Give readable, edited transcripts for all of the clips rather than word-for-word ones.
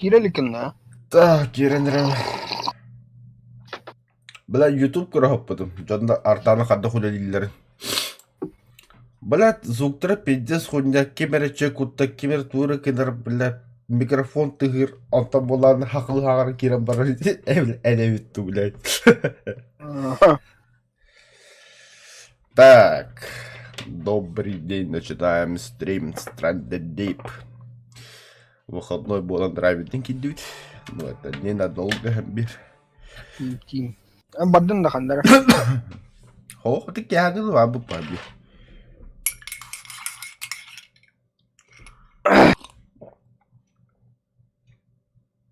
Кириликин, Так, Киренрем. Бля, YouTube кыра хоппатым. Жонда артаны хадда хулелилерин. Бля, звуктара пиздец хуйня, кемере чекутта, кемере тура кенер, бля, микрофон тыгыр, анта болан хакыл хагар кирен бар. Элевитту, блядь. Так, добрый день, начинаем стрим Stranded Deep. Выходной был нравится дуть, но это ненадолго, Хамбир. Тим. Бадын да хандар. Хо, ты кягал, вабу паби.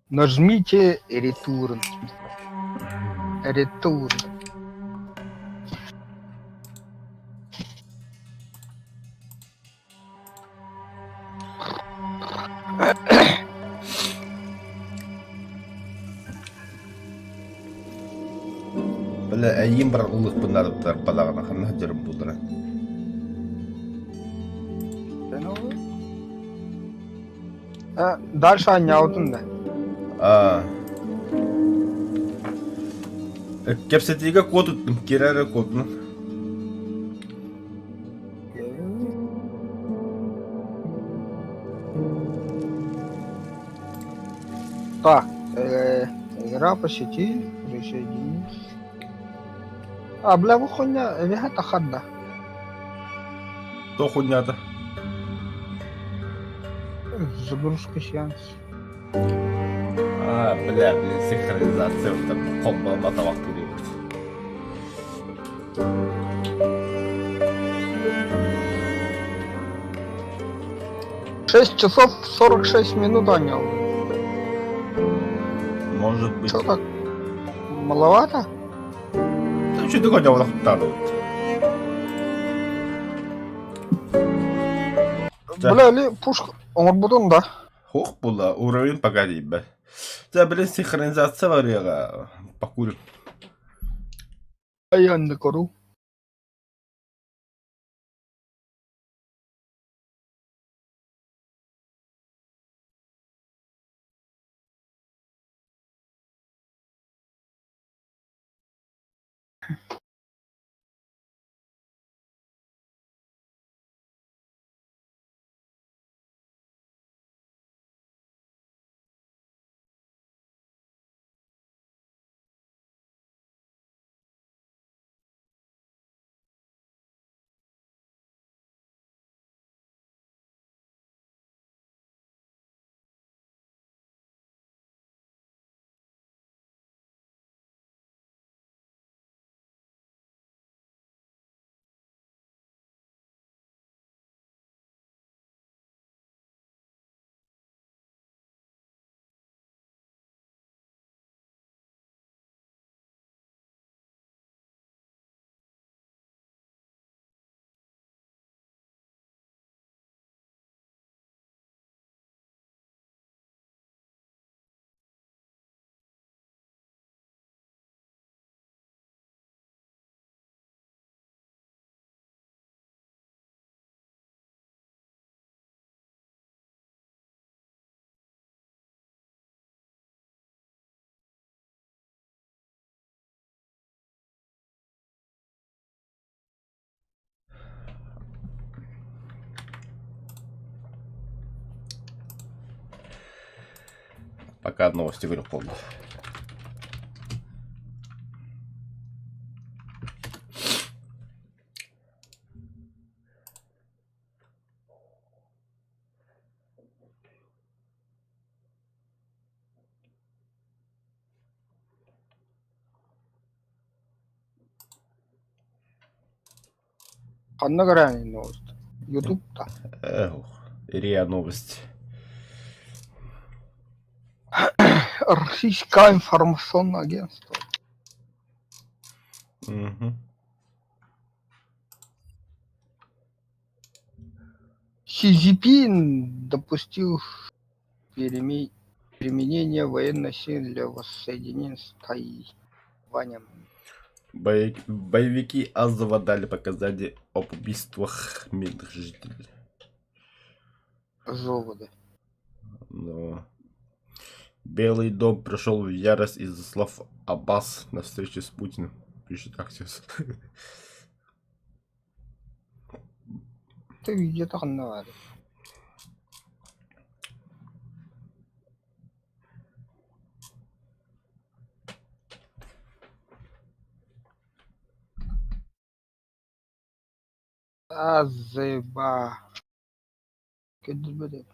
Нажмите ретурн. Ретурн. Бля, әйім бір ұлық бұнадыптар балағына қана жүрім бұлдыра. Дальше аняутын да. Кепсетиге код ұттым, керәрі кодны. Так, игра по сети, присоединись. Бля, вы хуйня, это хадда. То хуйня-то. Загрузка сеанс. Бля, синхронизация вот там комбо матовак период. 6 часов 46 минут анял. Может быть. Что так? Маловато? Да что ты хотел нахуй? Бля, ли пушка. Он бутон, да? Хух була, уровень погоди, бля. Да, блин, синхронизация var ya. Покурим. Я не кору. Пока новости говорю помню. Ханна грани новость. Ютуб-то. РИА новости. Российское информационное агентство. Угу. Си Цзиньпин допустил применение военной силы для воссоединения с Тайванем. Боевики Азова дали показания об убийствах мирных жителей. Азова, да. Но Белый дом пришел в ярость из-за слов Аббас на встрече с Путиным. Пишет Аксиос. Ты где-то ханна. Азеба. Кедбеде.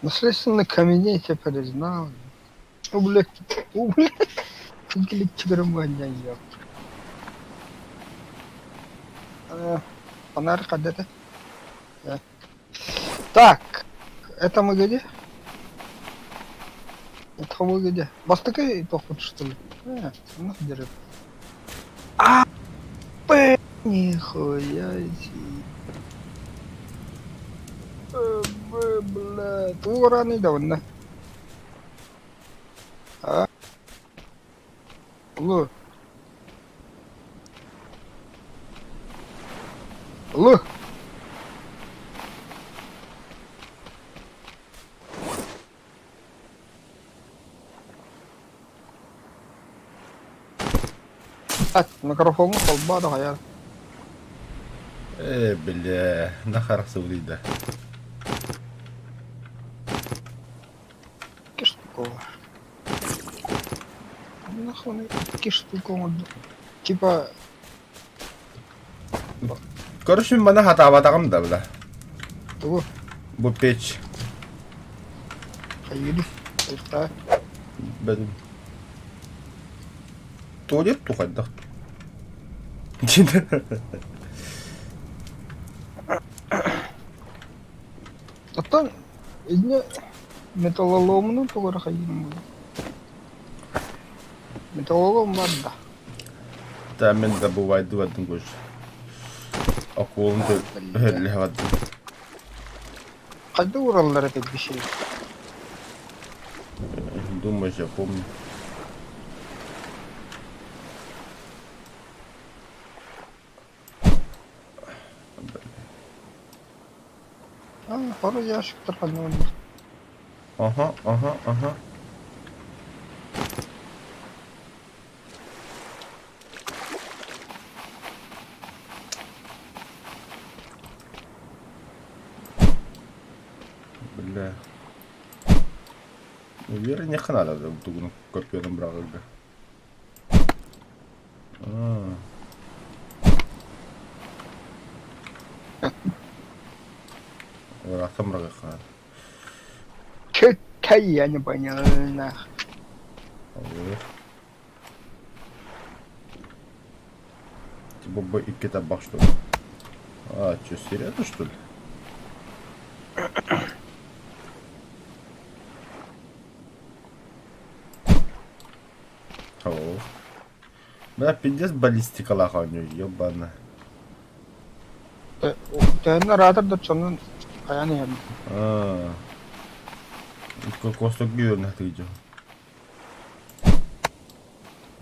Наследственный камень я признал. Ублек. Только чиграмания я. Фонарь когда-то. Так, это мы где? Это мы где? Бастыкай поход что ли? Ну держи. Нихуя себе. Блядь, ураны давно. Лу. Лу. Микрофон колба хаяр. Бля, нахар сулида. Киштуко. Нахуй киштуко. Типа. Короче, mana хата-батагам да, бля. Того. Bu печь. Хайли. Это. Benim. Tuvalet тухайда. Ата идне металлоломну тугар хайли. Металлолом бадда. Тәмен добывайды в этом году. Акулын höllehavad. Кайда ураллар этих вещей? Думаешь, я помню. Пару ящик торханули. Ага. Бля. Уверен, не хана да тугун көрпенің брағылды. Рахтам брағы хана. Какая я не понял, нах. Типа бы и табак, что ли? А, что, серьезно, что ли? О. Бля, пиздец баллистика лаханю, ёбана. Ты наратор да чонын аяны ям. Косток гүйөрүнө тыйжу.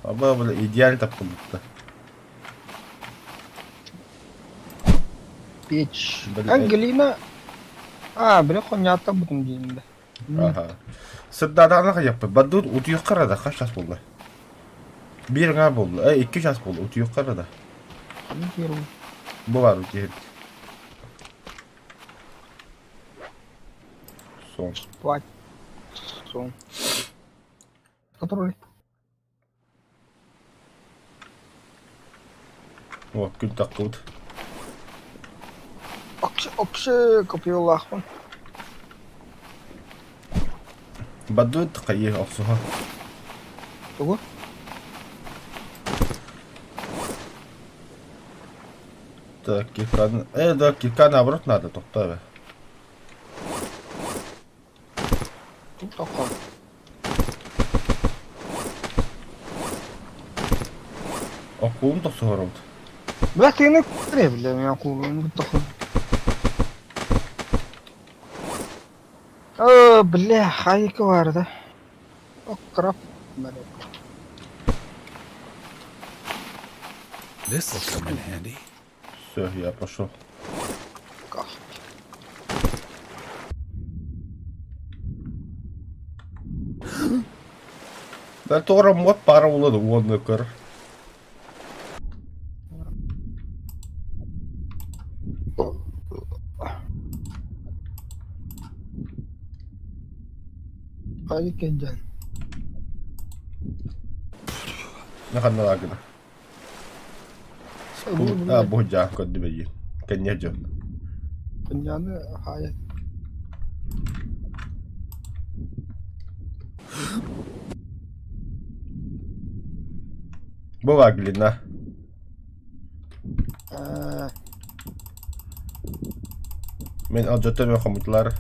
Аба, бля, идеально таптым будто. Печь. Блин. Ангелина. Бля, хонята бутун дейинде. Ага. Сырдарана каяппы. Бадут утуюк карада кач жас болду? Бир га болду. 2 жас болду. Утуюк карада. Булар утуюк. Сон. Плать. Сон. Который? О, күн такылды. Окше копиолахмын. Бадут кайы оксуга. Тугу? Так, кирканы... да, кирканы наоборот надо, токта. Тут такой. Акулым токсугарымды. Бля, ты на куре, бля, меня куру, ну такой. Бля, хайка var да. О, крап. This'll come in handy. Все, я пошел. Да тора мод пара улады онны кыр. Хайка жан. Нахан налагына. Бу жан кодды бейі. Кенне жон. Пеньяны хая. Бу ваглина. Мен алжаттармен қамытлар.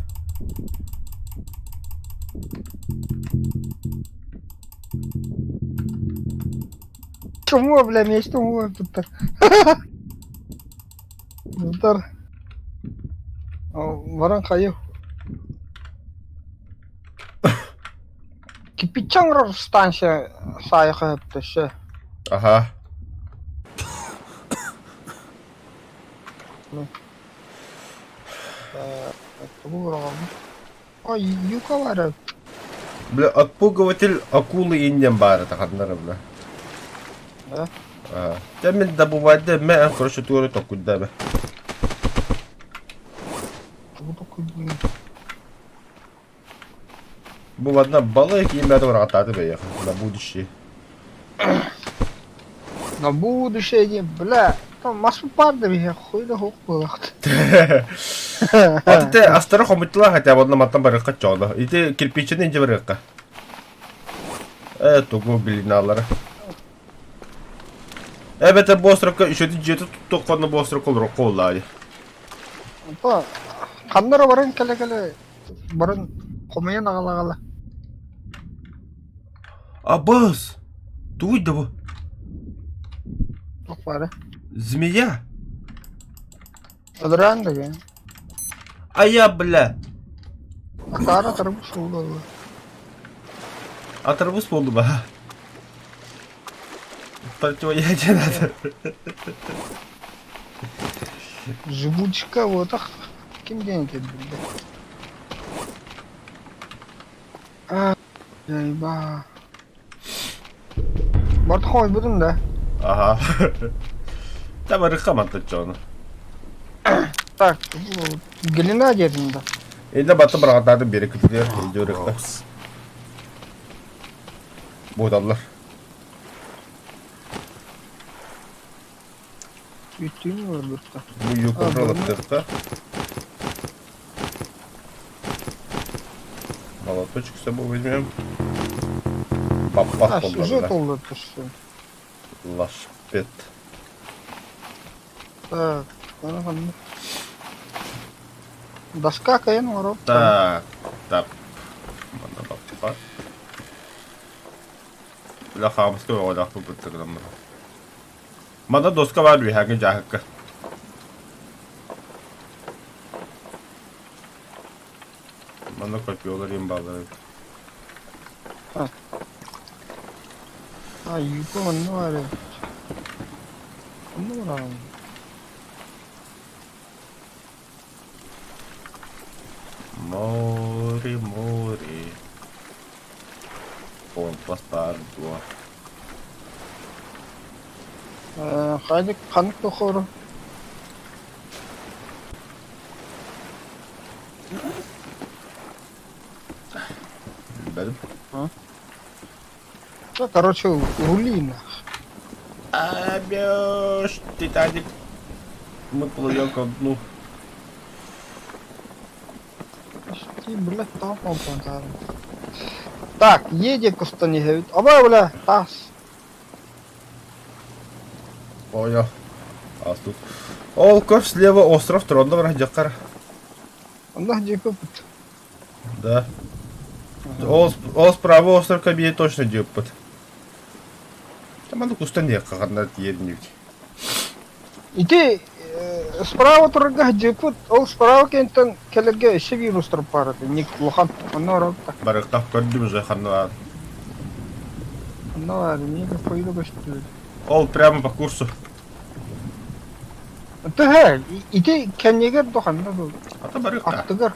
Чому, бля, меч чому тут? Тут. Варан кайы. Кипичаңрар станция саяхат ше. Ага. Ой, юка var. Бля, отпугыватель акулы инден бары таханлары бля. Да? Ага. Темен добывайды, мен короче туары токуда бе. Bu такой. Бу одна балы киімдері бар атады бе, на будущее. На будущее не, бля. Там массу парды бе, хуйда хук было. А ты астары қомыттыла хотя бы одна маттан бары қачады. Иди кирпичini инде бары ққа. Тугу глиналары. Бәті бостырыққа үшеді жеті тұттыққаны бостырық олыр қолайды. Қандары барын кәлі-кәлі. Барын қомайын ағала-ағала. Абыз! Туйды бұ? Жоқ бары. Змея? Ыдыран деген. Ая, бля! Атары атырбы шулды. Атырбыз болды ба? Противоядие надо. Жибучка вот так. Кем денег бля. Жайба. Барты қойыз бұдың да. Ага. Там рыққаманты жоны. Так, глина дедім да. Енді баты бірағаттарды бері күтілер. Енді өріқті. Бұдалар. Үттейін бар бұртта. Бұл юқырылықтыққа. Молоточек с собой возьмем. Папах Сюжет олды тұрсын. Лашпет. Так, қана қанды. Доска кайын орап. Так. Мана бақчыға. Біля қамысқа оғадақ бұл бұттығынан бұра. Мана доска бар бүй әңгі жағыққа. Мана көпиолар ем бағылар. Юка мұнды бар еді. Мұнды бар ағым. Море. Он пластар дуа. Қайдық қанық тоқыры. Білбәдім. Короче, рулина. Абёш, Титаник. Мы плывем ко дну. Ты, блядь, там помпан. Так, едем к Станигевит. Оба, бля, таз. Понял. А тут. Ол көп слева остров Тронда бар жаққар. Онда где көпіт? Да. Ол справа остров кабие точно деппіт. Там аны кустан не қағаннат ерінеуді. Ити справа турга жипут, ол справа кентен келеге иши вирус туруп барады. Ник лохан, анна оракта. Барықтап көрдім уже ханна. Анна бар, ник койду көштү. Ол прямо по курсу. Ты ити кеннегер доханда бул. Ата барықта. Актыгар.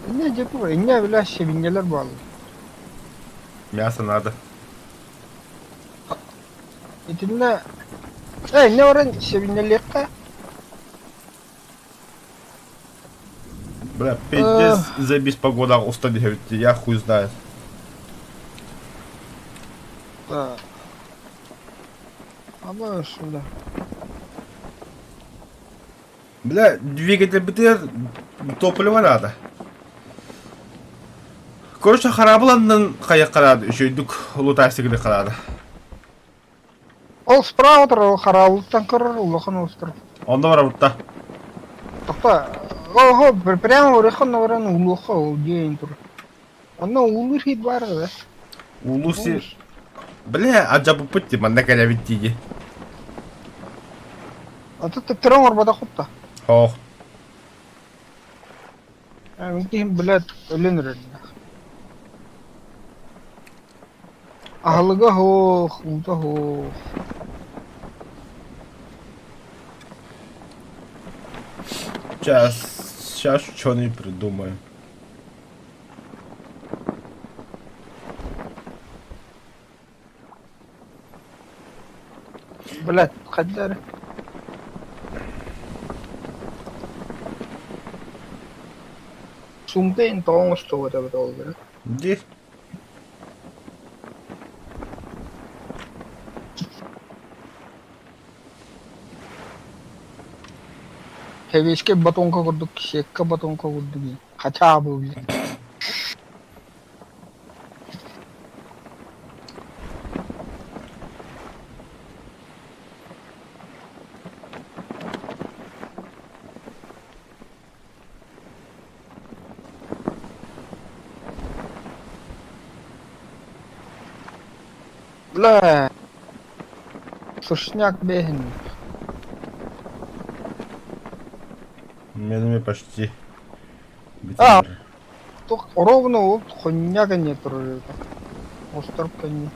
Не жипу, не била шебингелер бал. Мясо надо. Итинне не орен шебингелерка? Бля, пиздец, забись погода устали, говорит, я хуй знает. Да. Ama şurada. Бля, двигатель бітер, топливо надо. Короче, харабыланнан қаяқ қарады, үшөйдік лутайсыгыды қарады. Ол справа тұр, қарауылттан көрір, улахан остыр. Онда бар бұтта. Тоқта, ого, прямо орайхан оран улаха ол дейін тұр. Онна улыр хит бар, да? Улуси... Бля, аджабы пытти, манда кәлі біттейді. А тут тірің орбада құтта. Хоқ. Мүмкін, блядь, өлен өрелі. Ахлыга хоқ, улта хоқ. Сейчас что-нибудь придумаем. Блядь, қаддар. Сумтейн тоң ұсты өте бұта ол керек. Где? Хевешке батонка көрдік, шекке батонка көрдік. Қача бұл бі. Бля. Сушняк бегін. Меніме почти. А. Тоқ ровно ол хуйняга не тұрыр. Остырып кәне.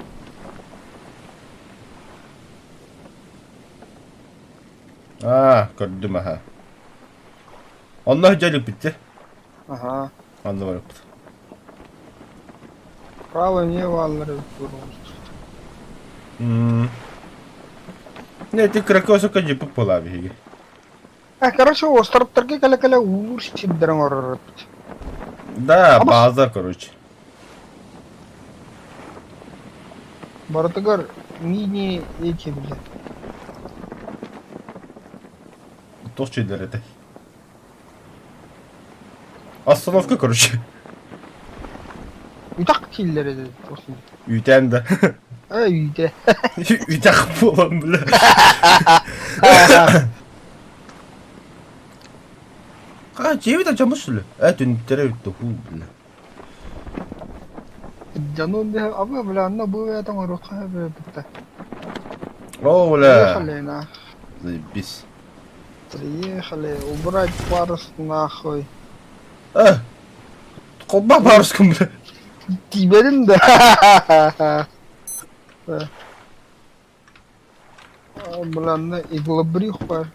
Көрдім аха. Онда жайлық бітті. Ага. Онда бар бұт. Право не валлары тұрыр. Не, ти кракоса кәжі бұп бола бейге. Короче, островтарга кәлі улур шиддерін орыр. Да, базар, короче. Бардыгар мини эти, блядь. Тос şeyler etek. Остановка, короче. Ütaq killері деді. Үйтен de. Үйде. Үйтақ болам, бля. Жебет açamış öyle. Dönütlere üttü, hu, bля. Canım de abi bля, anna bu adam oraka be bitti. О, бля. Ехали, Заебись. приехали, убрать парус нахуй. Қолба барыскым, бля. Тиберин de. Бля, анна иглобрих var.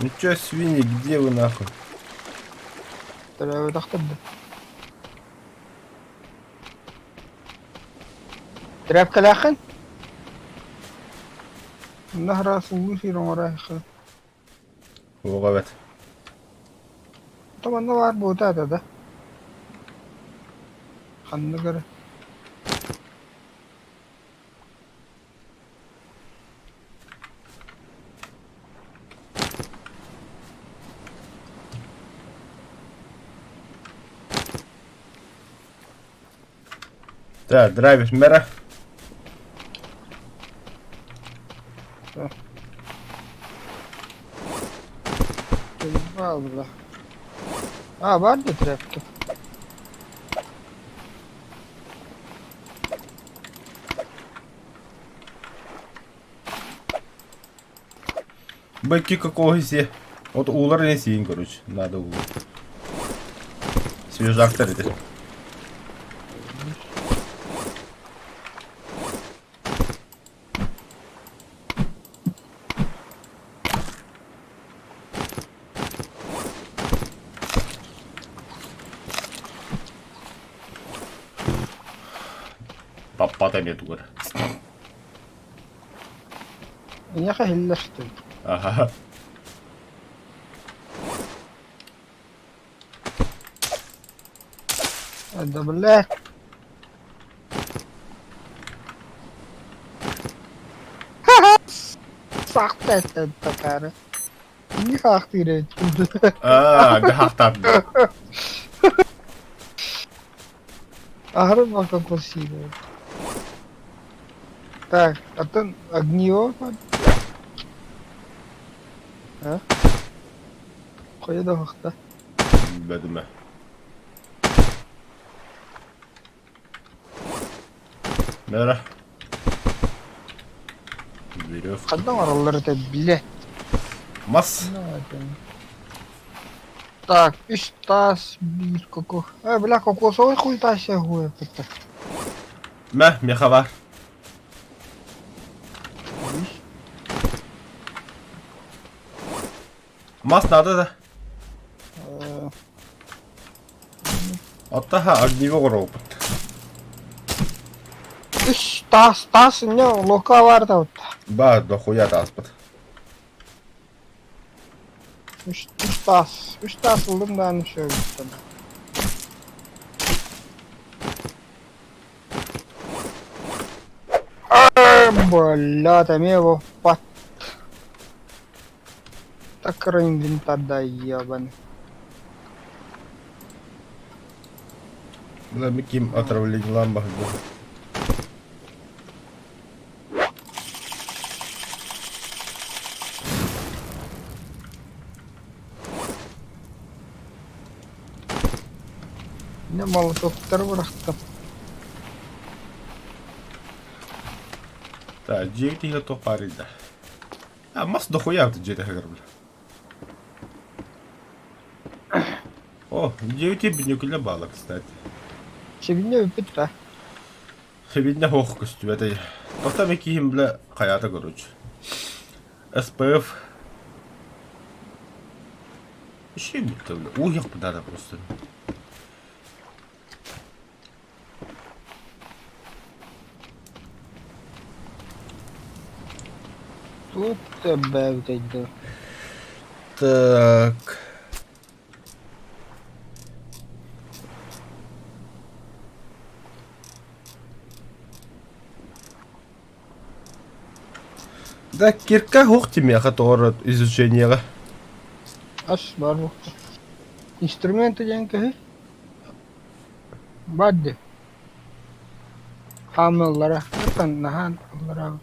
Ну чё, свиньи, где вы нахуй? Треба тақтырды. Тряпка ляхын? Нахрасын өшірің орайқы. Оға бәт. Таманда бар бұта да. Қанды көрі. Да, драйвер мэра. Vallahi. Var mı trafik? Быки какого все. Вот улар не син, короче. Надо улар. Свежактор это. Папата нет улар. Я хилла что. Ага. Да бля. Сахта это такая. Не хахтире. Гахтат. Агрова как красиво. Так, а то огниво. А? Коеда хахта. Бәдіме. Мәрі. Веревка. Кадан аралары бля. Мас. Так, 3 тас, bir коко. Бля, кокосовый хуй тася хуй. Мә, меха бар. Мас надо да. Оттаха огневый робот. 3 тас не лока var da. Ба, дохуя таспыт. 3 тас buldum da hani şöyle işte. Бля, там его пат. Так инвентарь да ебаный. Бля, меким отравление ламбах. Ne molotofları bıraktım. Так, джейти готов парить, да. А, мас дохуя ты джейти хагар, бля. О, джейти бинюкля бала, кстати. Şimdi öpüt de. Видно хох костюм, это... Тофта меким, бля, хаята, короче. СПФ. Еще не то, бля. Ух, да, просто. Тут тебе вийде. Так. Да, кирка хох тебе, который изучение. Аш var bu. İnstrümenti yenke. Badde. Hamillara. Kan nahan onlara.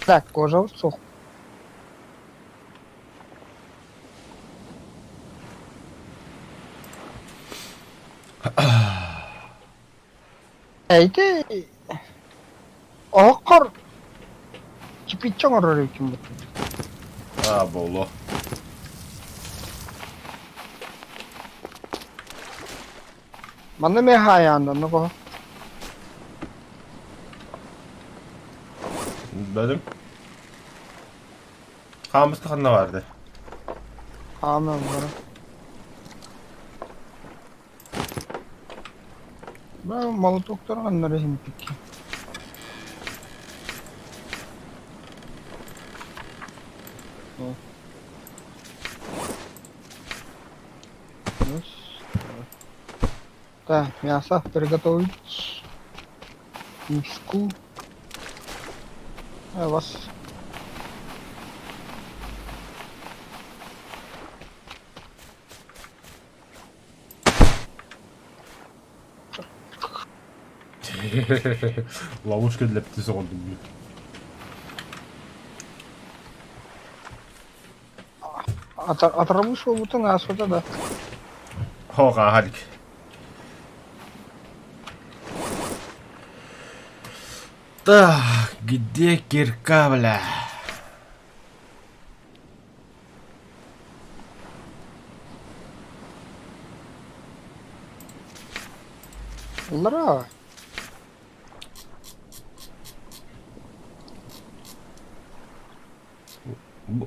Так, кожа всох. Эйте. Окор. Кипичон орор kim bu? А, боло. Bana mı hayanda ne bu? Benim. Hamısı kanına vardı. Hamillara. Ben molotofları onlara hem peki. Так, мясо приготовить. Миску. А вас. Ловушка для птицов. Оторву, что будто нас вот это. Хоога халик. Так, где кирка, бля? Лара.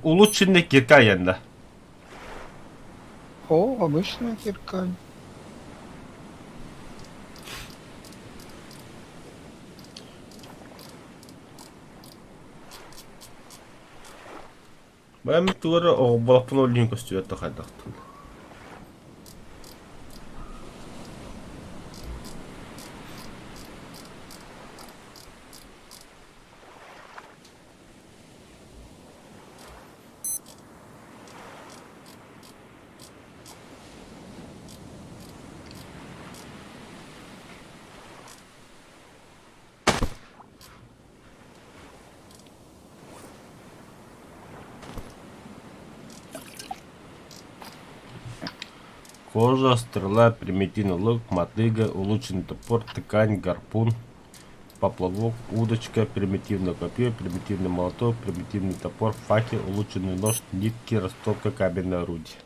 Улучшенная кирка янда. О, обычная кирка. Mä tuoda on valppunut linkostyötä haitahtuu. Кожа, стрела, примитивный лук, мотыга, улучшенный топор, ткань, гарпун, поплавок, удочка, примитивное копье, примитивный молоток, примитивный топор, факел, улучшенный нож, нитки, растопка, кабельное орудие.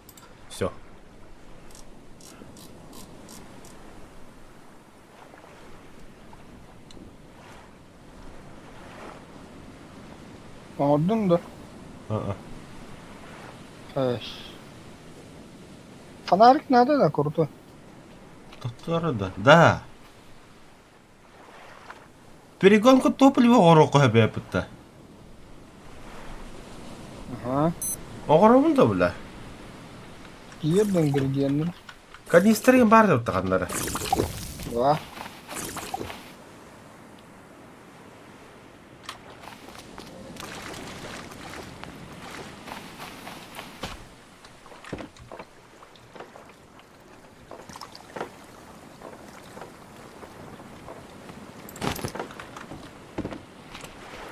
Все. Aldın da. А-а. Evet. Фонарик надо, да, круто. Да. Да. Перегонку топлива ороқы бәпітті. Ага. Оғырауын да бұла. Ердің кіргенін. Канистрин бар деп тағандары. Да.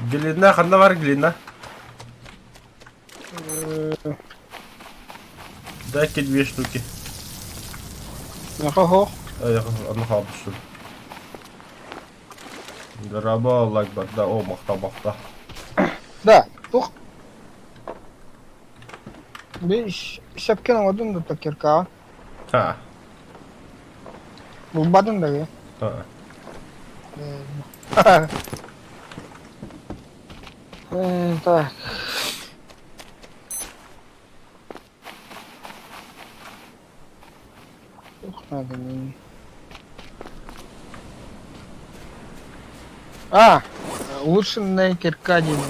Глина, қанда бар глина? Дайте 2 штуки. Яқы. Я одну халбышу. Гараба, лайк бар. Да, о, мақта. Да, тух. Беш шапкен алдın da ta кирка. Ха. Bulmadın da ya. Ха. Так. Ух, надо мне. Улучшенная кирка делать.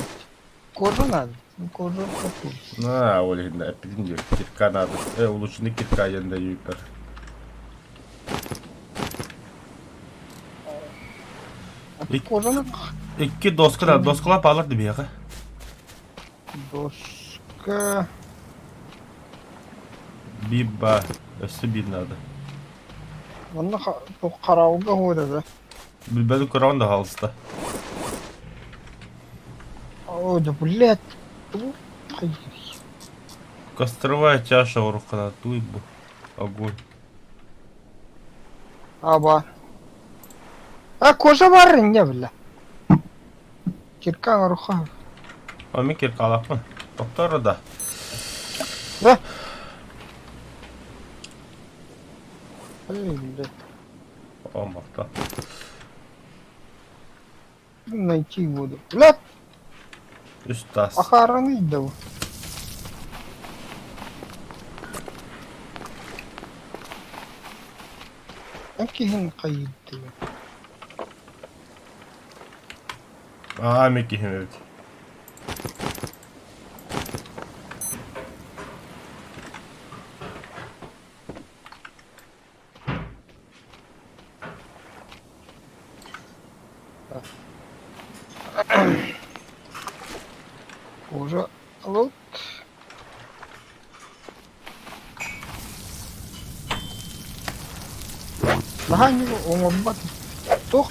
Кожу надо. Ну, кожу какую? На, Оля, на эпидемию. Кирка надо. Улучшенный кирка я даю. Кожу надо. İki doskala bağlardı bir yağı. Доска. Биба. Өсі bir nadı. Оны қарауға қойды да. Bilbeli kuran da halsta. Ой, да блядь. Костровая чаша в руках. Туй бы. Огонь. Аба. Кожа var ne bile. Kirkan ruha. Ama kir kalak mı? Doktor da. Да. Блядь. Olmakta. Найти буду. Блядь. Üst tas. Охаранıydı bu. Akihin kayıttı. Aa, meki evet. Уже лут. Daha ne bu? O bak. Tuh.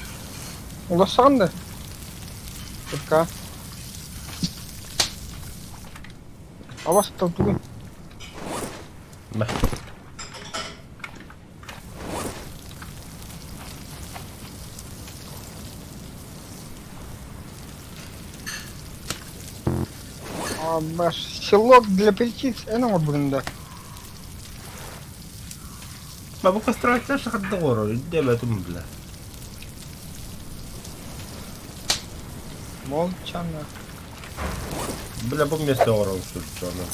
Ulaşsan da. Tekrar. Авас tuttu. Meh. Баш селок для птиц, вот блин, да. ما ابوك استرالت ليش اخذ دغورو قدامه تمبله Молчано. بلا بوم يستغرب شو انا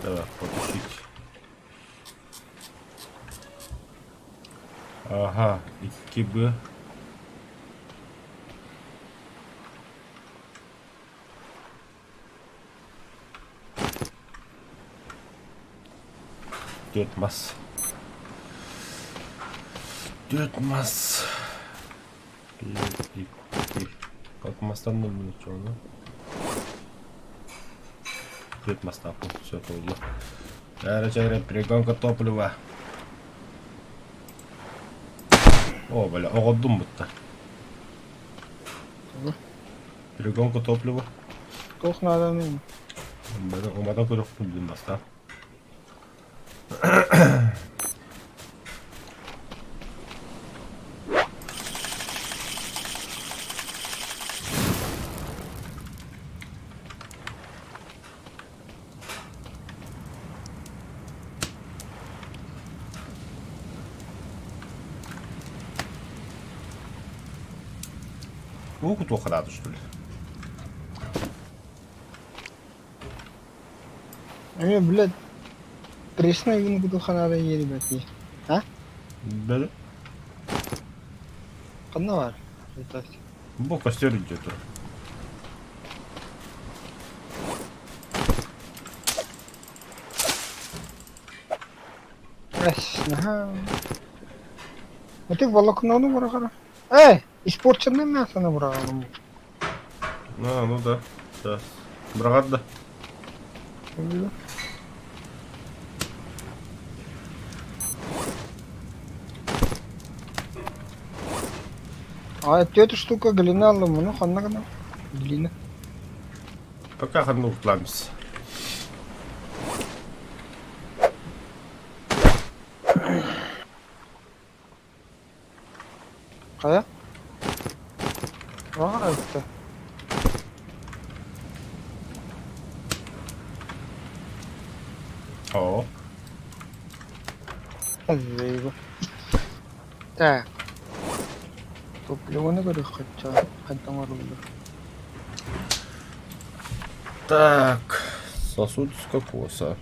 давай потушить. Ага, iki бы. Dötmez. Dötmez. Kalkmazdan da mı geçiyor onu? Dötmez tapu. Все oldu. Чайра, перегонка топлива. О, бля, оғоддым бұтта. Перегонка топлива. Toch надо не. Омадан көріп білдім баста. Луку плохо надо, что ли? Ами, блядь, пресна вин кутуханада ye, ребят, не. А? Бля. Қандай бар? Бұл костер идет. А ты волокноны бұрағара? Испорченное мясо на бұрағара. А, ну да. Да. Брагадда. А эта штука глина ломану, ханна глина. Пока ханну вкламся. Қая? Ағара өтті. О. Азейба. Так. Топливоны көрі қатша. Қайдан арылды. Так. Сосуд с кокоса.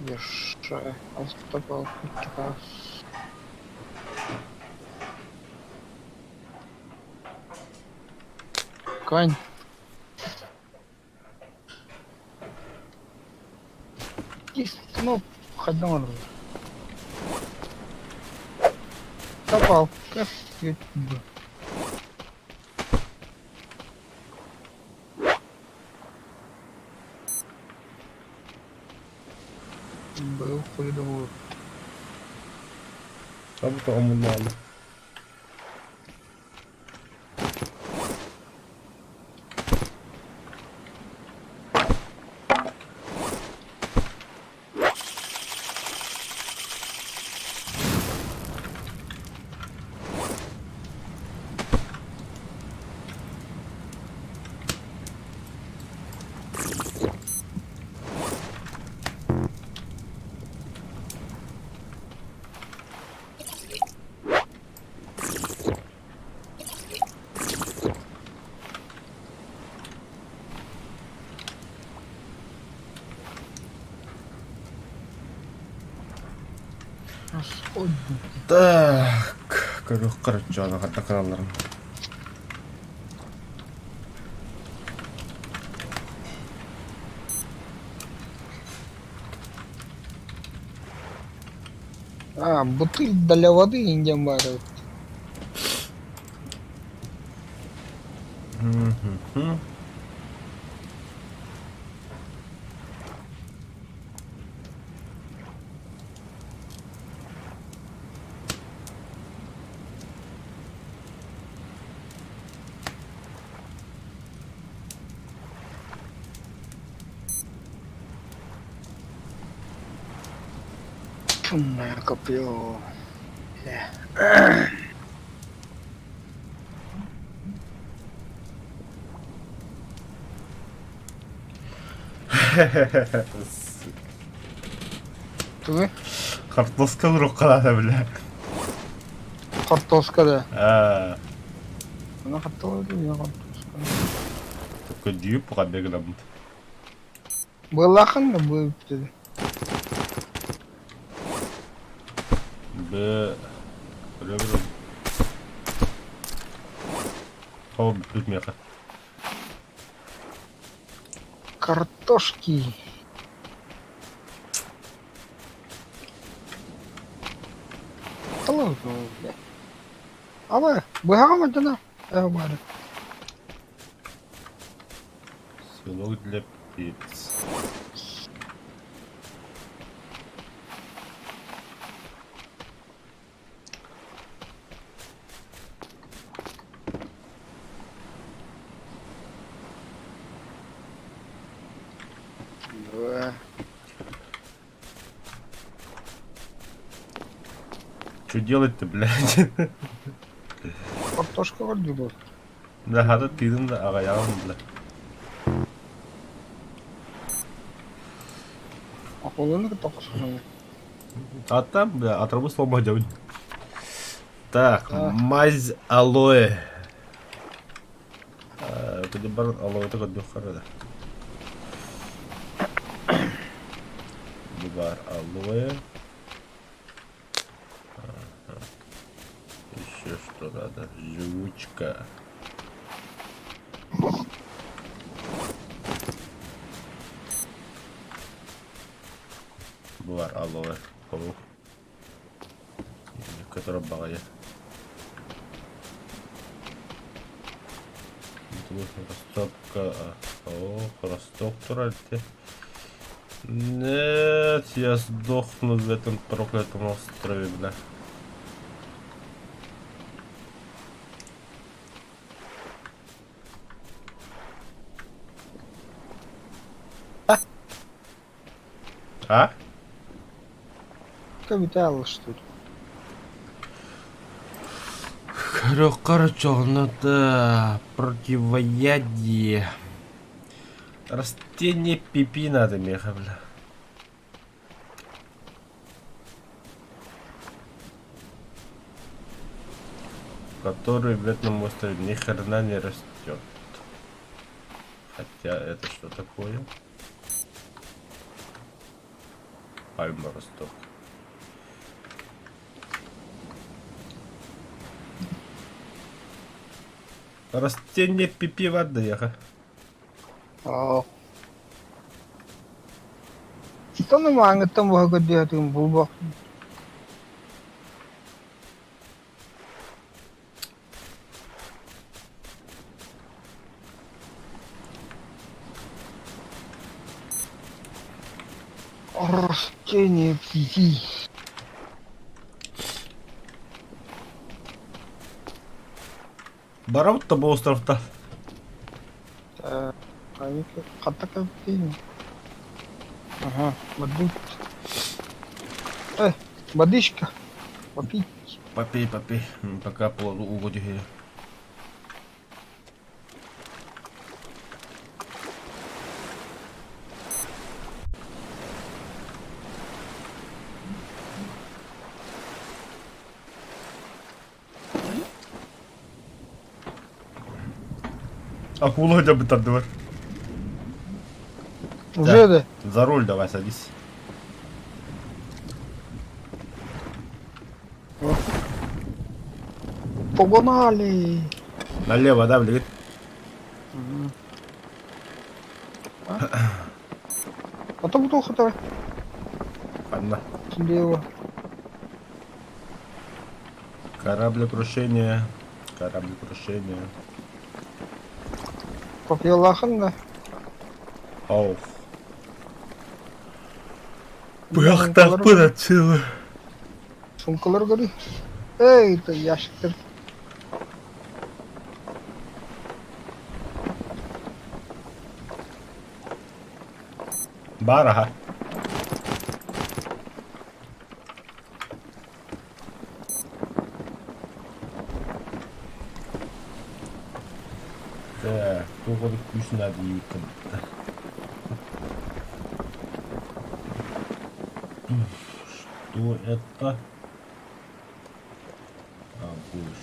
Еще автопал. Кань. Ну, қайдан арылды. Топал. Как ютубы. Был хуйдовый. А вот кому надо. Так, короче, ана хатта каналларым. Бутыль для воды индиан барит. Чумная копье. Ты? Картошка вдруг надо, бля. Картошка, да. А, Она готова, я картошка. только дью пробегнем. Была ханна, будет. Б. Пробегнем. О, тут меха. Картошки. Hello, блядь. А вы, бегамадина? Я говорю. Селок для птиц. Да. Что делать-то, блядь? Картошка вроде бы. Да, хата тидin да агаяғым, бля. А половина картошка. А там, бля, отрубы сломать делать. Так, Да. мазь алоэ. Где бар алоэ так отдых харада. Бар алоэ. Еще что надо? Живучка. Бар алоэ. Полу. Который багая. Ростовка. О, Ростов туральте. Нет, я сдохну в этом проклятом острове, бля. А? Капитал, что ли? Короче, надо противоядие. Растение пипи надо, меха, бля. Который в этом острове ни хрена не растет. Хотя это что такое? Пальма росток. Растение пипи воды, яха. А. Что на манго там выгодно, ты бубах. Растение пипи. Бараут-то был остров-то. Они как пипи. Ага, воды. Водичка. Попить. Попей, попей. Пока плоду угодили. Акула хотя бы там давай. Уже да? За руль давай садись. Погнали. Налево, да, блин? Потом плохо-то Ладно. слева. Кораблекрушение. Кораблекрушение. Копье лаханга. Оу. Бахтах подотсила. Сумкалар гори. Эй, это ящик. Бараха. вот вкусно надо и как-то. Что это? Агуш.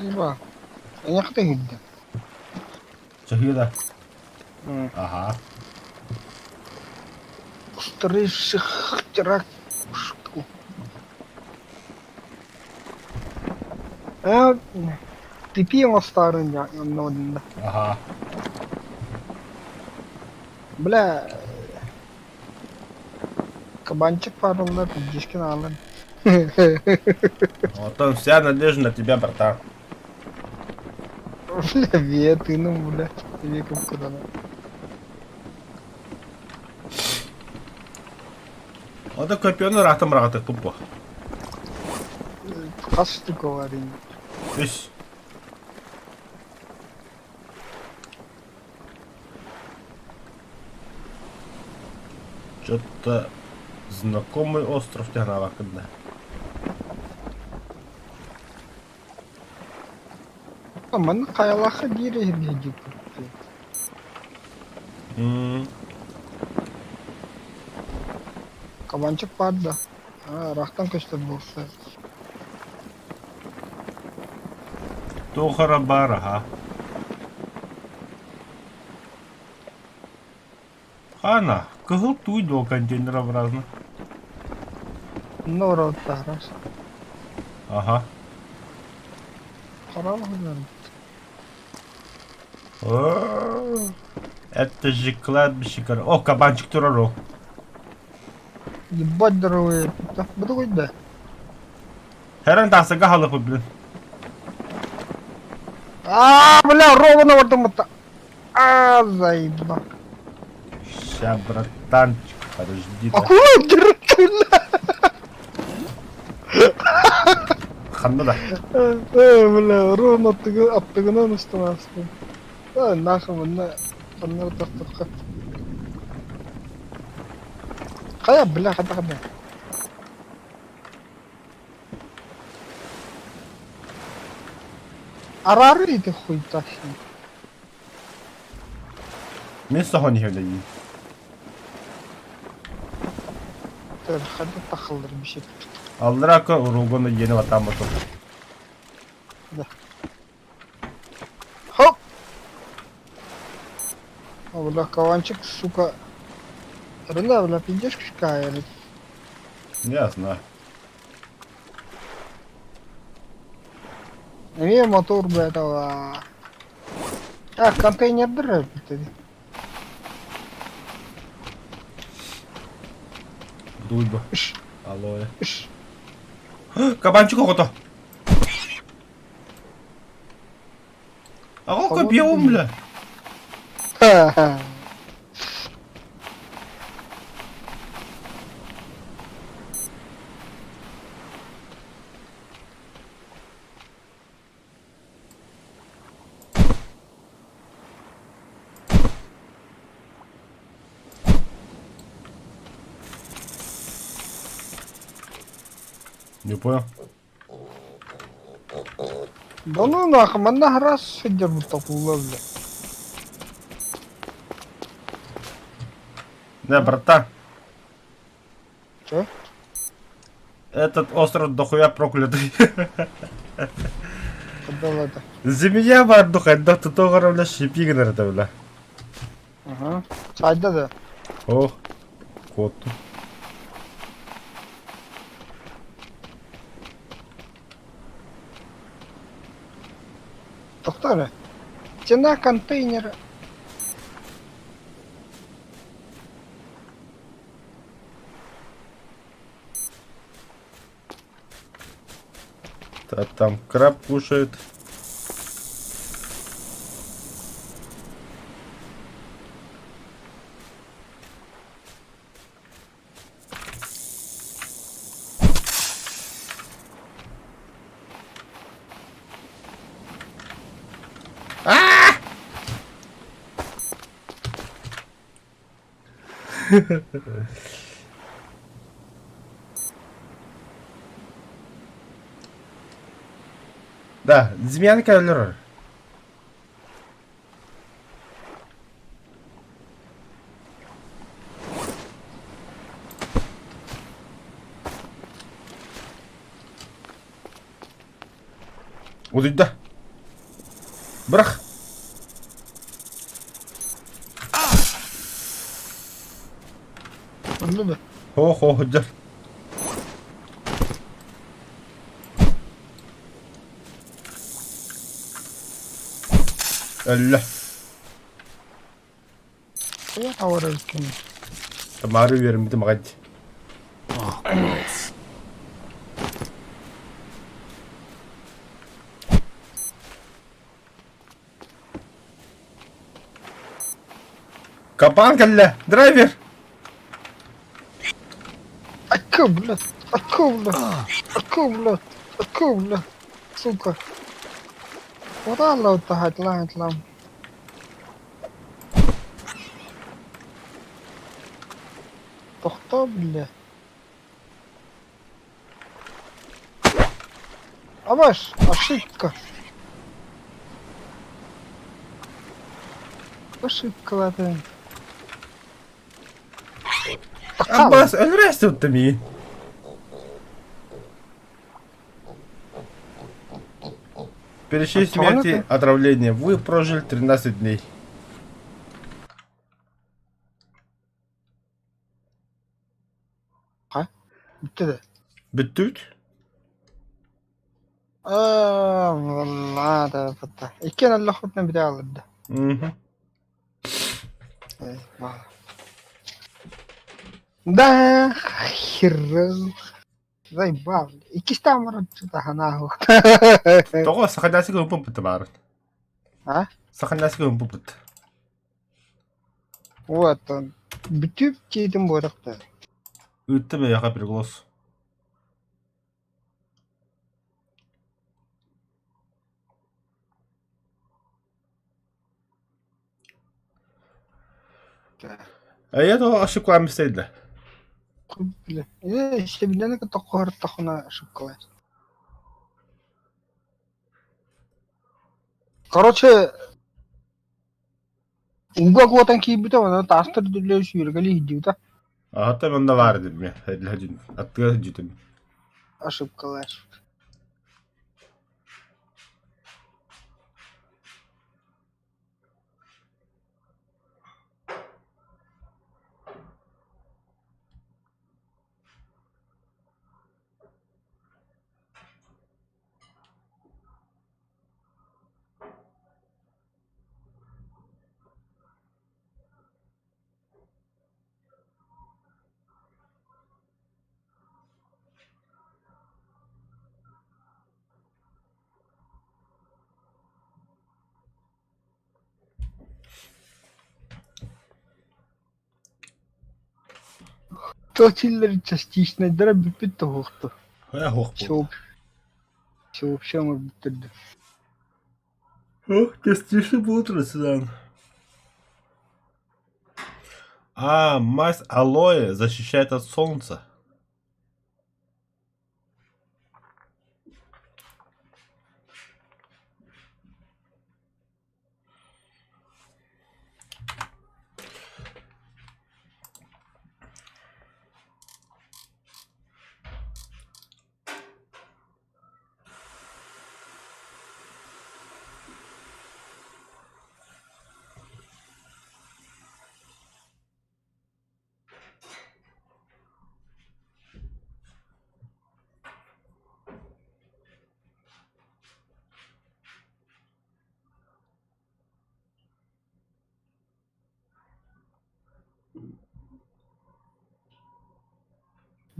Ибо. Я хто гидде. Чахида? Ага. Старейших терак. Штуку. Ты пиво старый, но Ага. бля. Кабанчик паролда, пиздишкин алын. Вот он, вся надежда на тебя, братан. Бля, веты, бля. Веком куда надо. Вот такой пионер ратом рата тупо. Kas штука варенье. Ищ. Что-то знакомый остров тягнала когда. Мен каялаха дире гидик. Кабанчик падда. Рахтан көстөп болса. Тухара бар, ага. Хана, кого туй до контейнеров разных. Нора тарас. Ага. Харал гулян. Это же кладбище. О, кабанчик турару. Ебать здоровые. Буду хоть да. Херен тасыга халыпы, блин. Бля, ровно вот там-то. Заеба. Ща, братанчик, подожди. Акула дерутуля. Ханна да. Бля, ровно оттыгынан устанавливаю. Нахуй, на тастырка. Кая, бля, хада. Арары иди хуй тащи. Мен сохон хевлеги. Хада тахылдыр bir şey. Алдырака уругону yeni vatan batı. Хоп! Бля, каванчик, сука. Бля, пиздешь какая. Я знаю. Не мотор, бля, этого. Контейнер драйв. Дульба. Алоэ. Кабанчик охота. А какой биом, бля? Ха-ха. Не понял. Да ну нахуй, man раз сидел вот так бля. Не, братан. Че? Этот остров дохуя проклятый. Когда это? Змея бар духай, да ты тогара, бля, шипигнер это, бля. Ага. Сайда да. Ох, кот. Тоқтар. Цена контейнера. Да, там краб кушает. Да, змеянка өлür. Удойда. Бырах. Öldü mü? Ho hocam. Öldü. Ya havara ülkemi. Marı verim bir de hadi. Oh, gross. Капан кәллә. Драйвер. Акı блядь. Акı блядь. Акı блядь. Акı блядь. Сука. Куда Allah утахать лает лам. Тохта блядь. Абаш, ошибка. Ошибка это. Аббас, öldürəsən mi? Перешли смерти, отравление. Вы прожили 13 дней. Bitti de. Bitti. Vallahi da bitti. İki elle xutna bir daha alırdı. Угу. Eyvallah. Да, херу. Заебал. İkisi de var что-то нахуй. Того сохраняйся как опыт, бар. А? Сохраняйся как опыт. Вот он. Бүтүп чейдим боорукта. Үтті бе яқа переглос. А я то ошибку амистейді. Бля. İşte bir tane takı takına ошибка. Короче, угак отан кийбите ана тастыр дүлөө сүйргели хидиута Ата мен да бар едім я. Әділ хәджін. Атты хәджітім. ошибкалар. Точилleri частично дробит битохту. Я хох бұл. Все мы bitirdi. Ох, частіше будуть Руслан. А, мазь алоэ защищает от солнца.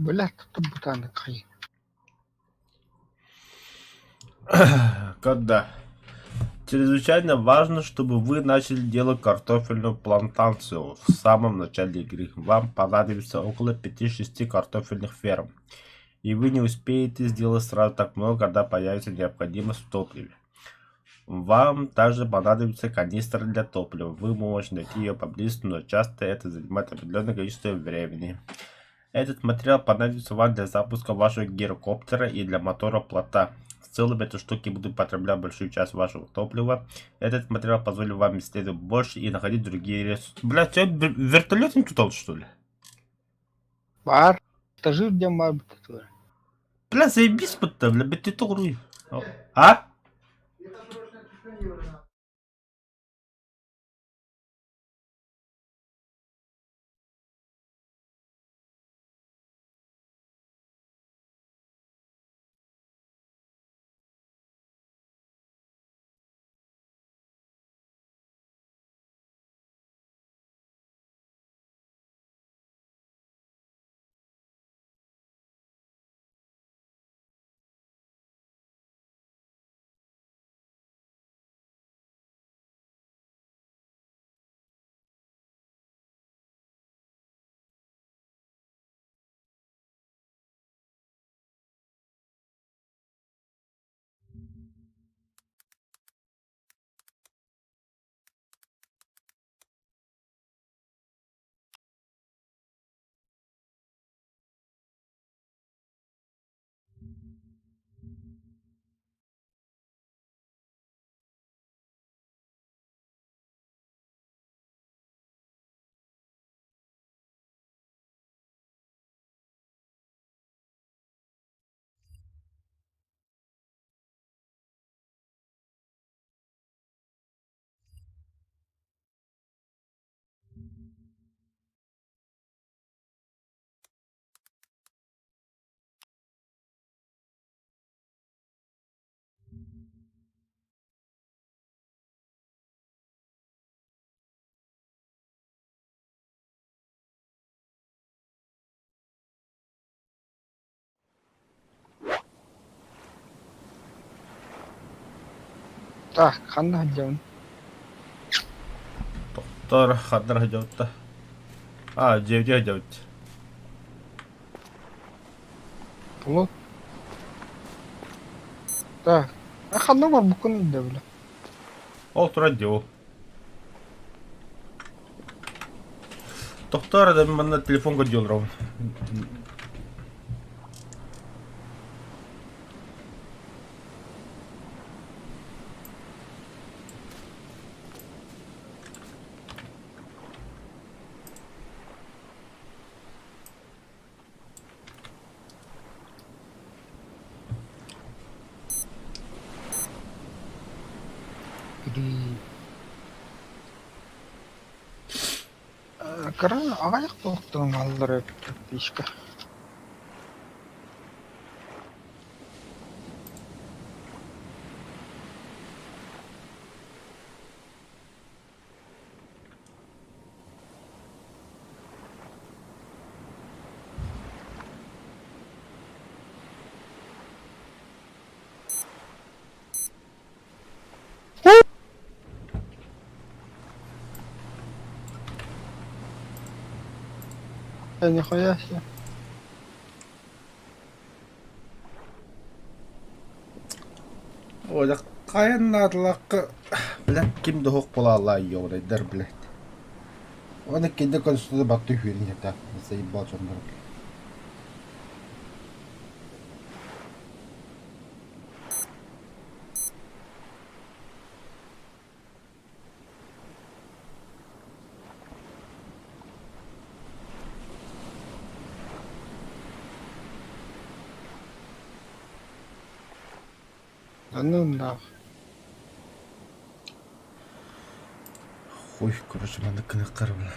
Блядь, тут бутаны кай. Когда? Чрезвычайно важно, чтобы вы начали делать картофельную плантацию в самом начале игры. Вам понадобится около 5-6 картофельных ферм. И вы не успеете сделать сразу так много, когда появится необходимость в топливе. Вам также понадобится канистра для топлива. Вы можете найти ее поблизости, но часто это занимает определенное количество времени. Этот материал понадобится вам для запуска вашего гирокоптера и для мотора плота. целом эти штуки будут потреблять большую часть вашего топлива. Этот материал позволит вам исследовать больше и находить другие ресурсы. Блять, тебя вертолет не тутал, что ли? Бар. Скажи, где мой бутылка. Бля, заебись, бля, бля, ты тугруй. А? Так, ханна жауын. Тор, хадр хажаутта. А, жевже хажаут. Бұлыт. Так. Ханна бар бүкін де білі. Ол турат жеу. Тоқтар, да мен телефонға жолырауын. Кыры ағаяқ толықтығын алдыр өпті дейшкі. Нихуя себе. Оля кайыннадлакка билет кимди хок бола алай йорайдар билет. Оны кинде конституция бакты хүйрин ята. Заебал жондар. Ну да. Хуй, короче, мен кыныккар била.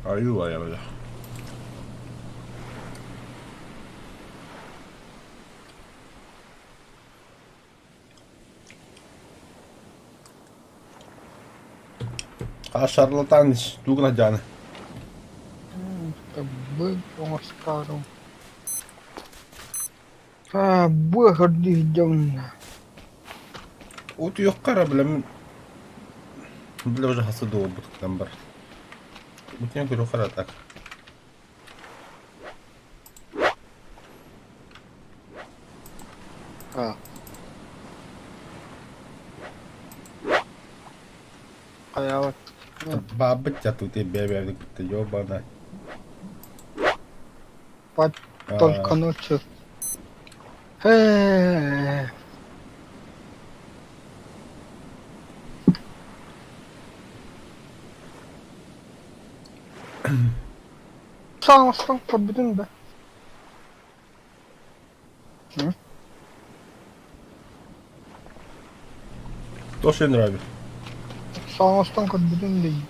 أيوة يا ولد. Шарлатан, тук надяне. Это был Оскаром. А, выходи, идем. От yok kara bile уже hasıdı oldu bar. Bütün bir okara tak. А. А я вот Бабыть тут и бебе ты ёбана. спать только ночью. Э. Sağ kabulün be. Hı? Кто ще нравится? Sağ kabulün değil.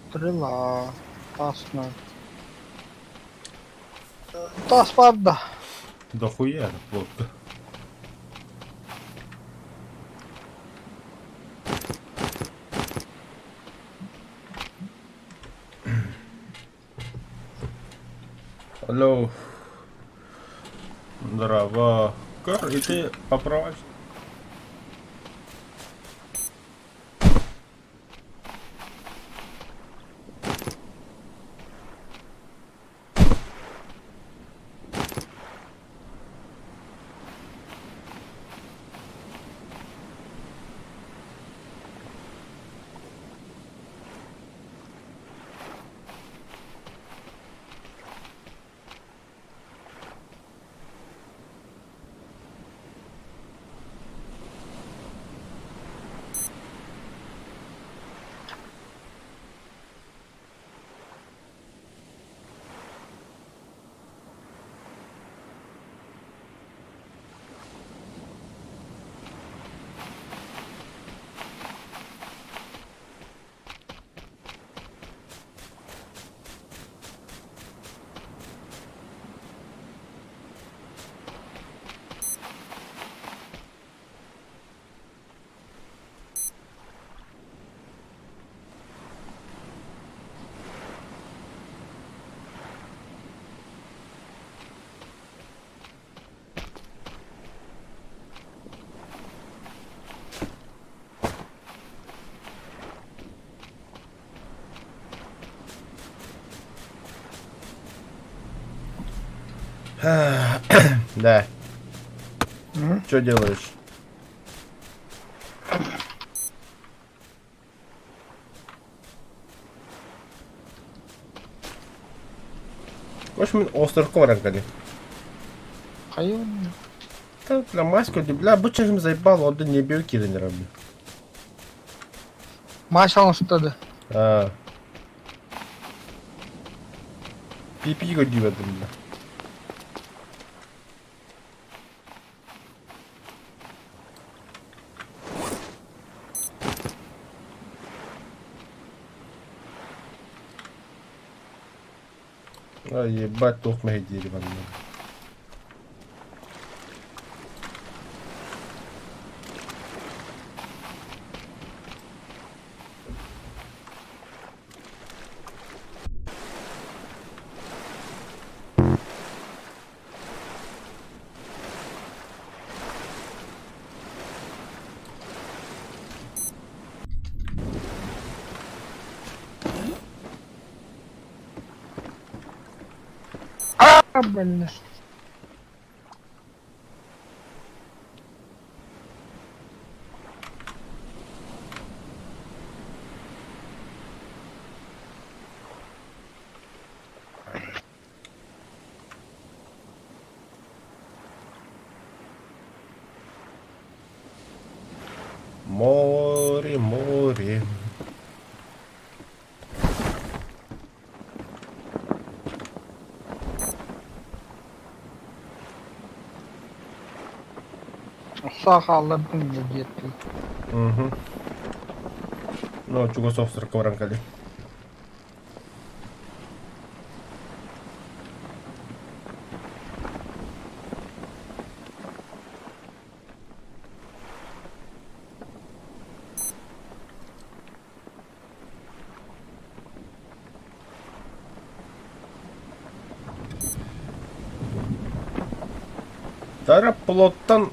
Стрела. Тасно. Тас правда. Да хуя лодка. Алло. Здорово. Кар, и ты поправишь? Да. Что делаешь? В общем, острый ракали. Hayır. Да, бля, маську, бля, будь чем заебал, он не бил киллером. Maşallah ustadı. А. Пипи го дивадым, бля. А, ебать, тох мои дерева. А, блин. Море, море. Сахалардың да жетті. Угу. Ну, чуго собственно ковран кали. Тара плоттан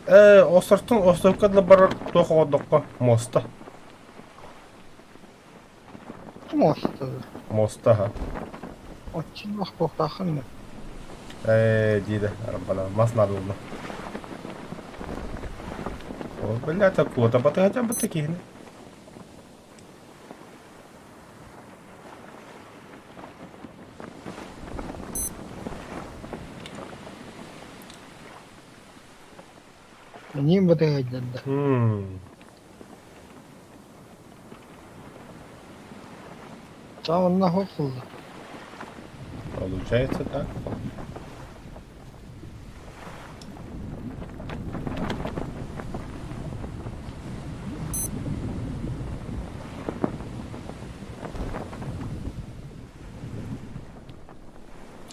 осыртын островкада бар тоқуадыққа моста. Моста. Моста, ха. Очень вақтақын. Дейді, арбала, маснады олды. О, бля, так вот, а баты хотя бы такие, не? Мені буде гадяда. Та вона готова. Получается так.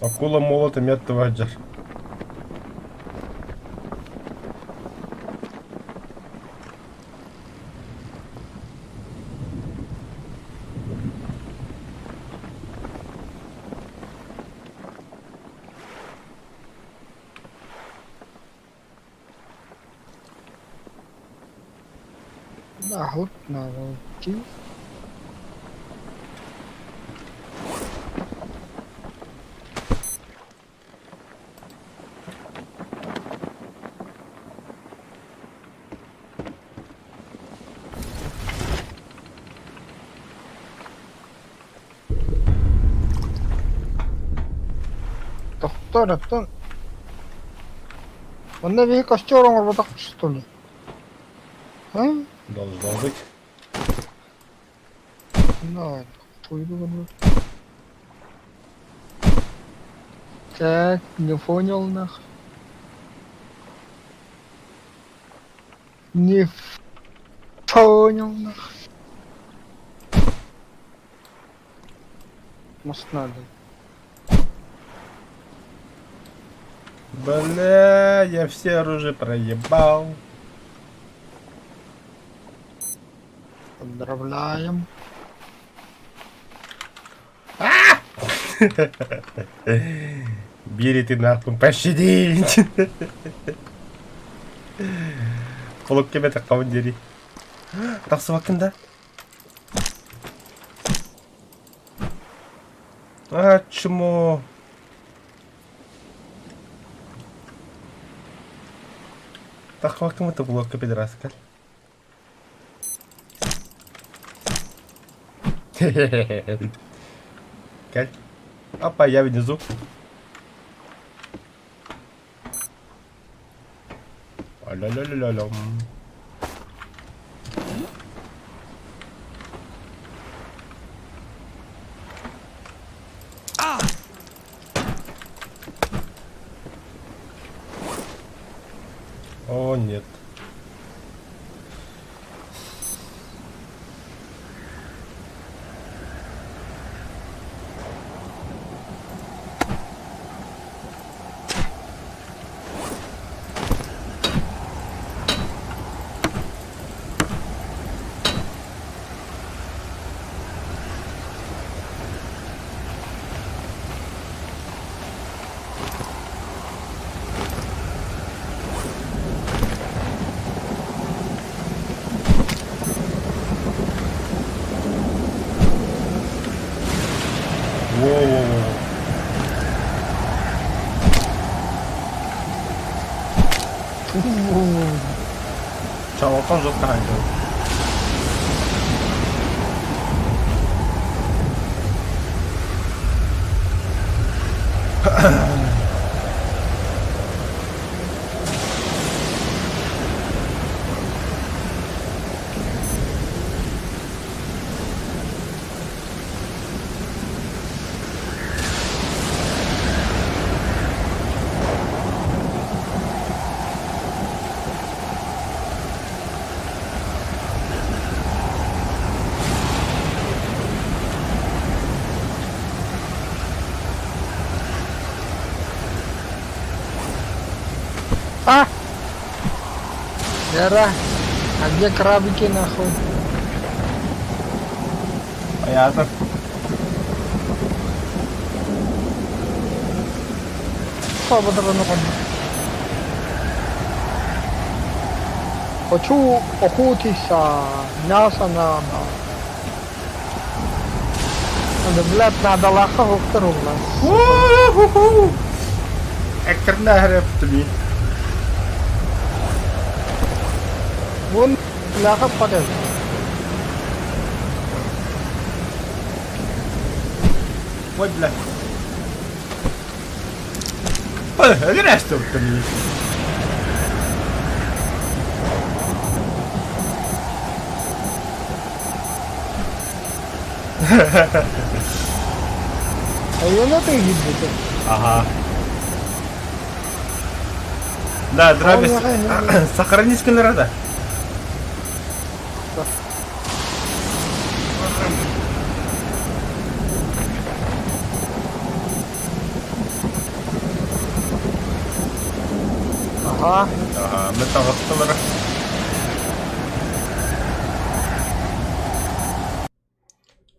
Акула молота мед тваджар. Да, вот надо идти. Тоқтар. Онда бей костер оңырбадақ, что ли? А? Должно быть. Да, пойду вон. Так, не понял нах. Не понял нах. Может надо. Бля, я все оружие проебал. Поздравляем. Бери ты нахуй, пощадить. Қолып кеме тақауын дери. Тақсы вакында. Чмо? Тақы вакында ты блок кепе драскал. Каль. Опа, я внизу. Ля-ля-ля-ля-ля. О, нет. Воу-воу-воу. Çalatan жестко хантил. Эра, а где крабики нахуй? Понятно. Свободно. Хочу охотиться, мясо надо. Надо, блядь, надо лаха второго. Уху! Экрна хребтами. Вон, бляха падает. Ой, бля. Ой, грязь тут там. А ее надо гибнуть. Ага. Да, Драбис, Ой, сохранись Конрада. Ага. Ага, мы там остановились.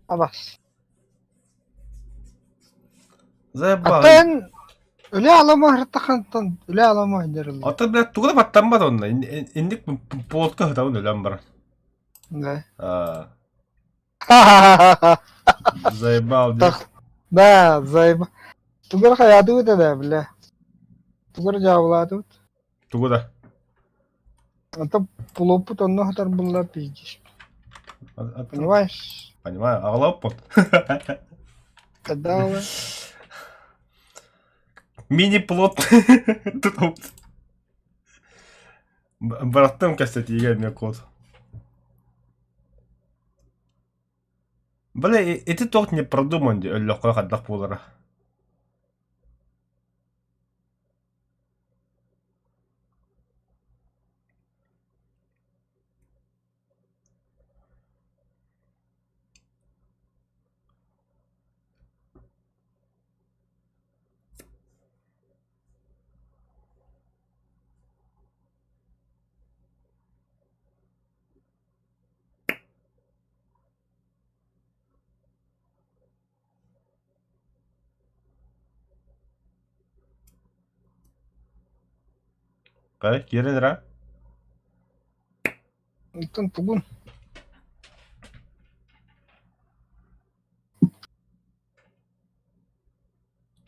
Абас. Заебал. Атын ölü alama hırtakantan ölü alama hıdırıldı. Ата, блядь, тугда баттанбат онна. Индик полка хытабын өлөн бара. Да. Заебал, дед. Так, да, заеб. Тугар хаяду да, бля. Тугар жавладу. Тугда. Это плопут он нахтар была пиздишь. Понимаешь? Понимаю, аглаппот. Когда вы... Мини-плот. Тут Браттым кәсет егер мен код. Бля, эти тот не продуман, легко хаддах булара. Кай, керенра? Это тугун.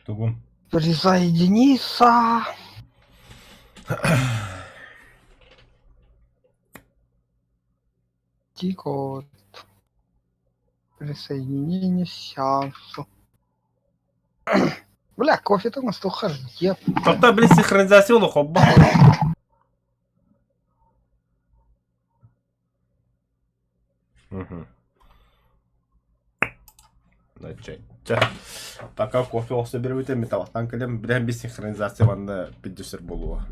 Тугум. Присоединиться. Тихо. Присоединение сеансу. Бля, кофе-то у нас только еб. Тоқта, блин, синхронизацион хобба. Начать. Пока кофе осы беріп өтем, металлақтан келем, бірен бір синхронизация ванда піддесер болуы.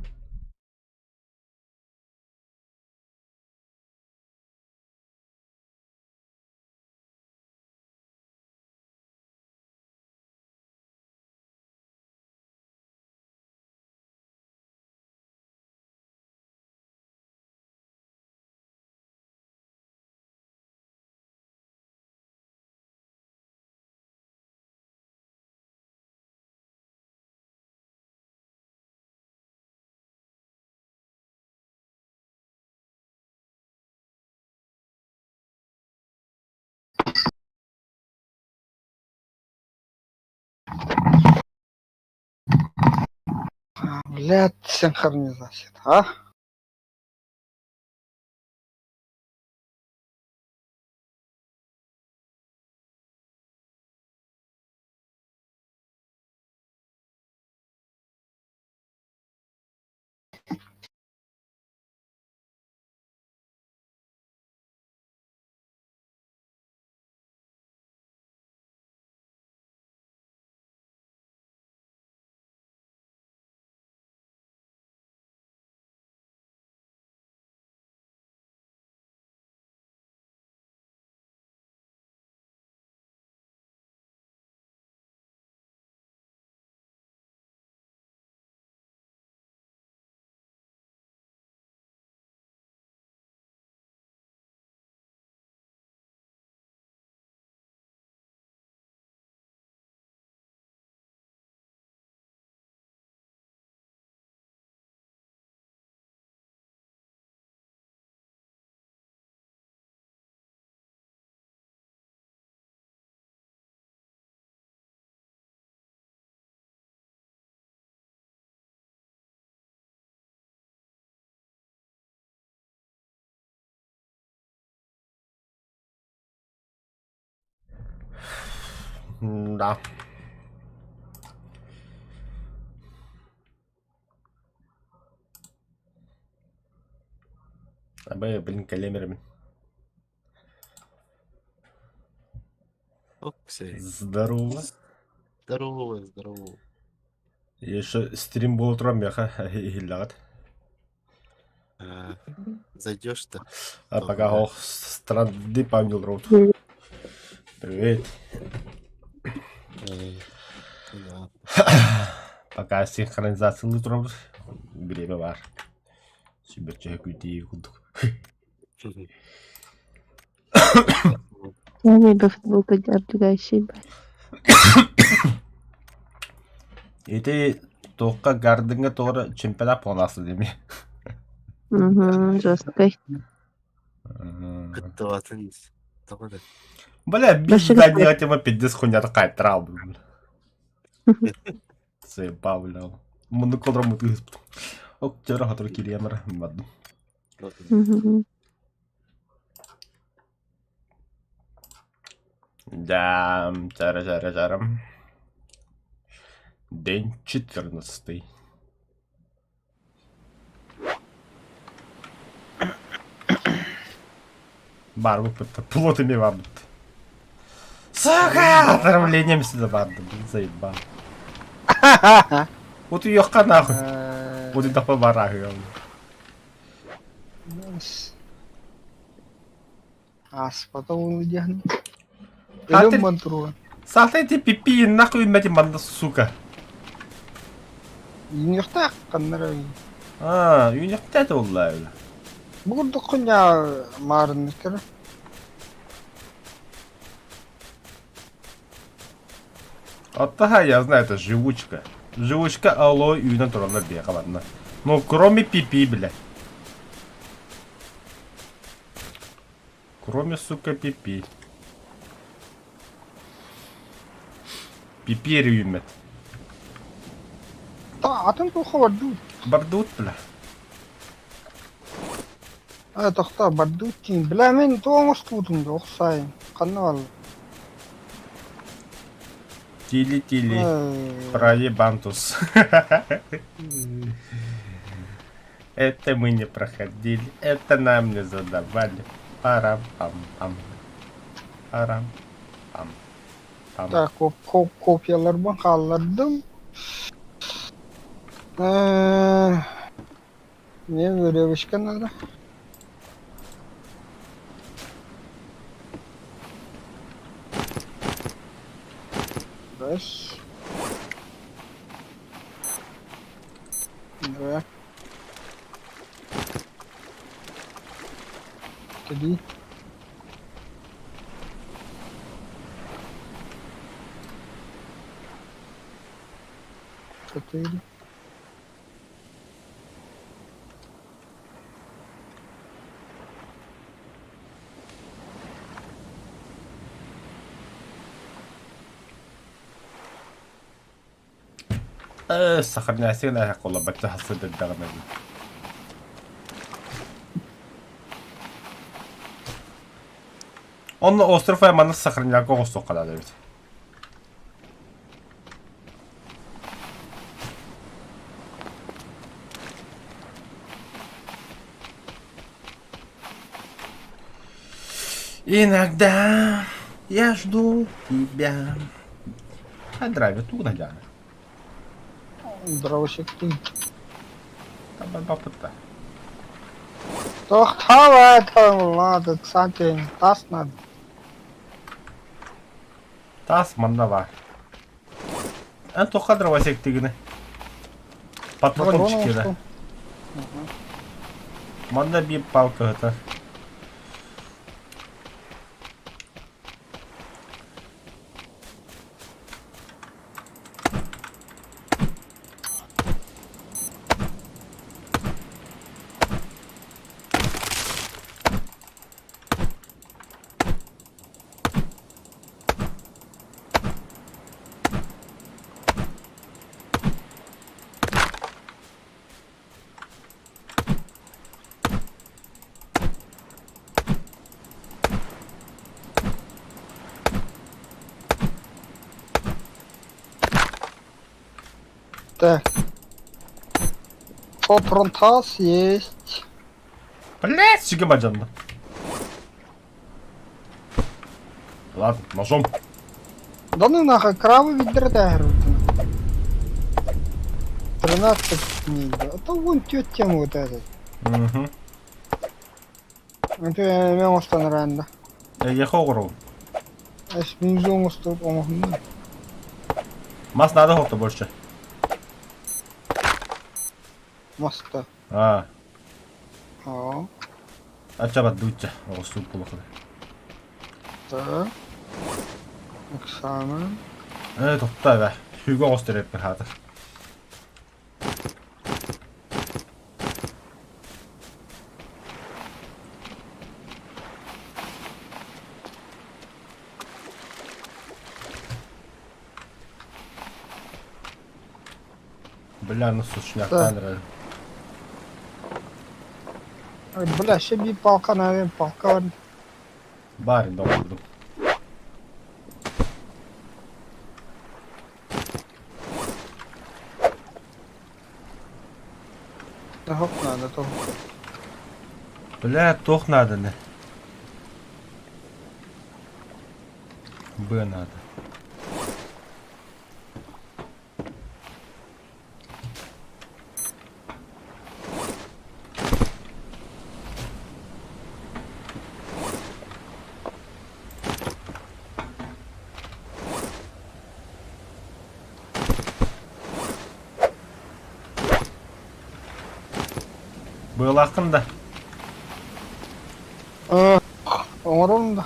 Блядь, синхронизация, а? Да. Блин, калемерами. Оксей. Здорово. Здорово, здорово. Я еще стрим был утром, меха. Гилят. Зайдешь-то? А пока ох, странный Павел Роуд. Привет. Да. Пока синхронизация утром. Время var. Сибирчак уйти. Yani bir futbolda artık şey var. Это только гардынга тоғры чемпионат боласы деме. Жестко. Күтті батыңыз. Тоғыды. Бля, без Вообще здания как- хотя бы 50 хуйня қайтыра алды. Заебал, бля. Мұны қолдыра мұты ғызбыды. Ок, жара хатыр келе ямара. Мадым. Да, чара. День 14. Бар выпыта, плотами вам. Сука! Отравлением сюда барды, блин, заебал. Вот уёхка нахуй. Вот и такой барах, я. потом удягну. А Идем ты- бантруга. Салтай ты пипи, нахуй мати манда, сука. Юнихтак каннара. Юнихта это والله. Бүгін құня марын кір. Оттага, я знаю, это живучка. Живучка алло үйнен тұрғанда беға ладно. Ну, кроме пипи, бля. Кроме, сука, пипи. Пипи рюмет. Атын тұлға бардуд. Бардут, бля. Тоқта бардуд тиін. Біля мен тоңыз тұудым да оқсайын. Қанна балы. Тили. Проебантус. Это мы не проходили. Это нам не задавали. Парам-пам-пам. Парам-пам. Так, kopyalarımı kaldırdım. Ne böyle başkanlar da? Раз. Два. Три. Четыре. Сохраняйся на коло бача хасыды дагына. Он остров я мана сохранял кого сокала да ведь. Иногда я жду тебя. А драйвер тут надо. Дровосек ты. Там попыта. Тоқтава надо, кстати, тас надо. Тас мандава. Эн тоқа дровосек тигіне. Патрончики да. Манда біп палка это. Так. Патронтас есть. Блять, сигамаджан. Ладно, ножом. Да ну нахуй, кровавый ведердагер. 13 дней. Да. А то вон тетя вот этот. Угу. Это я остан ранда. Я хогру. А с минзом остан помогу. Мас надо хото больше. Маста. А, А. ачаба дуча. Осу плохо. Так. Экзамен. Тотtaa hyvä. Hyvä ostereppe häätä. Бля, ну сушняк, Да. да. Бля, ще би палка, наверное, палка. Барин дома. Да хоп, надо то. Бля, тох надо, не. Б надо. Был ақында. Орында.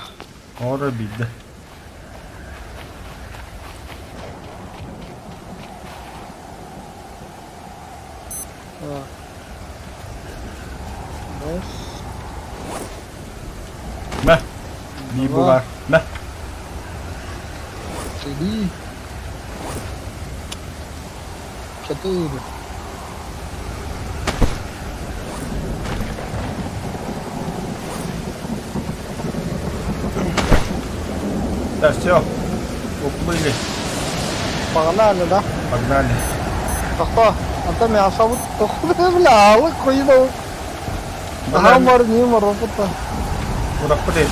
Ора bildi. Бес. Meh. Bir bu var. Meh. Три. Четыре. Да, все. Уплыли. Погнали, да? Погнали. Тохто. А то мясо вот тохто, бля, лакуйно. Ага, марни, маропута. Ура, подъедь.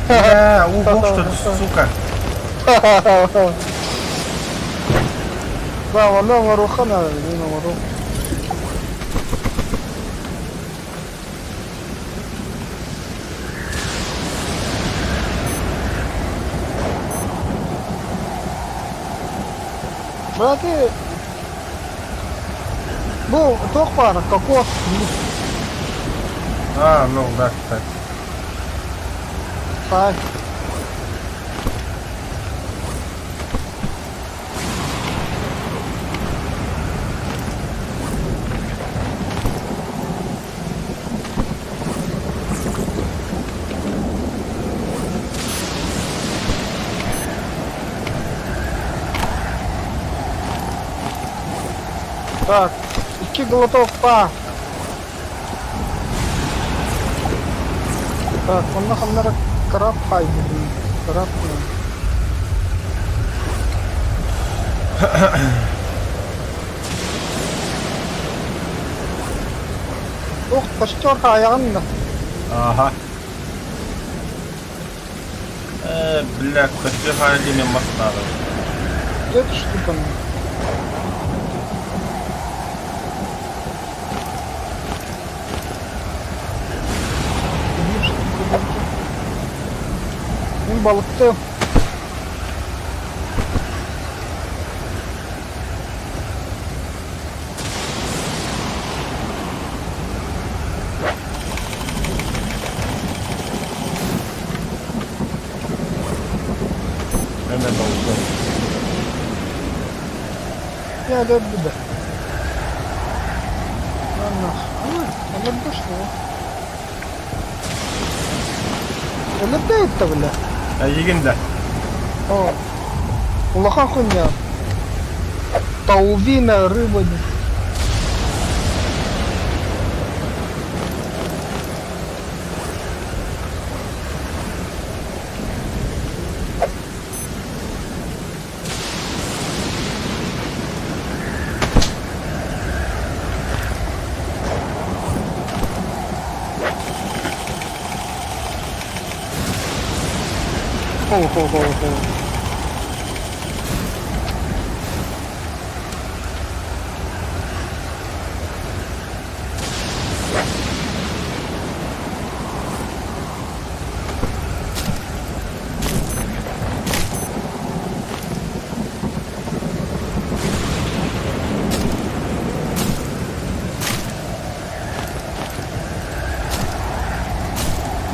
Что ли, сука? Да, вона марухана, не на мару. Браты, был тох пара, кокос. А, ну да, кстати. Сай. Так, iki глоток па. Так, онда хамнара краб хайды. Краб. Ух, костер аяғында. Ага. Бля, костер халиме мас надо. Где-то штука. Мен балықты. Hemen balıklar. Я да буду. Ладно. Она дошла. Летает-то, бля. Егін де. О, лоха хуйня. Таувина, рыба. Хо-хо-хо-хо.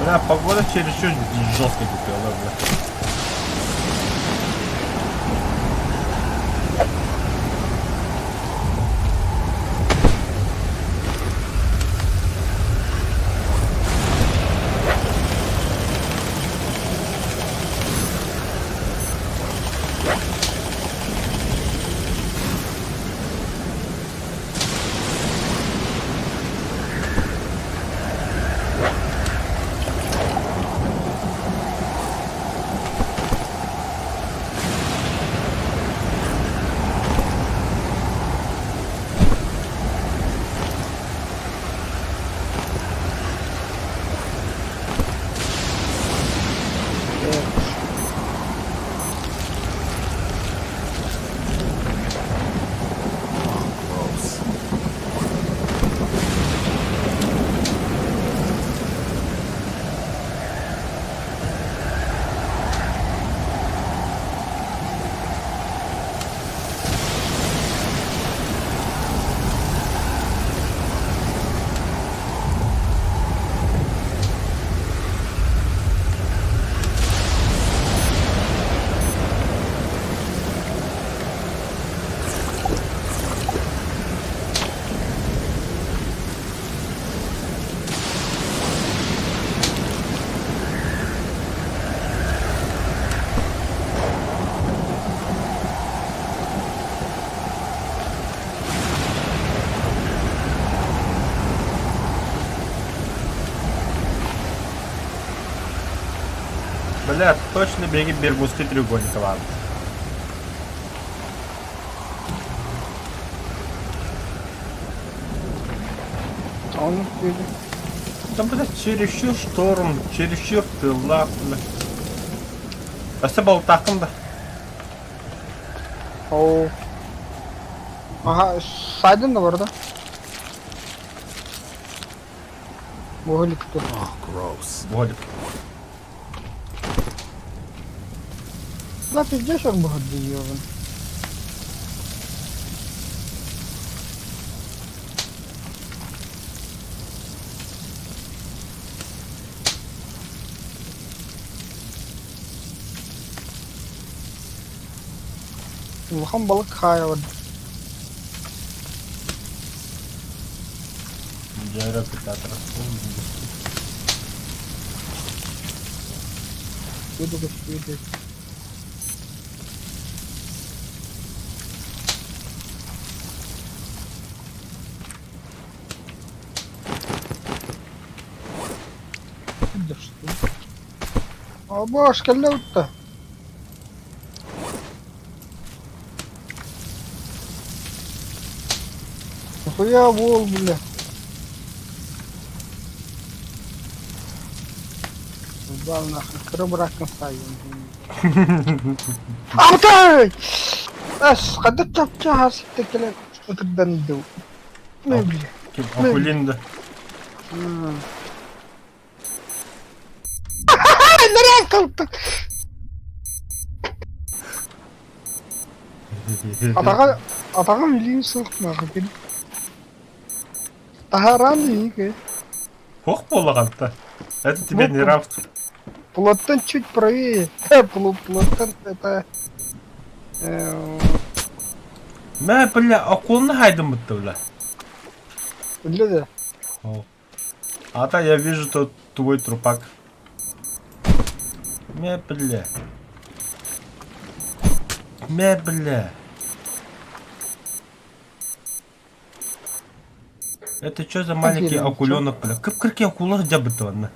Бля, погода чересчур жестко купила, бля. Бля, точно беги Бермудский треугольник, ладно. Он или... Да, блядь, чересчур шторм, чересчур тыла, бля. Асы был такында. О. Ага, сайден да бар да. Бөлікті. Oh, gross. Вот. Да, пиздец, он будет ёбан. Вахан балык хая вот. Гироскопатор. Виду. А башка лёта. Нахуя вол, бля. Да, нахуй, крабраком ставим. Аутай! Ас, когда тапча ситтекеле утырданду. Не, бля. Акулинда. Nereye kalktın? Atağa milyon sıkma bugün. Taharan değil ki. Хух полаган-то. Это тебе не равство. Плотон чуть правее. Плотон это... Мә, бля, акулны хайдым бітті, бля. Бля да. О. Ата, я вижу тот твой трупак. Мя, бля. Мя, бля. Это что за маленький Афина, акуленок, бля? Кып-кырки акулар жабыты ванна.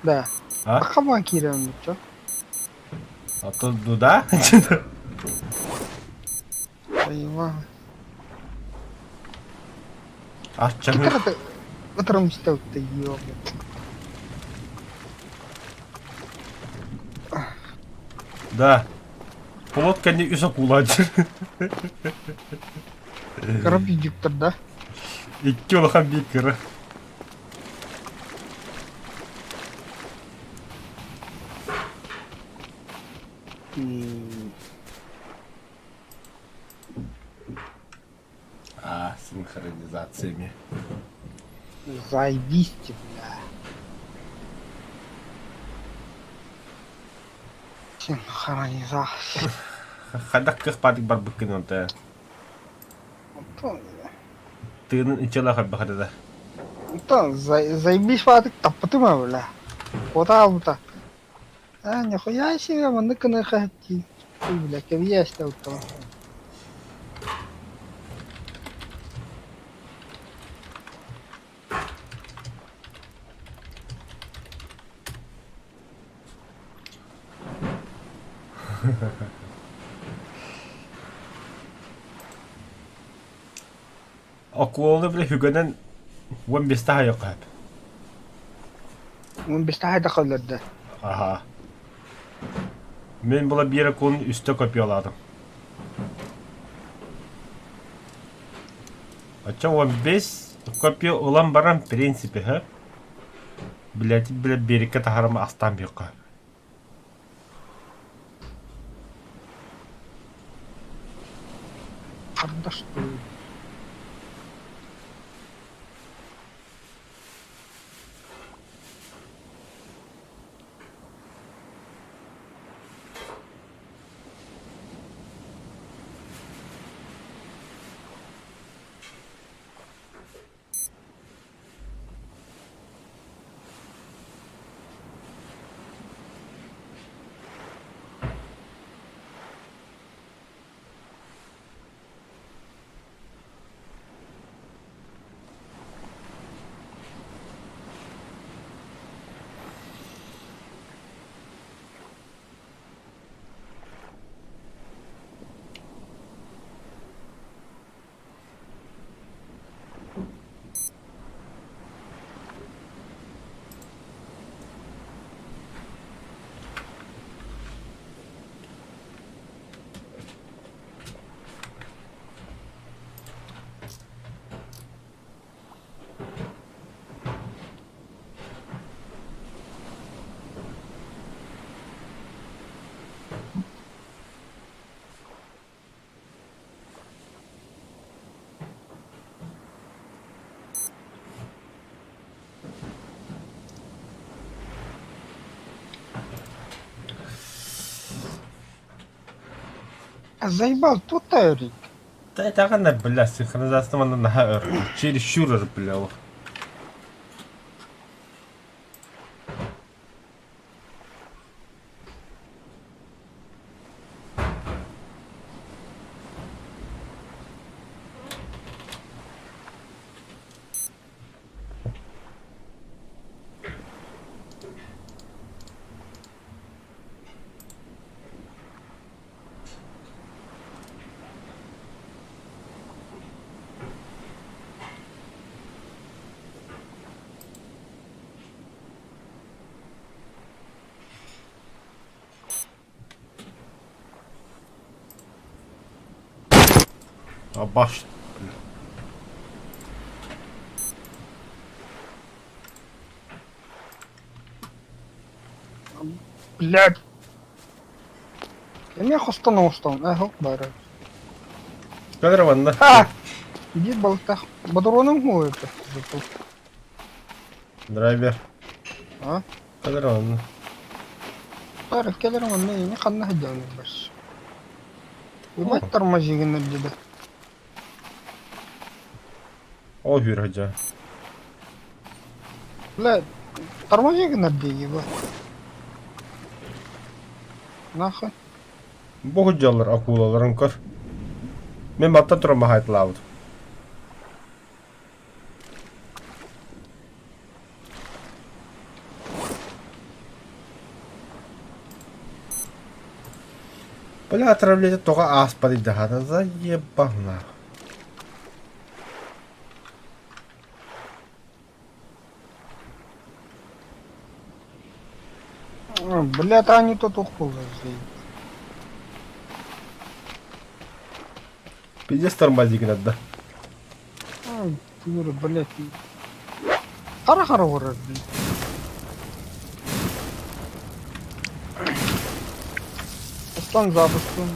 Да. А? А хаман кирем, чё? А то, ну да? Понимаю. Аж чагы. Как это... Утром стал-то ёбан. Да. Плотка не үсі куладжыр. Кіріп үйдіктір, да? Икки олахан бекірі. Синхронизациями. Заебись, бля. Синхронизация. Хадак кықпадық бар бүккен онта. Тыгының ичала хаббақады да. Заебись, фатик, таппаты ма, бля. Кота бута. Нихуя себе, мандыка на хати. Ой, бля, кевья стал там. Акуолны біле хүгенен 15-та хайық әп. Он бестахай дақылыр да. Аха. Мен бұла бір акуолны үсті копияладым. Ача 15 копия olan барам принципе, ха? Біләті біле береке тахарыма астан бейқа. Қардаш, заебал, тут тайрик. Та тағана біля, синхронизацияны манда наха өр. Чересчур өр біля ол. А баш. Блядь. Я не устал. Ага, бара. Кадр ванна. А! Иди болтах. Бодроном гу это. Зато. Драйвер. А? Кадр ванна. Бара, келер он не ханна хадян бас. Ебать тормозиген надо. О, хюр хаджа. Блядь, тормозиген надо ебать. Нахуй. Богу жаллар акулаларын көр. Мен батта тұрама хайтылауды. Бля, отравлять только аспади дахата, заебана. Блядь, они тут ухулы. Пиздец тормозик надо. Ай, дура, блядь. Хара-хара урат, блядь. Аслан запуском.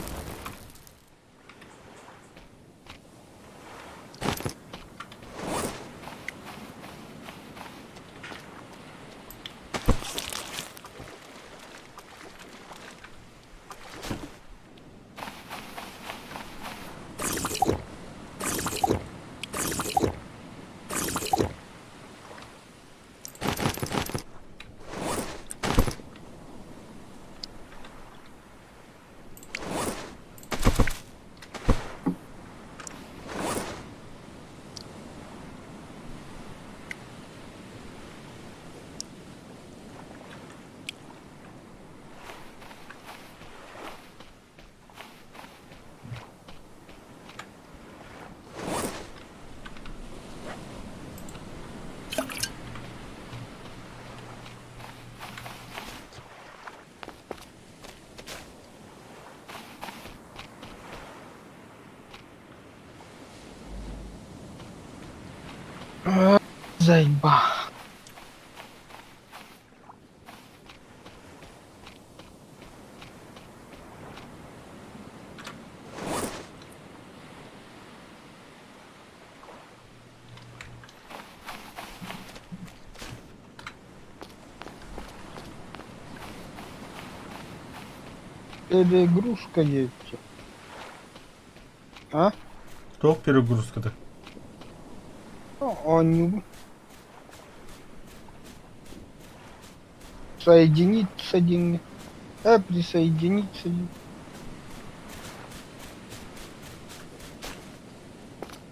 Заеба. Перегрузка есть. А? Что перегрузка-то? Он не... Соединиться один. Присоединиться один.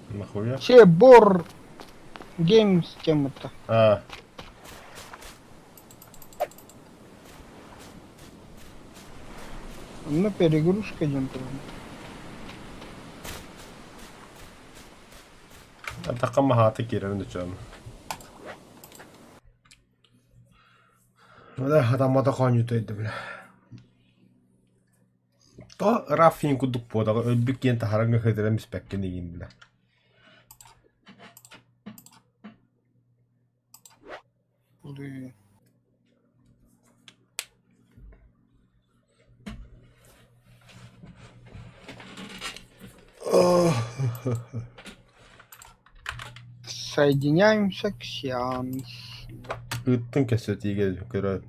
Нахуя? Все бор гейм с тем-то. А, Ну, перегрузка один правда. атака махата кирен дучан. Да, адамада хонютойду бля. То рафин кудук подага өлбүк кен тахаранга хедеремис беккен ийин бля. Блин. Соединяемся к сеансу. Ыттын кесет иге көрө.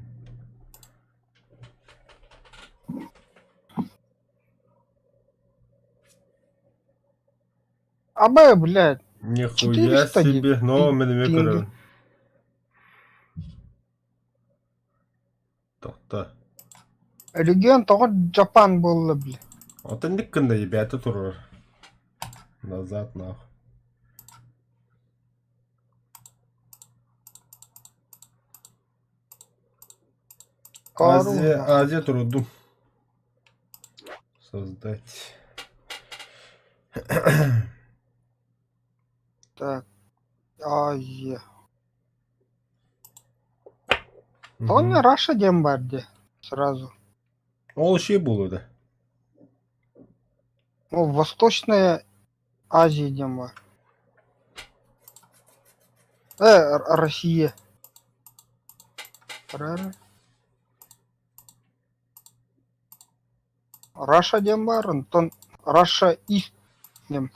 Блядь. Нихуя 400 себе, но менеме деньги. көрө. Тохта. Регион того Жапан был, блядь. Отын диккында ебята турur. Назад нах. Азия трудум. Создать. Так. Азия. Он не Раша Дембарде. Сразу. Ол şey булууда. Ну, Восточная Азия Дембар. Россия. Раша Дембар, Антон. Раша Ист. Дем.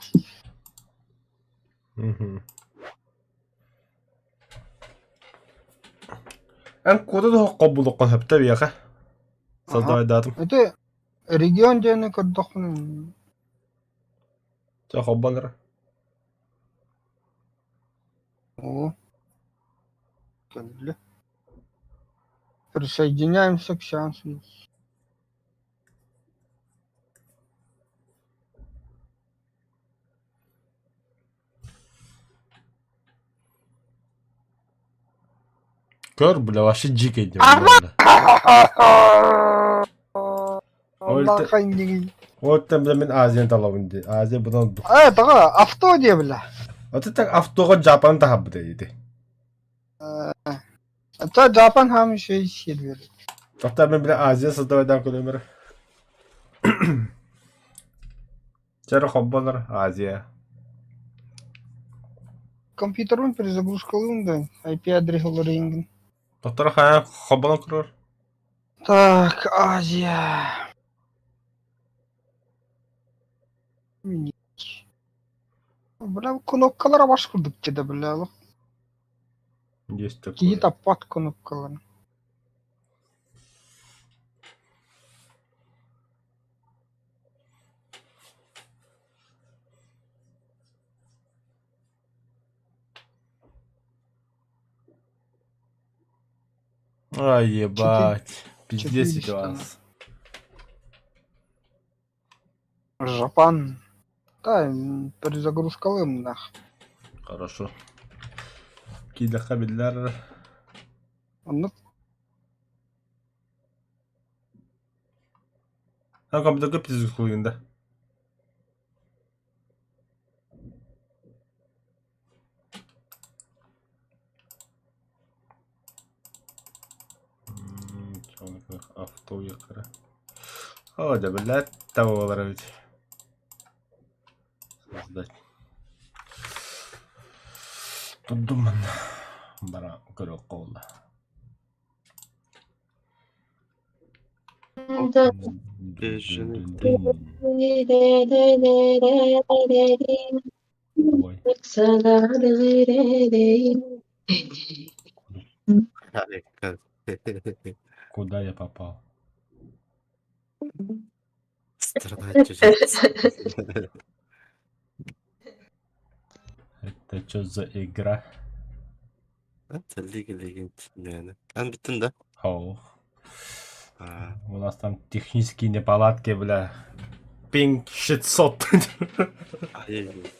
Ан кода да кабулу концепта бияка. Создавай датым. Это регион дене кодохны. Та хоббаныр. О. Присоединяемся к сеансу. Kör bile başı cik ediyor. Allah хайнги. Оттан бля мен Азиян талабын ди. Азия будан дук. Тага авто де бля. Аты так автога Жапан тахабы дейди. Это Жапан хам şey şirver. Тохта мен бля Азия создавайдан көлөмөр. Чары хоббалар Азия. Компьютермен перезагрузкалыйм да IP-адресалары енген. Доктор хая хоббалар курор. Так, Азия. Мини. Бля, кнопкалар башкырдык жеде бля. Есть Кии такое. таппат кнопкалар. Ай, ебать. Пиздец 400. ситуация. Жапан. Да, перезагрузкалыйм нах. Хорошо. Кида хабиллер. Онны Ha компьютер пиздец хуйында. Авто якыры. О, да блядь, тавалар ведь. Создать. Подуман. Бара көрөк колда. Ой, Алика. куда я попал? Страна чужих. Это что за игра? Это Лига Легенд, наверное. Он битен, да? Оу. А, У нас там технические неполадки, бля. Пинг 600. ай-яй-яй.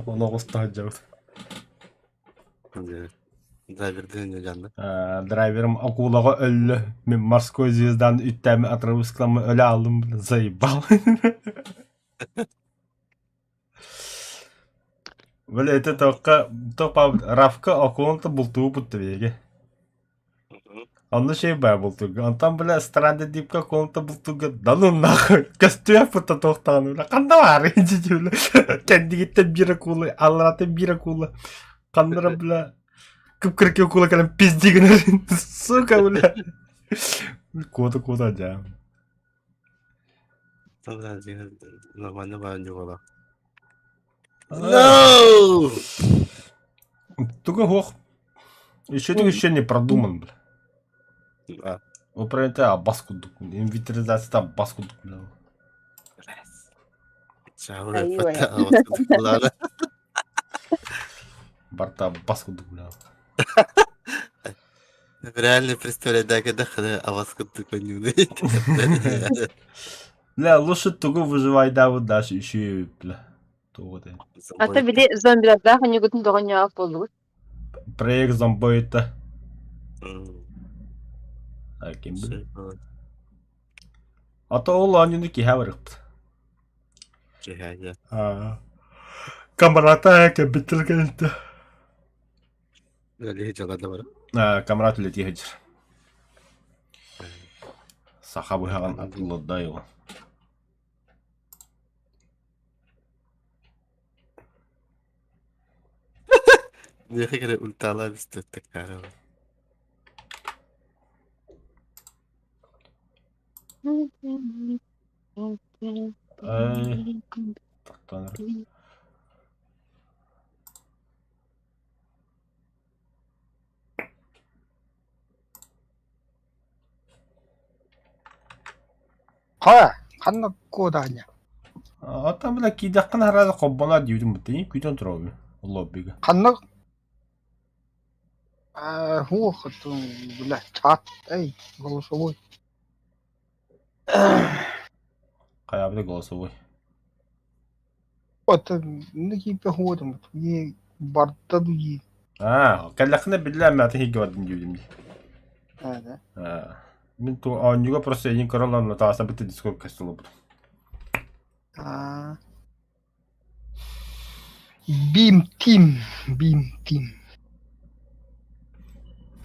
Он устать делает. Да. Драйверден ölende. Драйверім акулаға өлі. Мен морской звездан үттәмі отрывыскламы өлі алдым. Заебал. Бля, это только Равка акуланты бұлтуы бұтты беге. Анны şey бай бұлтуға. Антан, бля, странды дипка акуланты бұлтуға. Данын нахуй. Костюя бұтта тоқтағаны, бля. Қанда бар? Кәнді кеттен бір акулы. Алларатын бір акулы. Қандыра, бля. Кып-кырки акула кәлем пиздигінер. Сука, бля. Кода жа. Там да, нормально var önce valla. No! Тука хох. Еще не продуман, бля. А, Управление баскудук. Инвентаризация баскудук, бля. çağır Ай, fata avası Барта баскудук, бля. Реально представляю, да, когда аваска такой не умеет. Бля, лучше туго выживай, да, вот даже еще, бля. То да. Ата биде зомбиларда ханюгутун догоnya болду. Проект зомбоита. Аким, бля. А то ол анюны ки хавырыпты. Камарата яке битиргенде. Öyle hiç alanda var. Камарат үлети хеджер. Сахабы хаган акылы да его. Ne kadar ultalar istedik yani. Тактаныр. 가. 간나 꼬다냐. Атам бля кидаккан харада коббона дийдим битин күйдөн турабы. Лоббиге. 간나 хуохтун бля чат. Эй, голосовой. Каябда голосовой. Вот ники пехотом. И барта дуи. Каллахна билля мати хиги вадин дийдим. Да. Мен ту анюга просто един королан на тааса бите дискорд кастылы бу. Beam Team.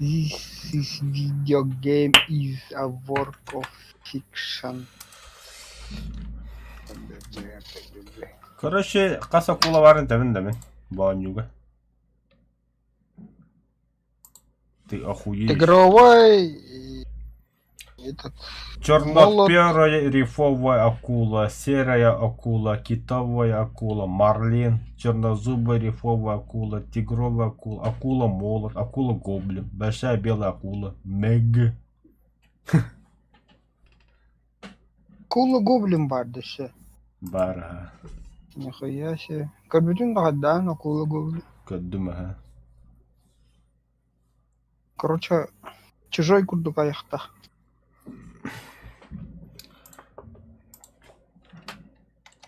This video game is a work of fiction. Короче, кас акула барын тәмен дәмен. Банюга. Ты охуеешь. Тигровой... Этот... Черноперая рифовая акула, серая акула, китовая акула, марлин, чернозубая рифовая акула, тигровая акула, акула молот, акула гоблин, большая белая акула, мег. Кула гоблин барды все. Бара. Нихуя себе. Карбидин да, на кула гоблин. Каддумаха. Короче, чужой курду каяхта.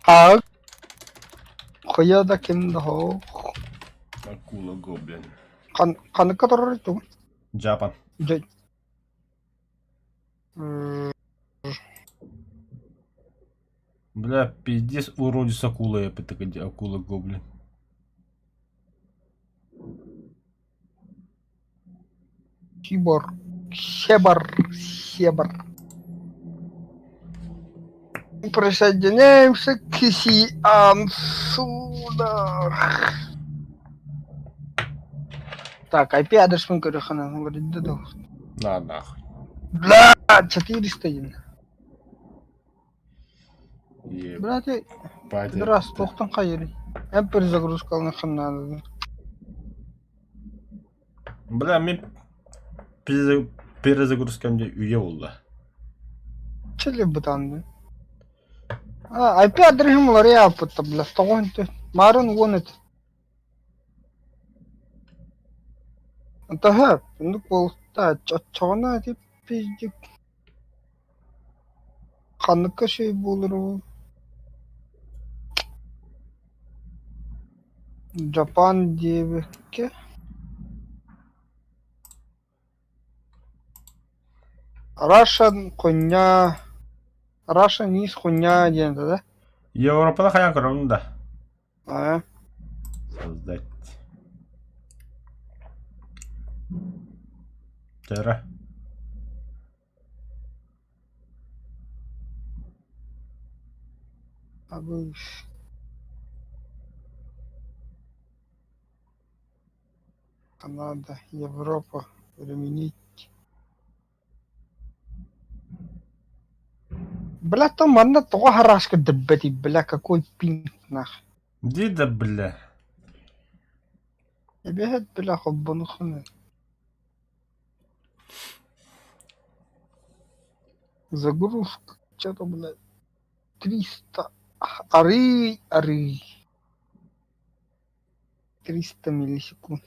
А хуя да кем да хо. Акула гоблин. Каны который ту. Джапан. Джей. Бля, пиздец, уродец акула, я пытаюсь акула гоблин. Сибор. Себар. Присоединяемся к сеансу. Так, IP-адрес мы корехана. Говорит, да. На нахуй. Бля, 400 yen. Ебать. Блядь, раз, тоқтың қайыры. Әп перезагрузкалны қынады. Бля, мен перезагрузкамде үйе болды. Чили бутанды. IP-адресім олар я апытты, бля, стоғынты. Марын ғонет. Антаға, үндік болыста, чағына деп пиздік. Қаныққа шей болыр ол. Жапан дебекке. Russian хуйня. Russian is хуйня дегенді, да? Европада қаян көрімін да. Создать. Тері. Абыш. Канада, Европа, применить. Бля, там манна того харашка дебети, бля, какой пинг нах. Дида, бля. Я бегает, бля, хоббануханы. Загрузка, что-то, бля, 300. Ары. 300 миллисекунд.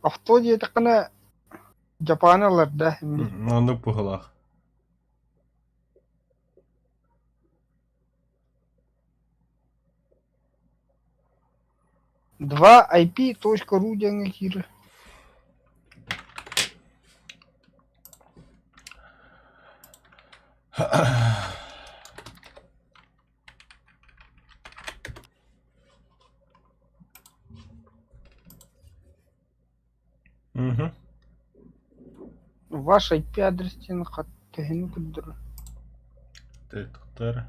Авто это кана Жапаналар, да? Оны пухалах. Два IP.ru жаңа кирі. Ваш IP адрестен қаттығыны күддірі. Тектор.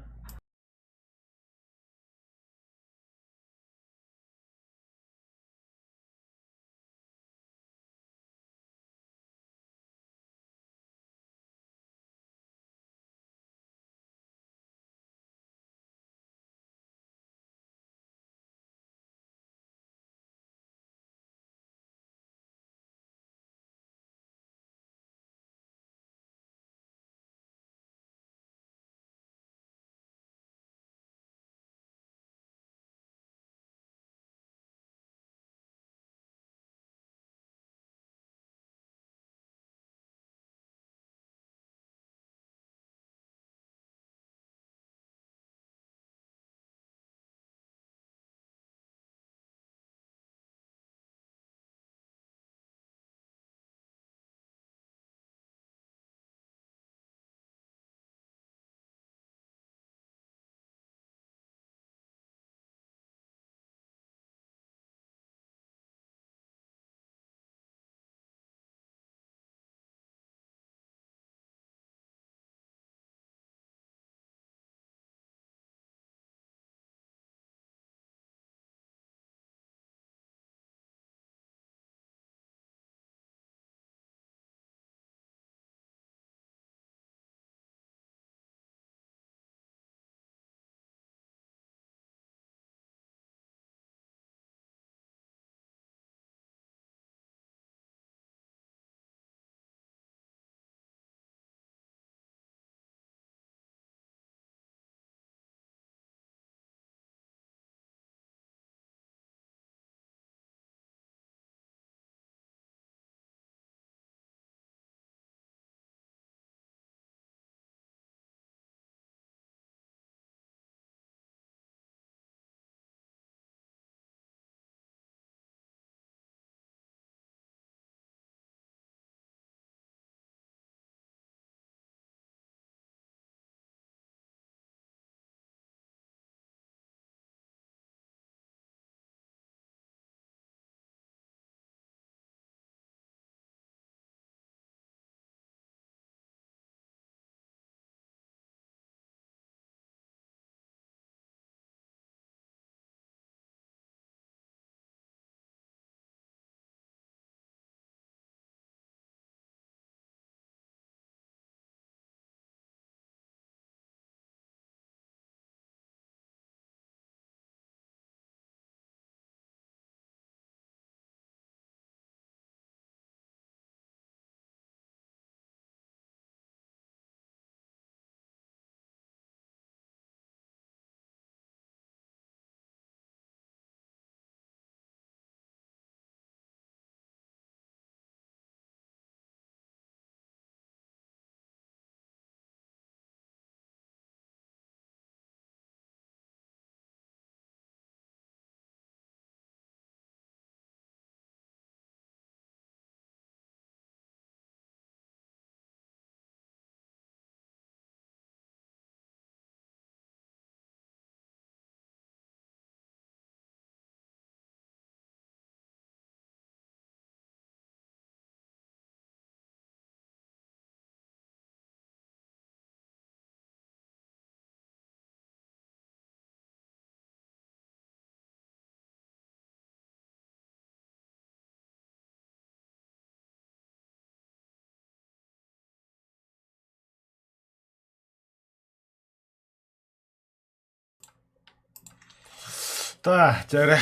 Та, жаре.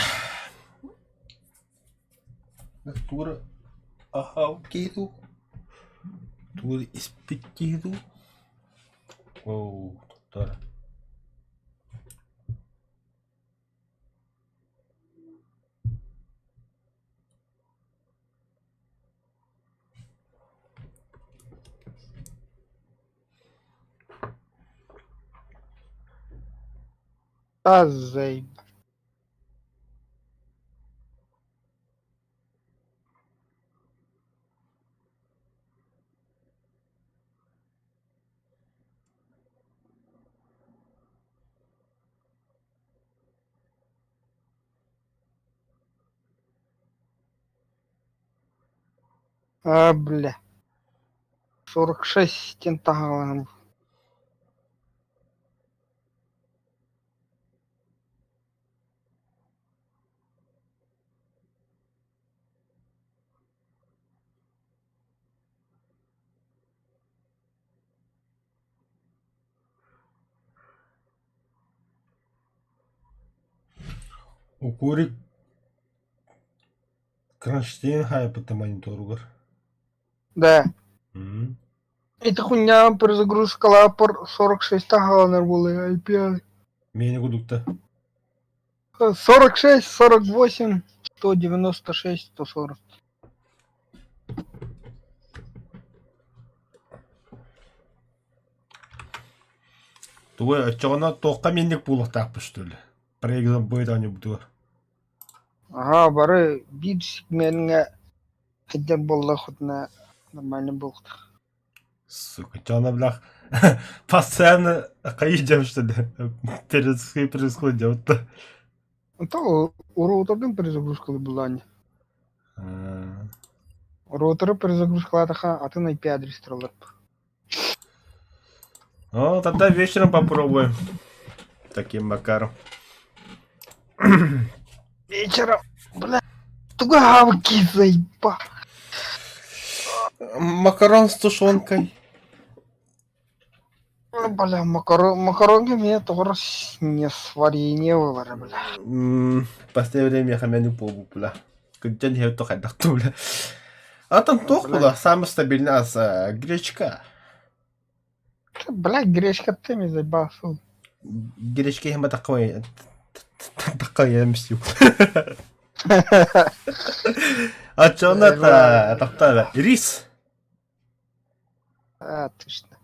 Тура ахау кейду. Тура испит кейду. Оу, тура. А заеб. А, бля. 46 тентаглов. Укурик кронштейн хайпата мониторугар. Да. М. Эта хуйня перезагрузка лапор 46 тагаланер была IPI. Мені гудукта. 46, 48, 196, 140. Тугай очоғына тоққа мендік булықтақпы что ли. Проектен бойданы бұтығар. Ага, бары бир сегментге хедер болла худна нормально болды. Сука, чона блях. Постоянно қайыдем что ли. Происходит. Это у роутердың перезагрузкалы была не. Роутеры перезагрузкала таха, а ты на IP адрес троллап. Ну, тогда вечером попробуем. Таким макаром. Вечером, бля, тугавки заеба. Макарон с тушенкой. Бля, макаронки мне тоже не с варенье вывара, бля. В последнее время я хамяну полбу, бля. Когда не то ходок, бля. А там тох была самая стабильная гречка. Бля, гречка ты мне заебался. Гречка я такой мсью. А чё это рис? А, точно.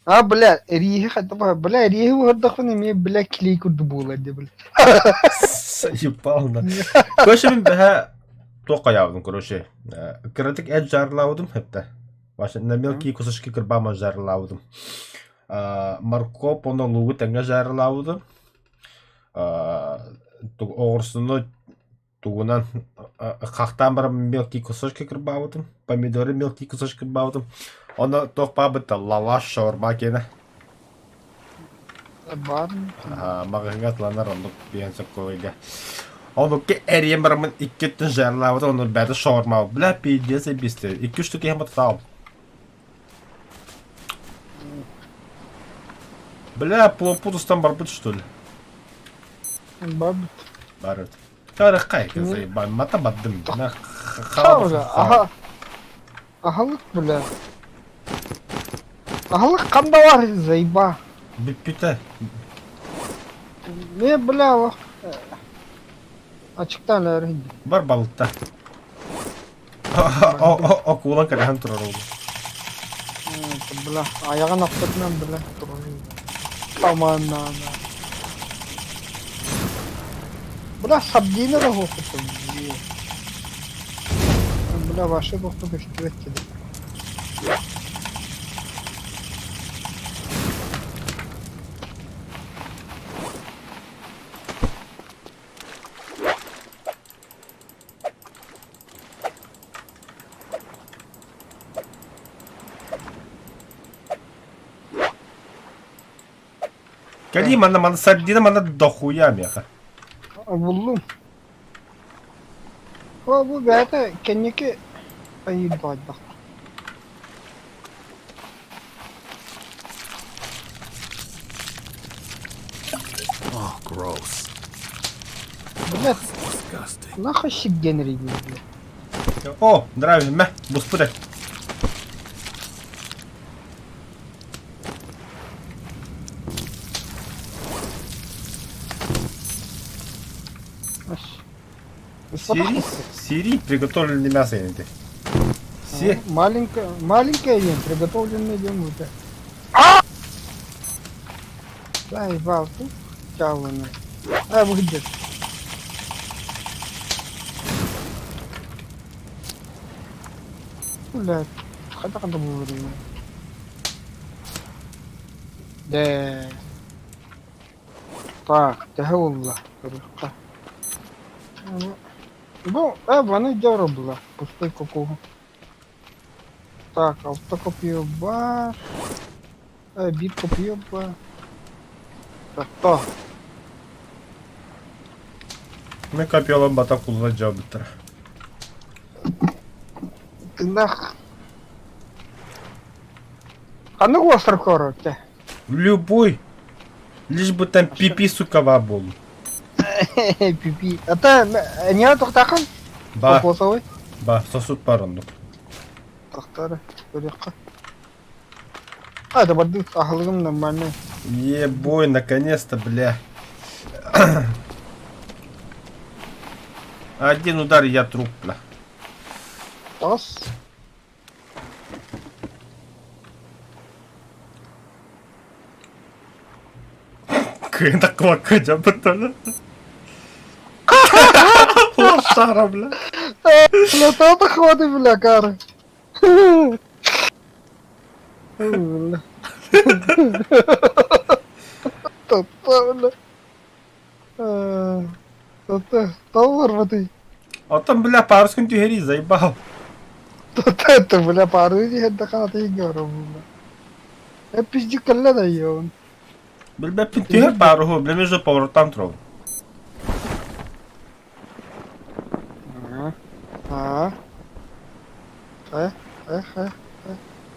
А, бля, риги хотя бля, риги выдохнул мне, бля, клейку дубула, бля. Заебал на. Короче, мен бәһә тоқа яудым, короче. Кредик эд жарлаудым хепте. Ваша на мелкие кусочки кырбама жарлаудым. Марко поно лугу тәңгә жарлаудым. Оғырсыны тугунан қақтан бір мелкие кусочки кырбаудым. Помидоры мелкие кусочки кырбаудым. Оны тоқпа бітті лаваш шаурма кені. Ладно. Мағыңға тыланар оны бейінсі көйге. Onu ki eriyen baramın iki tün жерлавады, onu бәді шаурма. Бля, пиздец ебисті. 2 штуки hem атал. Бля, полупутустан бар бит, что ли? Бабит. Барыт. Кары қайқы заебай, мата баддым. Хауза, ага. Ахалык, бля. Ахалык қанда бар заеба. Биппите. Не, бля, açıktan öğrendim. Бар балытта. Акулан кәрәһен тұрар oldu. Bля, ayağın aktırmam bля. Aman ana. Bля, sabdini de okutum. Bля, başı doktor göçtü etkili. Кәли мана сардина мана дохуя меха. Buldum. O bu beyde kendiki ayı bak. Oh, gross. Блядь, нахуй щик Генри, блядь. О, драйвер, мeh, буспуре. Сири, приготовленное мясо, я не ты. Все. Маленькая ем, приготовленная ем это. Да, ебал, тут тявлено. Выйдет. Блядь, когда было время? Да. Так, тягулла. Ну, вона дьора була, пустой кукугу. Так, автокопію бар. Біт копію бар. Так, то. Мы копьем батаку заджабитра. Ти нах. А ну остро коротке. Любой. Лишь бы там пипи сукава был. Пипи. А та не тоқтақын? Ба, Қосауай? ба, сосуд паранду. Тоқтары. Көрекқа. А, да барды ахылығым нормальный. Ебой, наконец-то, бля. Один удар, и я труп, бля. Тас. Кына квака джабатала. Лошара, бля. На то хваты, бля, кары. Бля. То-то, бля. То-то, вырватый. А там, бля, пару секунд гори, заебал. То-то это, бля, пару не отдыхать и говорю, бля. Я пизди колля даю. Бля, пинтуер пару, бля, между поворотом трогал.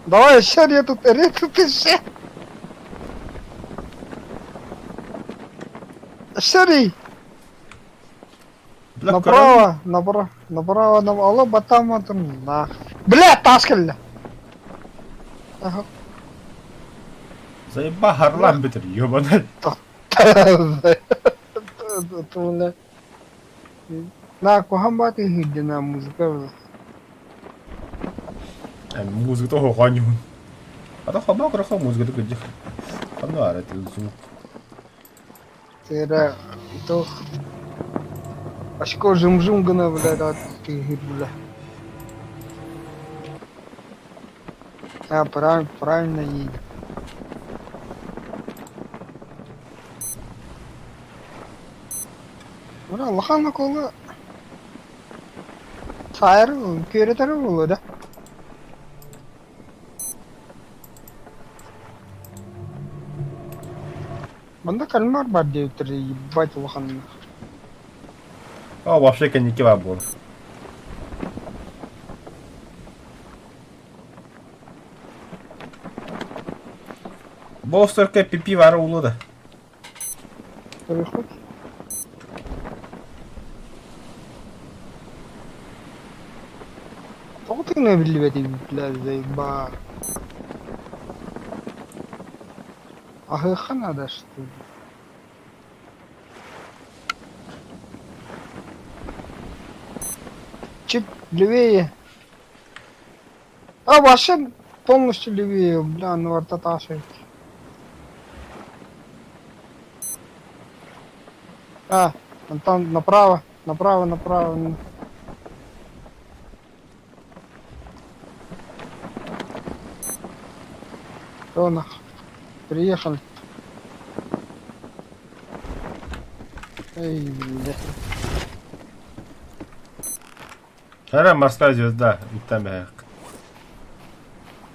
Давай еще ретут еще. Шари! Бля, Направо, направо, алло, батама там, на. Бля, таскали! Ага. заеба горлан битер, ёбаный. Бля. На, кухамбати гидина музыка. Музыка того ханю. А то хаба крахо музыка только дих. Хану арет звук. Тера, то... Ашко жум-жум гана, бля, да, ты гид, бля. А, правильно едет. Бля, лохана кола. Сайр, кюретер было, да? Банда кальмар бар дейтер, ебать лохана. А, вообще коньяки был. Бостер пипи вара улуда. Переход. Что ты не видел, бля, заеба? Ах, надо что ли? Чуть левее. А, вообще полностью левее, бля, ну артаташи. А, вон там направо, направо. Что нах? Приехали. Эй, бля. Она морская звезда, и там я.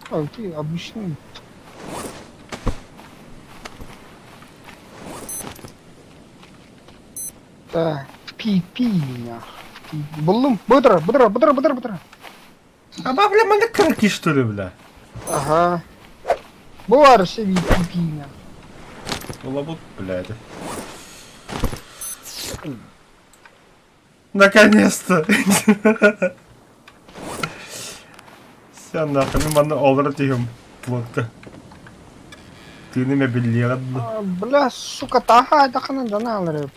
А, ты обычный. Так, пи меня. Булым, быстро. А бля, мы на краки что ли, бля? Ага. Бывает себе пи меня. Лабут, бля, это. Наконец-то! Все нахуй, ну мана олар тихим плотка. Ты не мебелировал. Бля, сука, тага, дахана дана алыр.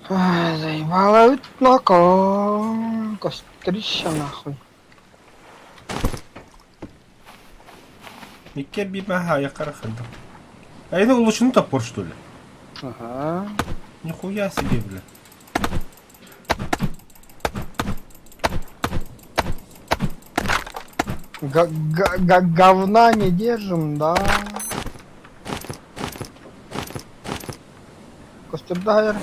Ай, заебала утнака. Кострища нахуй. Нике бима я караханда. А это улучшенный топор, что ли? Ага. Нихуя себе, бля. Говна не держим, да. Костер дайер.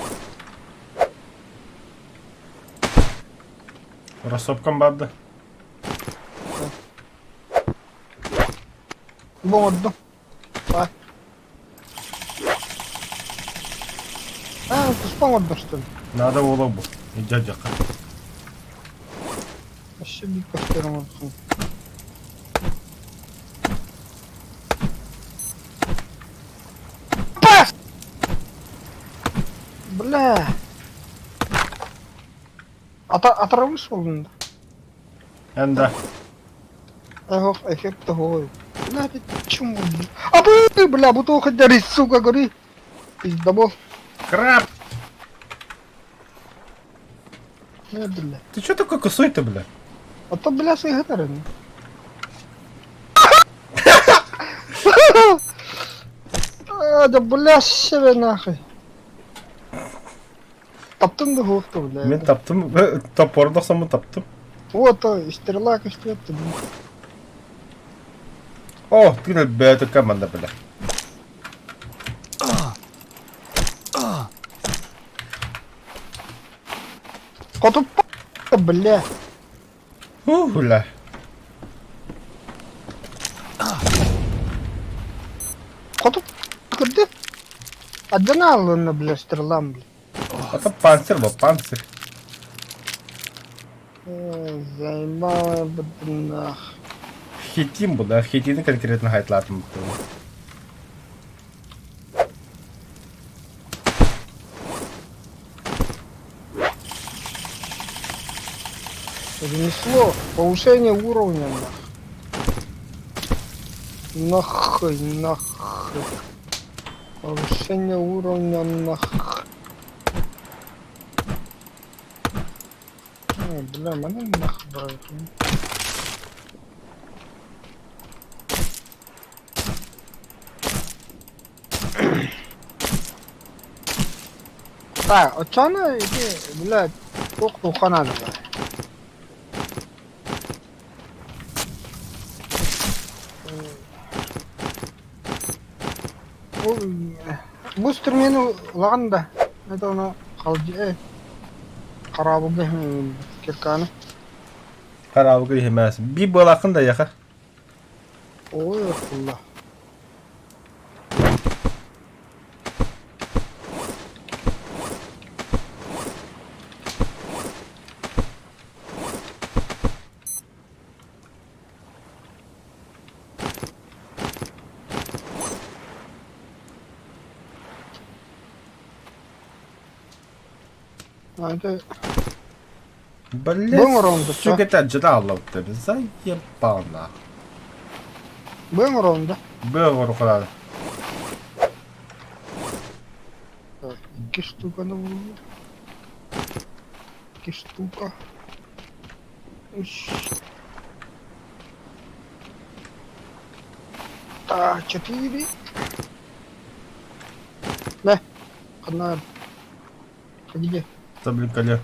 Рассопком бадда. Бомбу. А. А, ты спомогла, что ли? Надо в лобу. И дядяка. Вообще бить костером отцу. Пас! Бля. Отравишь волну? Энда. Эх, эффект того. Бля, ты чему? А ты, бля, бутылка дарит, сука, гори. Пиздобол. Краб! Бля. Ты чё такой косой-то, бля? А то, бля, сигареты. А, да, бля, себе нахуй. Таптым да гофта, бля. Мен таптым, топор да саму таптым. Вот, стрела костет, бля. О, ты это команда, бля. Коту бля. Бля. Коту кырды. Адреналин, бля, стрелам, бля. Это панцирь, был панцирь. Заебала, бля, нах. Хитим, бля, хитины конкретно хайтлатым. Ремесло, повышение уровня, нахуй, нахуй. Повышение уровня, нахуй. Ой, бля, мене нахуй брать. Так, очана иди, блядь, кухню хана давай. Бустер мені лағанда. Это она қалды. Қарабыға керканы. Харабы кiri хемес. Bir balakın da yaka. Ой, Allah. Это Блять, Бумеранг, да? сука, это джедалов тебе. Заебал нахуй. будем ровно, да? Был рухлад. Так, iki штука на уровне. Iki штука. Ищ. Так, 4. Да. Одна. Где? Табликали.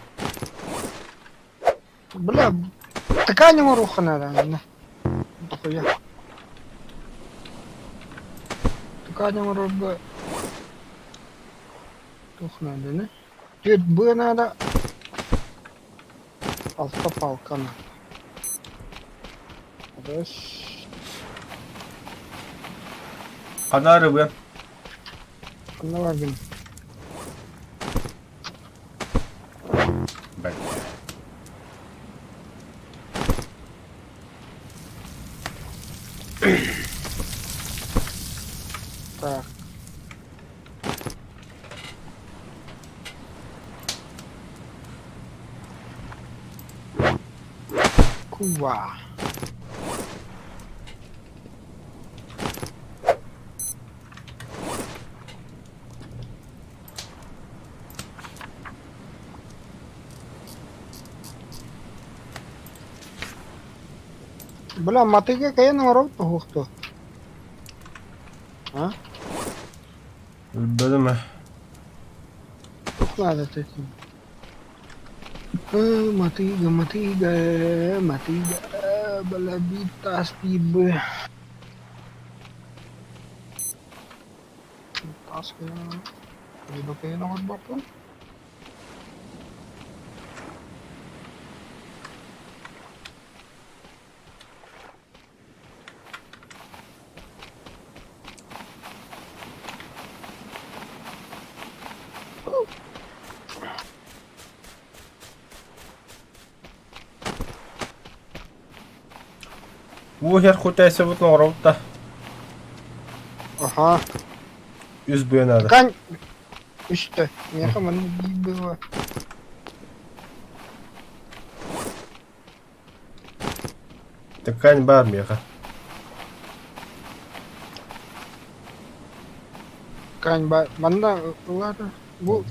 Бля, такая не моруха надо. Да. Дохуя. Такая не моруха. Тух надо, да? Тут Б надо. Палка надо. Раз. Ana rıbı. Ne var benim? Ben. Так. Хуа. Бля, мотыга кая народ похух-то. А? Білмедім. Ух, надо ты. Мотыга, мотыга, мотыга. Бля, бита спибы. Таска. Иду кая народ бапу. Угер хотайся вот на уровта. Ага. Үз бұянады. Кань. Үшті. Меха мені бибыла. Тікань бар меха. Кань ба. Манда ладно. Бұл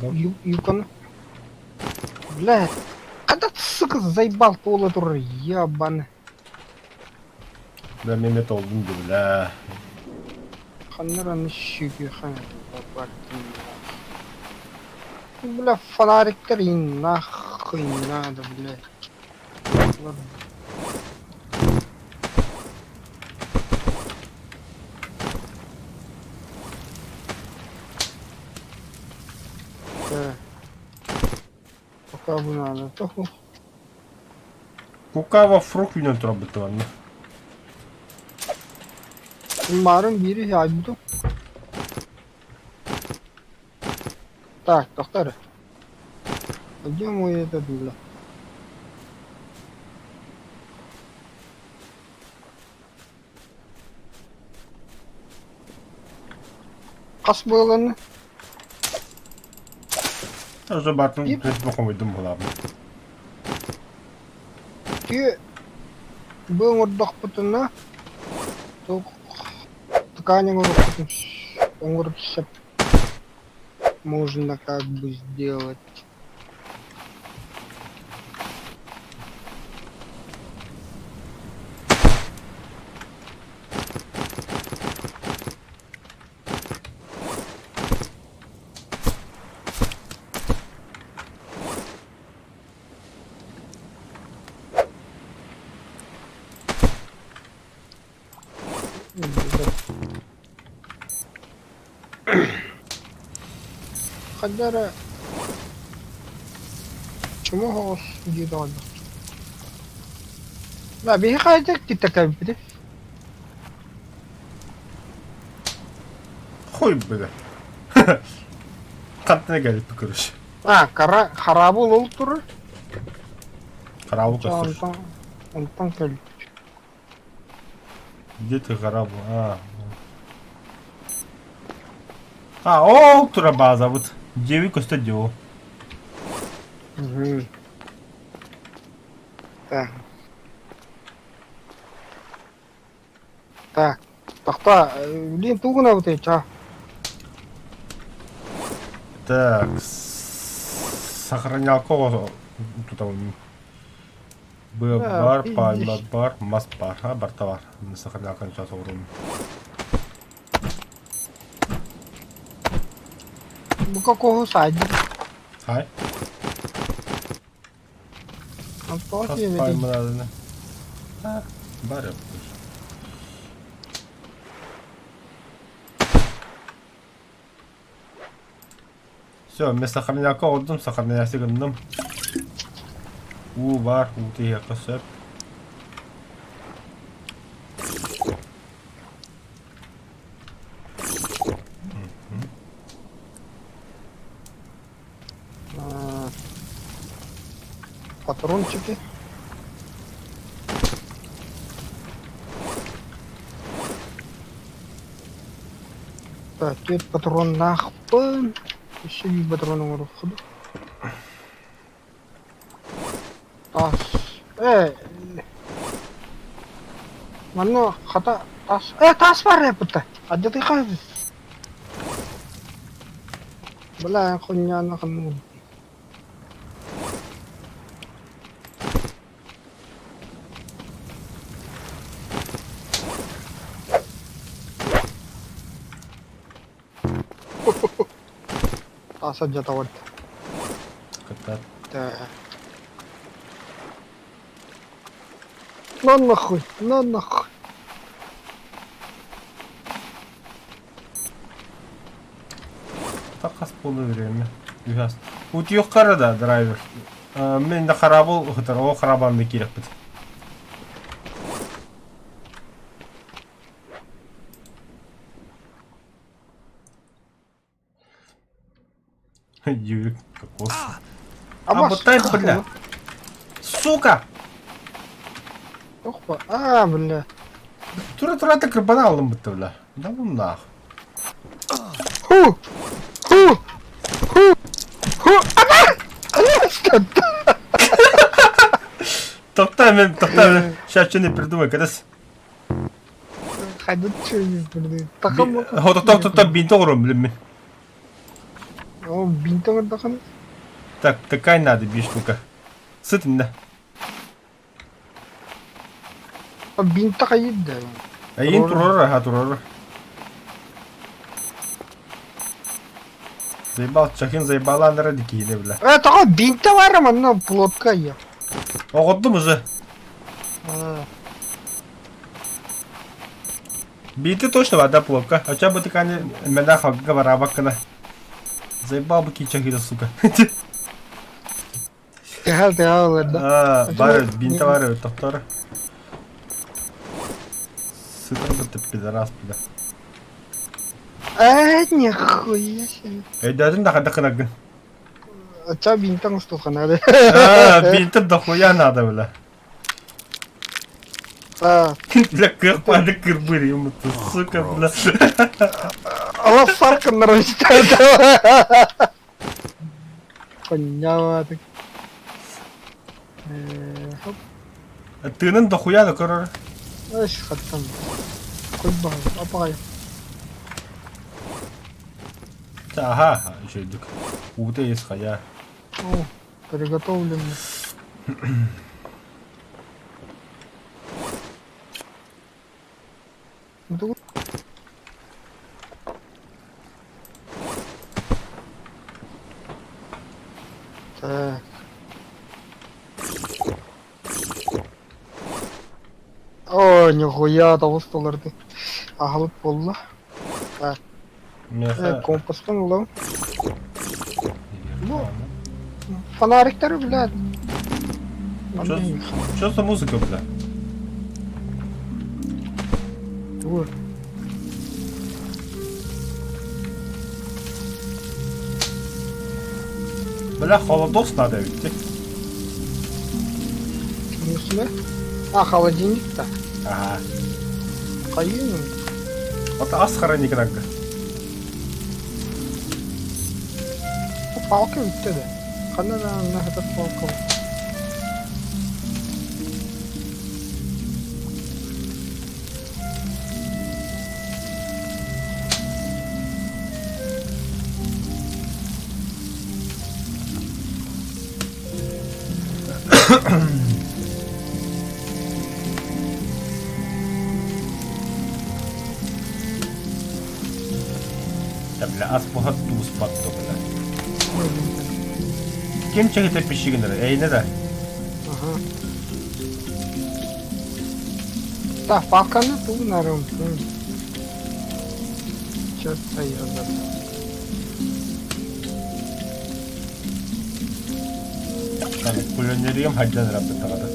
юканы. Блядь. Когда ты, сука, заебал пола тур, ебаный. Да мемет олдым бля. Ханыраны щеки ханыр. Бля, фонариктер и нахуй надо, блядь. Ладно. Пока бы надо. Кукава фрук үйнен тұра бітті. Марым бири ябду. Так, доктор. Где мой этот, бля? Кас болғаны? Уже бартын принципі қомайдым болабын. Те был отдох потом, то тканем он можно как бы сделать. Хадара. Чему голос дедал? Да, бегай, ты такая, блядь. Хуй бля. Қаттына кәліпті көріш. Харабул ол туры. Қарабыл көстір. Онтан кәл. Где ты қарабыл? Ол тұра база бұд. Деви көстір деу. Так. Тоқта, блин, туғына бұт еча. Так, сохранялка тут бар, пальма бар, мас бар, бар товар. Сохранялка не сейчас уровень. Бұл какого сади? Хай? Антон Сейчас себе пальма надо. Бар я пусть. Все, мен сохранялка ордым, сохраняясы гындым. Бар, тие қысып. патрончики. Так, тут патрон нахпен. Еще не патроны в ходу. Mana kata tas. Tas var ya puta. Ada di kaya. Wala kunya na kanu. Tas aja tawad. Ketat. На нахуй, на нахуй. Показ полное время. Ужас. Утюг да, драйвер. Мен да харабол, о харабанды керек бит. Юрик, кокос. Вот это, бля. Сука! Опа, бля. Тура так рыбаналым бит, бля. Да ну нах. Ху! Токтай, мен. Сейчас что-нибудь придумай, когда с... Ходят что-нибудь, блин. Таком... Ток, бинток ром, блин. О, бинтом тахан. Так, такая надо, 2 штука. Сытым, да. Бинта кайып да. Эйин турора. Заебал, чахин заебала на радики или, бля. Такой бинта var мана плотка я. Огоддум уже. Бинты точно вода плотка. А чё бы ты, конечно, меня хагга варабакана. Заебал бы кичахида, сука. Тяга, да. Бары, бинта вары, тоқтары. Сытым бітті пидорас, пида. Нихуя себе. Эйдәдін дақы қынагын. Ча бинтан столько надо. Бинты дохуя надо, бля. Бля, кырпады кырбыры, юмыты, сука, бля. Ала сарка нарастает. Понятно. Тынын дохуя да көрөр. Ай, хаттам. Кой баг, апай. Ага, жойдук. Ута есть хая. О, приготовлено. Так. О, нихуя тавыстыларды. Ағылып болды. Компастан улам. Ну, фонариктер, блядь. Что за музыка, бля? Вот. Бля, холодос надо ведь. В смысле? Холодильник-то. Ага. Кайын. Вот асхара никогда. Палка өтті де. Қана да нағыда палка. Да, бля, аспугат туз патто, бля. Кем чахита пищигендер? Не да? Ага. Так, палканы ту нарым. Чё-то я забыл. Kullanıyorum hacdan rabbi tağada.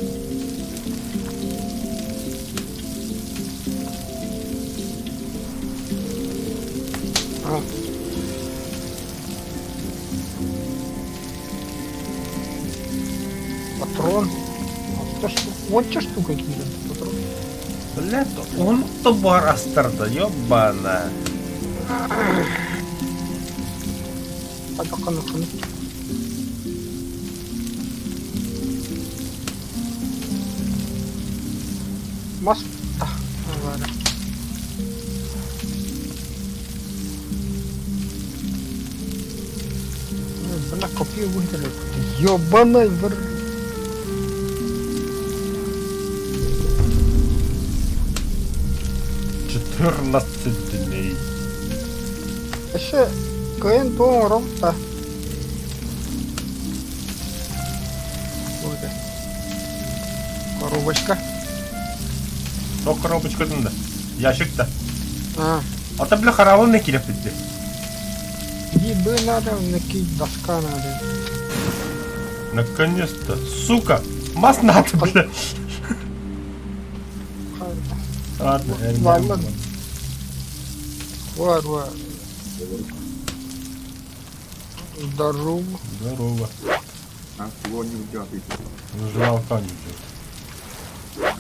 Патрон. Вот что штука какие-то. Патрон. Блядь, он-то бар астарда, ёбана. Атаканы. Мас. бары. Бля, копию выиграли. Ёбаный в рот. 14 дней. Еще КН тоңором та. Вот. Коробочка. О, коробочкадан да. Ящик-то. А, Ата бля харабын не киреп битти. гибы надо, накинуть доска надо. Наконец-то. Сука. Мас надо, бля. Ладно, Ладно. Вот. Здорово. Здорово. А, его не вдягайте. Жалко не идет.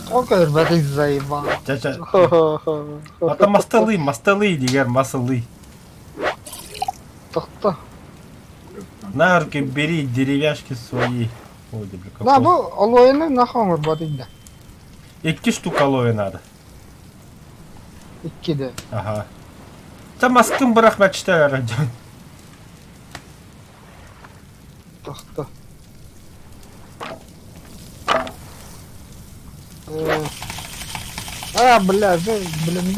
Сколько же ты заебал? Чача. Ха-ха-ха. Ата мастылы дегер масылы. Тоқта. На руки бери деревяшки свои. Ой, да, бля, Да, какой. бұл олойыны нахамыр батыйда. 2 штук алоэ надо. Икки де. Ага. Там маскын бірақ мәчтәләр радион. Тоқта. Бля, блин,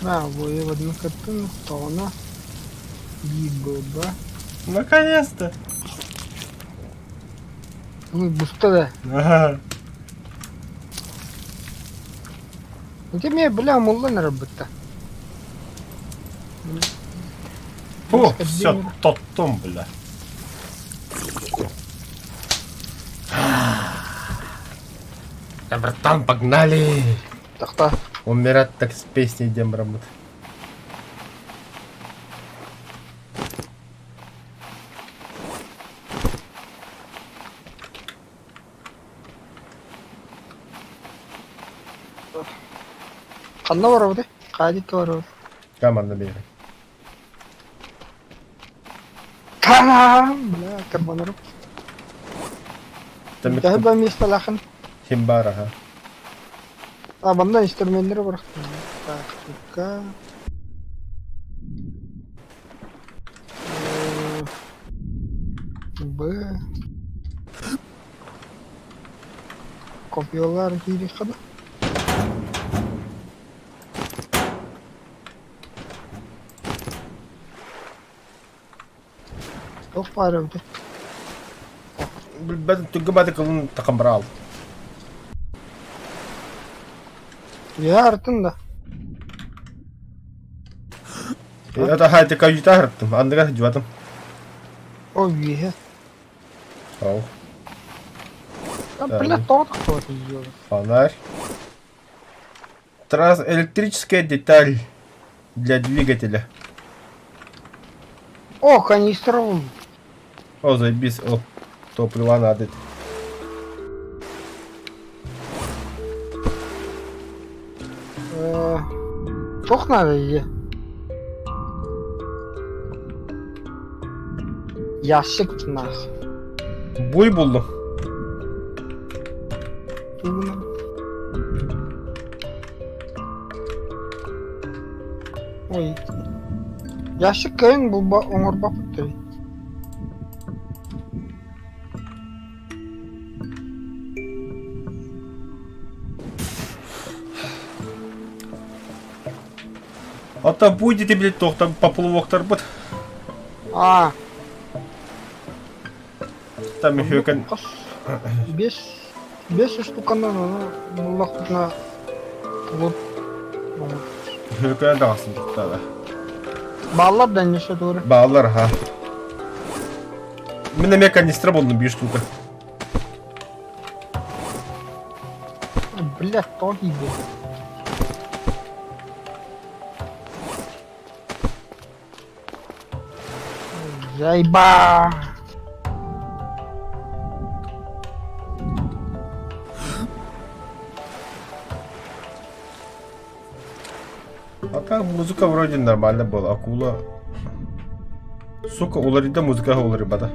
да, вот одну картину, то она гибба. Наконец-то. Ну, быстрее. Ага. Где мне, бля, муллан работа? Фу, все, тот том, бля. Да, братан, погнали. Тоқта. Умирать так с песней идем работать. Қанна бар ауды? Қадикке бар ауды? Команда бери. Канам! Бля, карбонарып. Там Тәхі ба место лақын. Химбара, ага. Банда инструментері бар. Тактика. Б. Копиялар кейді қады. Тоқ бар өте. Ben tugga kılın takım bral. Я артында. Ya da haydi kayıta harttım. Andıga juadım. О, вие. Ау. Бля, тот кто-то сделал. Фонарь. Электрическая деталь для двигателя. О, канистра. О, заебись. О, топливо надо. Çok nerede? Yaşık нар. Buy buldum. Ой. Yaşık köyün bu oңор бапыт dedi. Ата будете, блядь, тоқтам поплавоқтар бұд. А. Там еще кан... Бес штуканан лақытына лут. Hürkene dağılsın tuttu da. Баллар да неше doğru. Bağlar ha. Міне мен канистра buldum 1 штука. Блядь, то gibi. Зайба. Ата музыка вроде нормально была. Акула. Сука, уларида музыка улари бада.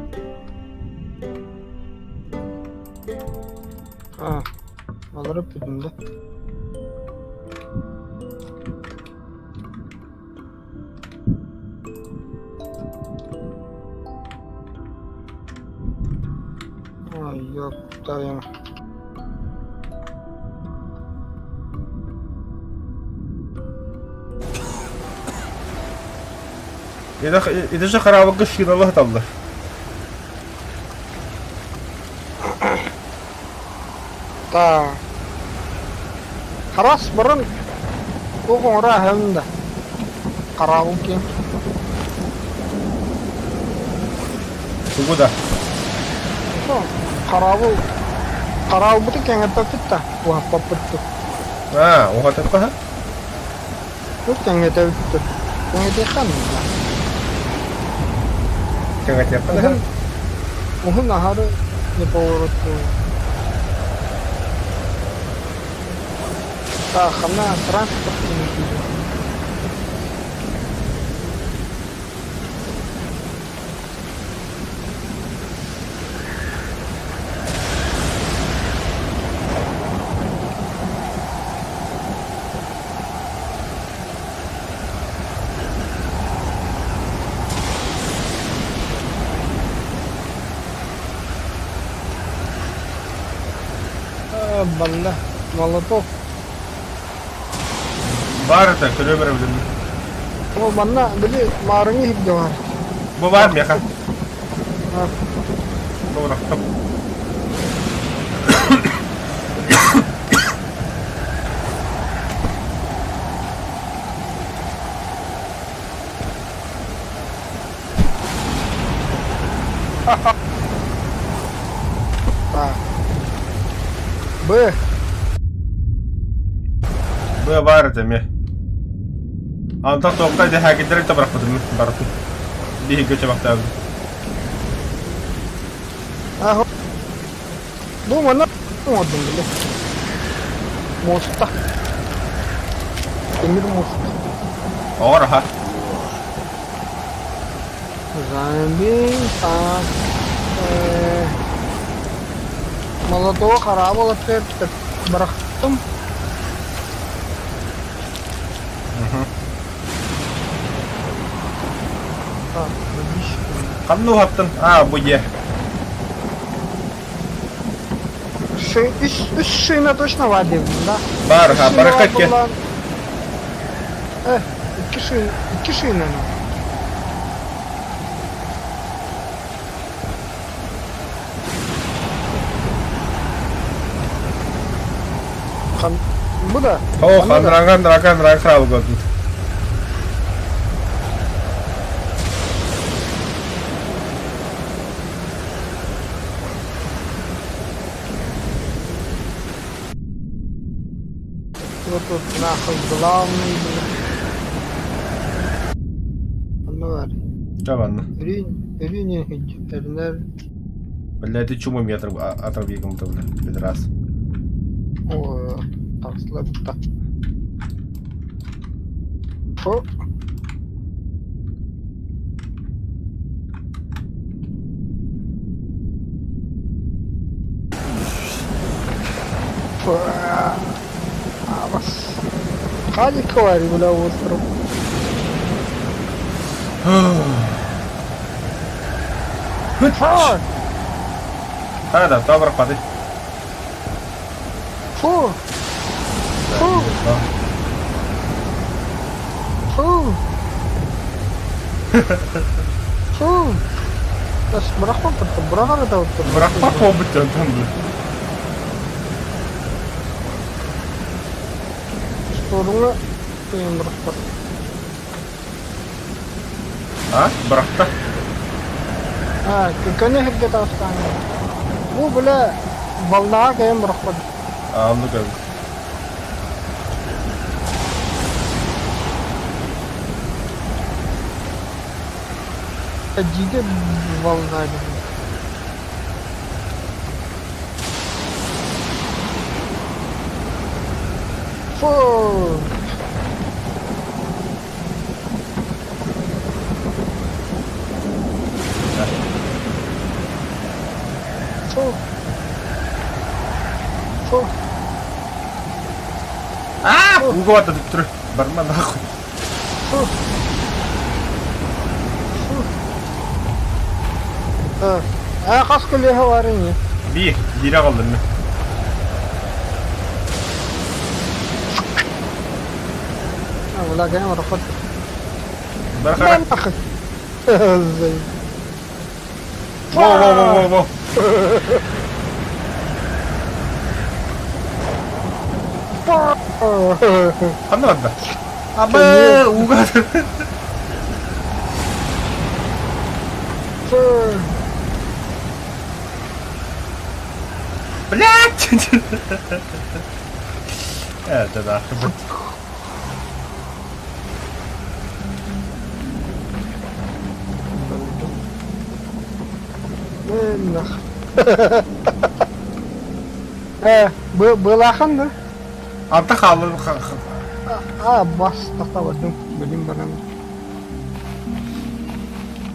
А. Alırıp gidin de. Ay yok dayanamam. إذا شخر على قشير الله تعالى. Ta. Haras barın. O kora hem de. Karavun kim? Tunggu dah. So, karavu. Karavu bu tuh yang ngetok kita. Wah, papet tuh. Ah, oh kata apa? Itu yang ngetok itu. Yang ngetok kan. Jangan siapa dah. Mungkin nahar ni power tuh. Ta, karena transport ini juga. Ballah, molotov. Barata, kilometer belum. Oh, mana? Jadi marungnya hijau har. Bu var mı ya kan? Ah, Doğru. ah. Beh, Bu barata mı? Antak tokta da hakikat direkt bırakmadım mı? Barata. Bir göçe baktı abi. ah. Bu mana? Oh, dulu. Musta. Emir musta. Ağır ha. Zambi, ah. Molotov kharab हो गए थे बरख्तम Kannu hattın. Ha bu ye. Üç şina точно вадим, да? Бар ha, bırakak ki. İki şina. Bu da. Oh, kandıran kral gördüm. Вот тут нахуй главный. Анвар. Çabanlı. Ürünün hücretler. Блядь, ты чумом я отрубил кому-то, блядь, без раз. О, так слабо. О. Бас. Хали ковари бля остров. Hadi, добре, падай. Фу. Фу. Фу. Фу. Нас бұрақпа бітті, бұрағаны да өтті. Bırak bak o bütün tanıdı. Sorunu кейін бұрақпа. Ha? Bıraktı. Ha, көне херге тауыстан. Bu bile baldağa кейін бұрақпа. Anladık abi. Ciddi baldağa. Фу. Фу. Фу. Угода түр. Барма нахуй. Қас көлеге барың не? Бире қалдым мен. Бұла кәйім рақат. Бір қара. Зай. Воу. Қандай бадда? Абы, угода. Блядь! Это нахуй. Был ақын да? Ата қалды. Бас тақтабадым. Білім барам.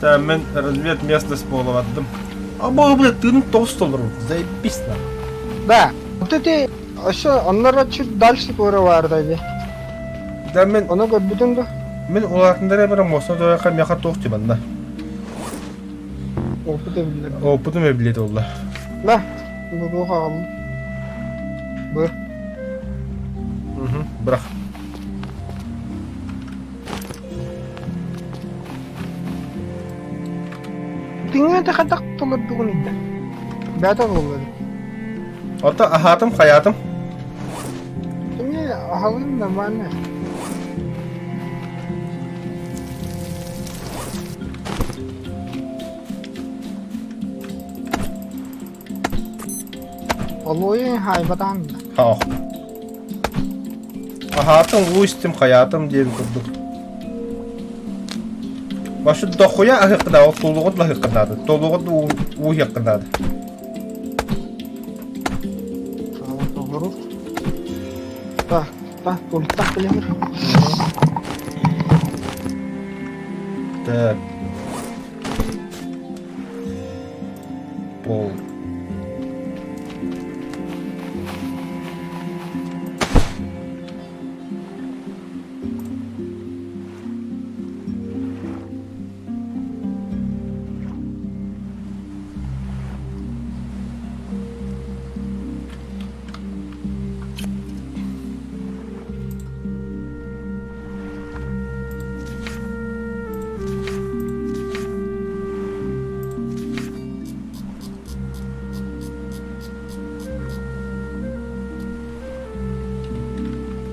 Да, мен развед местность болып аттым. Ама, блядь, тыным тост olur. Заебись нахуй. Да. Вот это еще онlara чуть дальше көрі барды. Да, мен Оны көрбүдің бі? олардың бір мосына тояққа мияқа тоқ деймін да. Опыты білдір. Опытым біледі олар. Да. Бұл қағалым. Бұл. Бірақ. Тіңе де қадақ толыр бүгін еді. Бәді олады. Ата ахатым, хаятым. Тіңе ағалым нормально. Олойын хайбадан да. Хақ. Ахатым, уыстым, хаятым дейін күрдік. Башы доқуя ақиқыдағы, толуғыд лақиқыдады. Толуғыд уйақыдады. Так, толықтақ білемір. Так. Пол.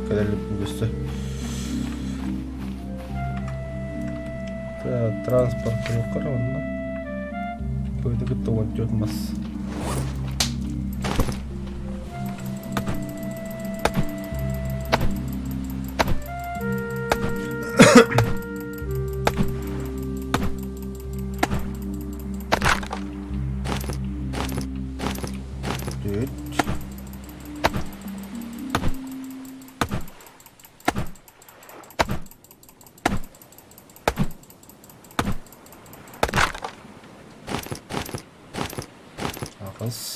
Kadarıyla göster. Transport yukarı onunla. Böyle gıtta olmaz. Evet. Ağız.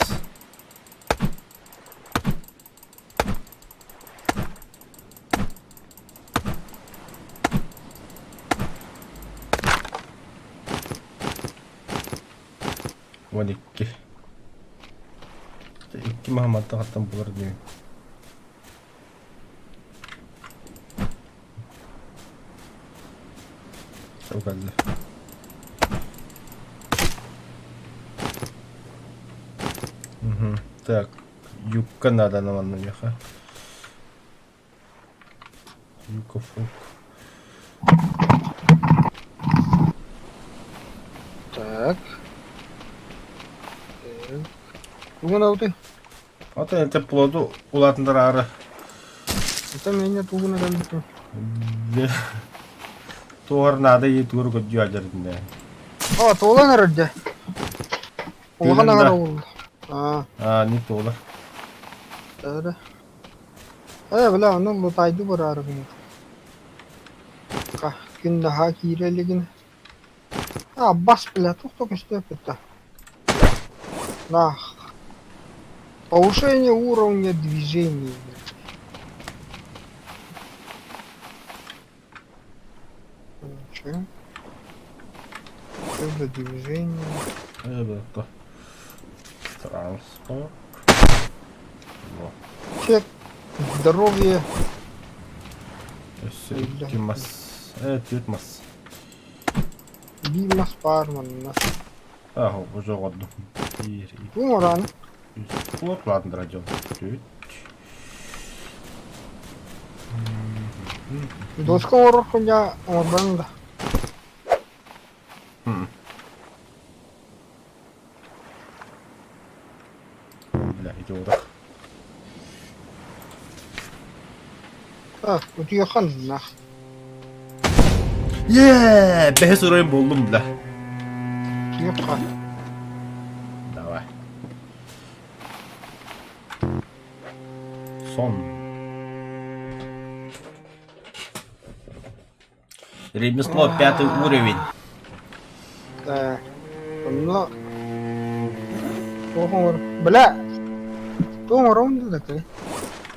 On iki. İki Muhammed'den hatta bulur diyor. Çok geldi. Так, юбка надо на ванну ехать. Юбка фук. Так. Бүгін ауды. Ата енді плоду улатындар ары. Это меня бүгін адамды. Туғыр нады етігір көтті ажырдың. Тоғылан әрді. Оған ағара ол. Не тоғылар. Әрі. Біла, оның лұтайды бар арығын. Күнді ха кейрелігін. Бас біля, тоқ-тоқ істеп бітті. Повышение уровня движения. Че? Что за движение? Это транспорт. Во. Чек. Здоровье. Тимас. Тютмас. Бимас парман. Уже одну. Ну, рано. Вот, ладно, радио. Доска орохуня орбанда. Бля, идиотах. Утуяхан нах. Бехес урайым болдum, бля. Утуяхан. Давай. Сон. Ремесло 5 уровень. Так. Но... Ого, бля. Что ровно такое?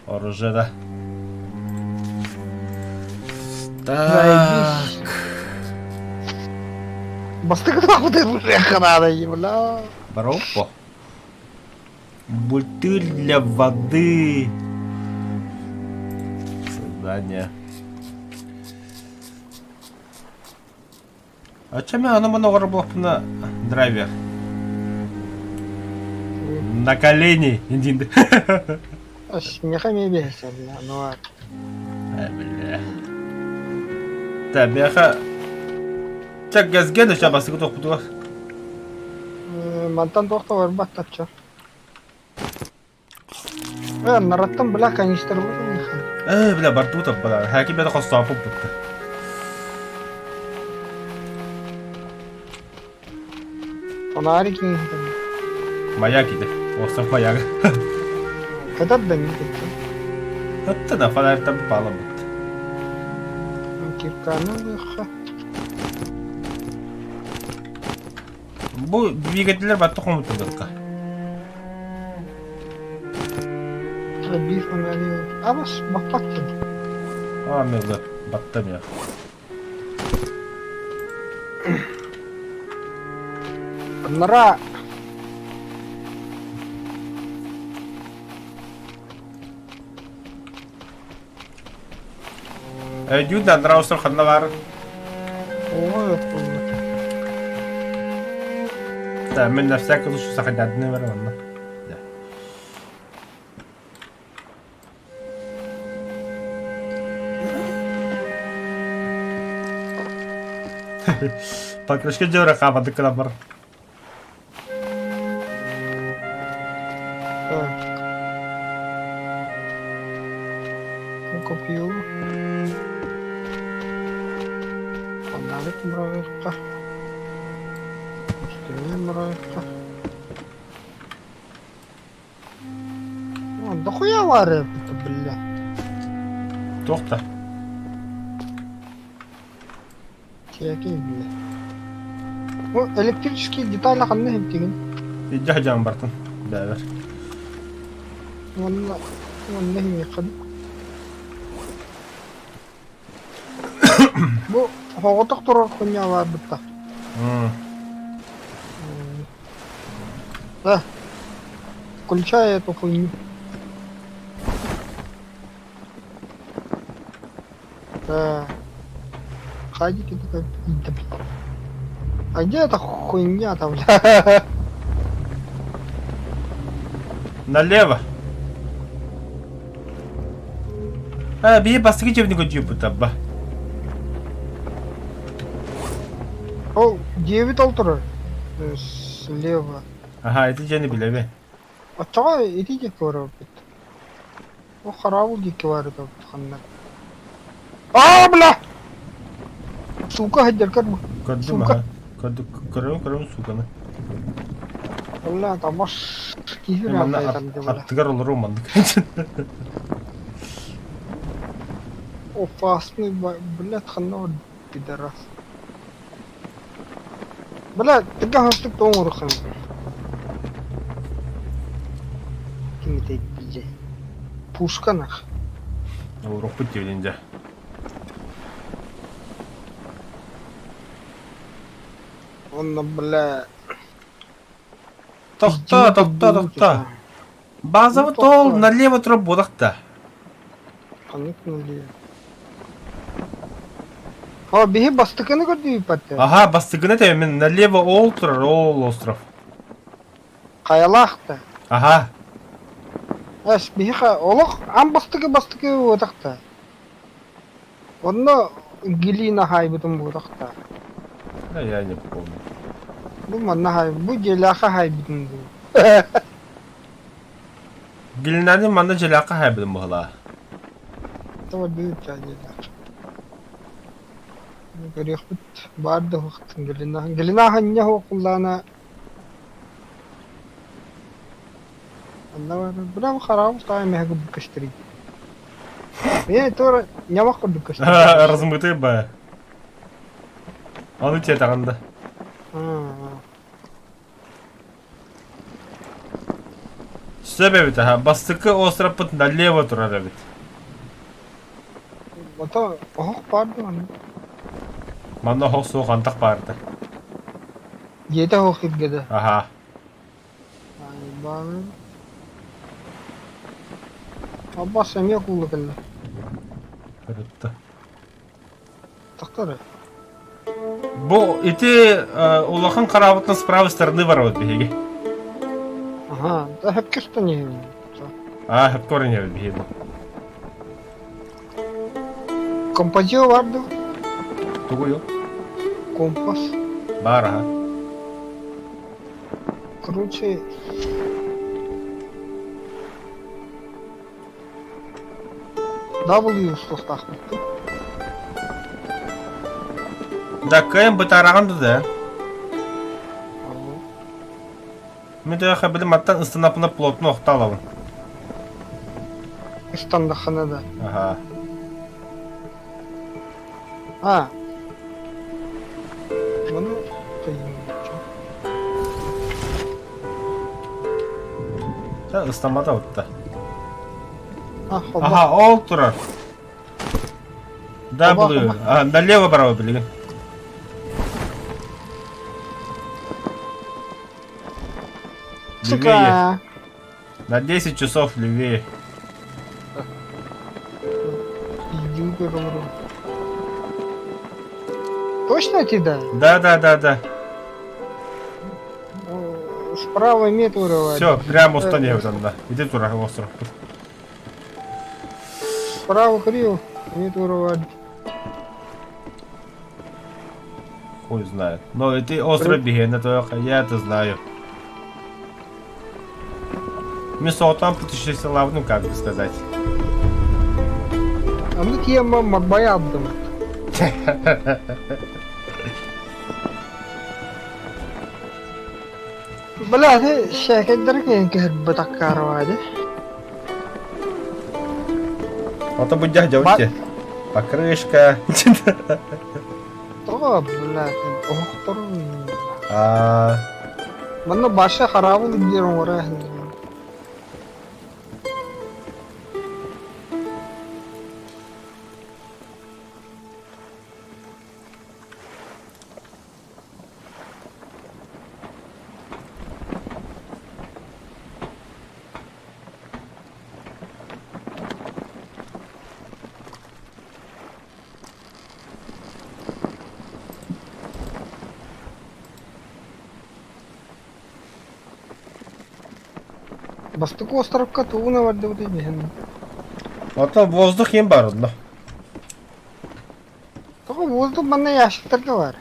Оружие, да. Заебись. Бастык нахуй ты уже надо, бля. Баропо. Бутыль для воды. Создание. А чем оно много работает на драйве? На колени. Иди. Смехами бесится, бля. Ну ладно. Бля. Так, бляха. Чак газген сейчас бастык тоқпыдық. Мантан тоқты бар баттапчар. Нараттан бля канистр бар. Бля, бартутап бля. Хаки бля қостапып бітті. Фонари кинг. Маяк иди. Остров маяк. Когда да не кетті. Хатта да фонарьтан палым бітті. Кирканы выха. Bu двигателер батты қомытындыққа. Bir фонари. Абас бақпаттын. Мейлі, батты не. Нара. Дюда, нравился ханнавар. Ой, Да, мен на всякий случай сохранять не верно. Да. Покрышка дёра хавады калабар. купил. Фонарик мрайка. Стене мрайка. Да хуя варит это, бля. Тоқта. Всякие, бля. Ну, электрические детали ханны хептеген. Иди хажам бартын. Бәвер. Ванна не кыды. Бу хоготок турар хуйня бар бутта. Да. Включай эту хуйню. Да. Ходите такой. А где эта хуйня-то, бля? Налево. Бие бастыгы жебіне көтүйіп бұтабба. О, 9 алтыры. Слева. Ага, это жені біле бе. Ачаға еті жекі бар өпет. О, қарауыл жекі бар өпет қандар. Бля! Сука, хаджар карма. Көрдім, ага. Көрім суканы. Бля, тамаш кизір атайдан де бля. Аттығар олар омандық. Опасный, блядь, ханна пидорас. Блядь, ты как ты помнишь, хан? Кем ты пиздец? Пушка нах. Урок путевленде. Он, бля... Тоқта. Базовый тол налево тропу тоқта. О, беги бастыканы көрді патты. Ага, бастыгына те мен налево ол тұрар, ол остров. Қаялақты. Ага. Әш, беги олық, ам бастыки өтіқті. Онны гелина хайбытын бұдықты. Да, я не помню. Бұл манна хайбы, бұл желақа хайбытын бұл. Гелинаны манда желаққа хайбыдым бұғыла. Това дүйіп жа Görüyoruz barda vaktin gelina hanya hokullana Allah bura xarab tay mehgub kıştırı. Ya tora ne vakit kıştırı. Размытый ба. Аны те тағанда. Себеби та бастыкы островпыт налево тұрар бит. Ото ох barda аны. Манда хосу қантақ барды. Ете хохит геде. Ага. Ай бары. Абба семья кулы келді. Көрітті. Тақтары. Бұл ити улахан қарабытын с правой стороны воровать беги. Ага, да хеп кешті не. А, хеп корень беги. Композио барды. Тугую. Компас. Бар, ага. Короче. W ұстақтақ бітті. Да, кайым бұтарағанды да. Мен де білім аттан ұстанапына плотны оқты алауын. Үстандақына да. Ага. А. Bunu koyayım. Sen ıslamada otta. Ah, Ага, ол тұрар. W. А, налево право білген. Левее. Сука. На 10 часов левее. Иди умру. Точно тебя? Да. Справа имеет уровень. Все, прямо устанем там, да. Иди туда, остров. Справа криво имеет уровень. Хуй знает. Но и ты остров беги, на то я это знаю. Место там путешествовал, ну как бы сказать. А мы тема мабаядом. Бля, ты шекет дорогенький батакарова, Вот будет дядя у тебя. Покрышка. О, бля, ох, турun. Mana başa harabı gidiyorum oraya. Бастык островка туына барды вот эти. Вот там воздух им бар, но. Только воздух мана ящиктарда бар.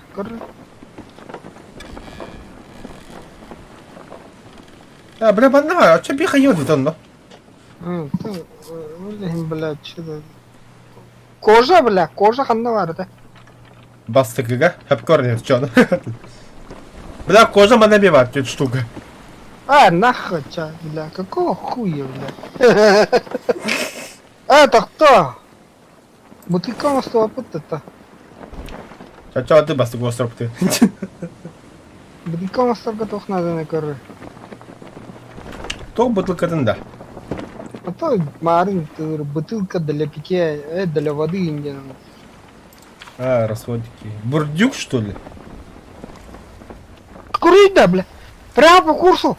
А, бля, банда, а что бихает вот он, но? Блядь, что-то. Кожа, бля, кожа ханда бар, да? Бастыгыга, хеп корнет, чё? Бля, кожа мана бивает, эта штука. А, нахуй, ча, бля, какого хуя, бля? Это кто? Бутылка у что опыт-то? Чё, ты бастык остров ты? Бутылка у что готов надо на коры. То бутылкадан да. А то марин, бутылка для питья, для воды индиан. А, расходники. Бурдюк, что ли? курить, да, бля. Прямо по курсу.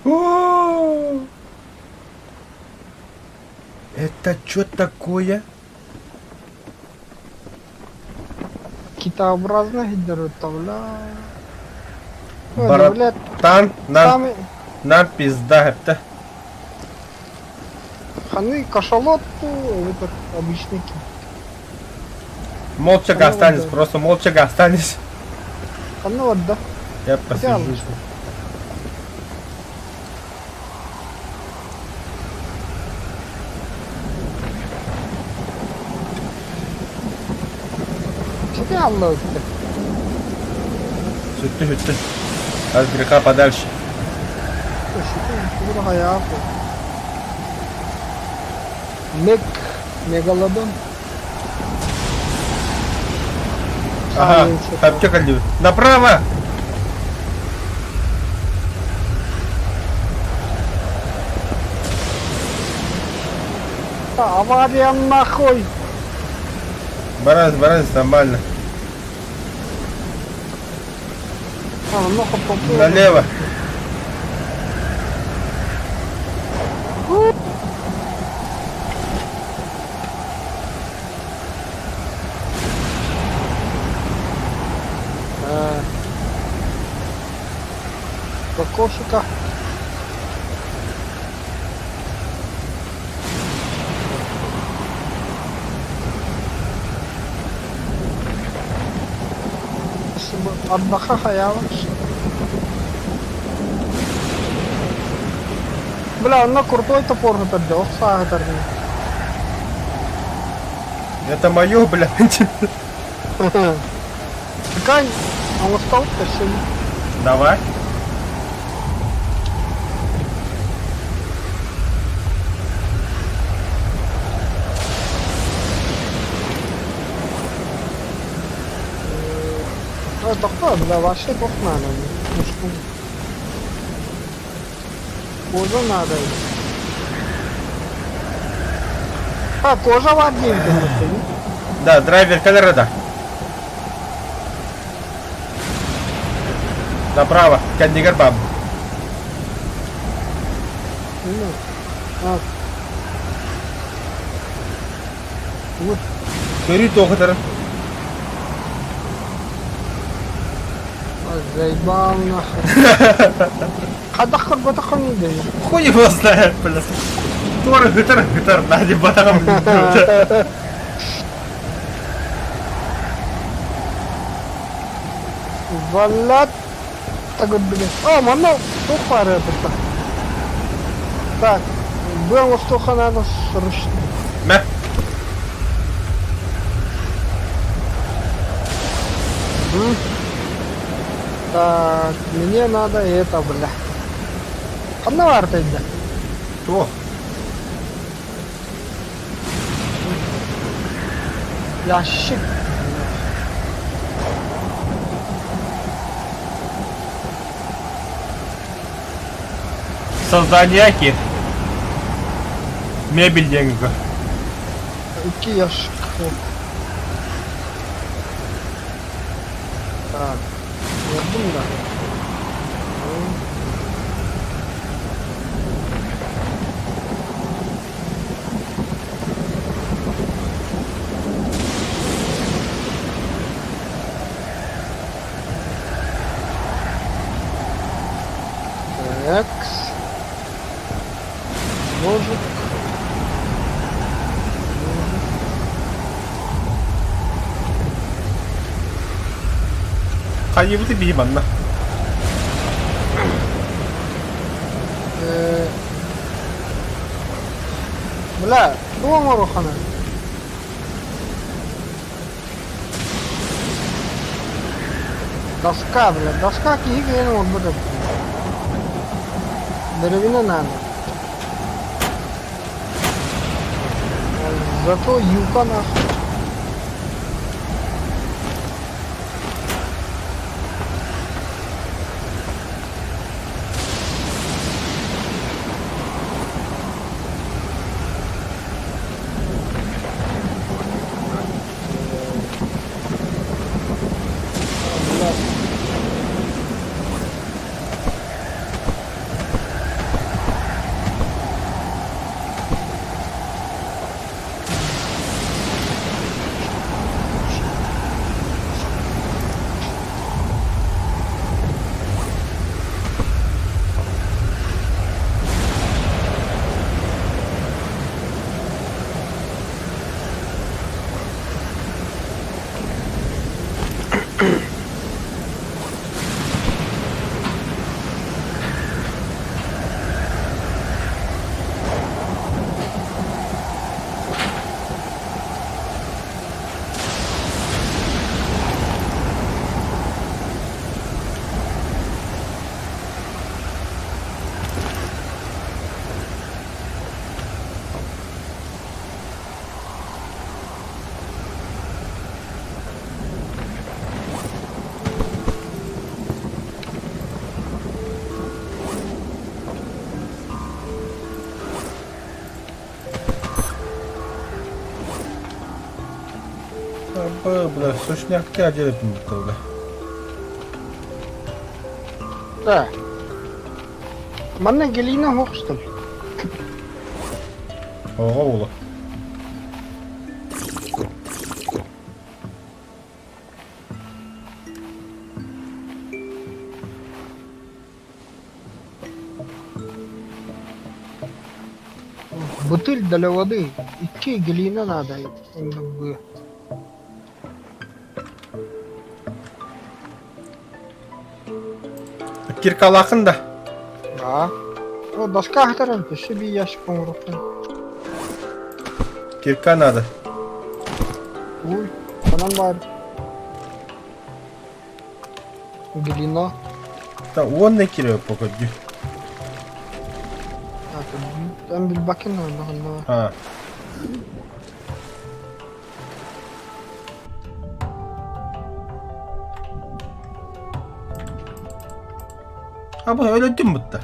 О! Это что такое? Китообразно гидроставляю. Ой, Барат- ну, блядь, Там там нам пизда это. ханы, кашалот, этот обычный кит. Молча Там останется, да. просто молча останется. Ханы вот, да. Я посижу. лучше. Тебе Аллах. Шуты. От греха подальше. Şükür hayatı. Мегалодон. Ага, аптека лежит. Направо! Авария нахуй. Баранец, нормально. Ну-ка, попробуй. Налево. Кокошика. Отдыха хаяваш. Бля, он на крутой топор это делал, Это мое, блядь. Такая, он устал, точнее. Давай. Это кто, бля, вообще плохо надо. Кожа надо. А, кожа в один, Да, драйвер Колорадо. Направо, Кандигар Баб. Вот. Говори, доктор. Заебал нахуй. Хадахар батахан не дает. Хуй его знает, блядь. Гитар, Надя, батагам. Валят. Так вот, блин. О, мано, что пара это? Так, было что надо срочно. Мя. Так, мне надо это, бля. Одна бля. Что? Ящик. Создание мебель деньга. Какие ящик? Так, я думаю. Экс. Ножик. Хай его ты биманна. Бля, дома рухана. Доска, бля, доска киги вот будет. Деревина надо. Зато юка нахуй. Бля, Бля, сушняк acele pinto, bля. Да. Манна Гелина Хокстон. Ого, ула. Бутыль для воды. Идти Гелина надо. Бы. Киркалакын да. Да. О, доска хатаран, себе ящик помрухтан. Кирка надо. Ой, анан бар. Гелина. Да, он не кирево погоди. Там билбакен надо. Ha. Ha bu öyle değil mi bu da?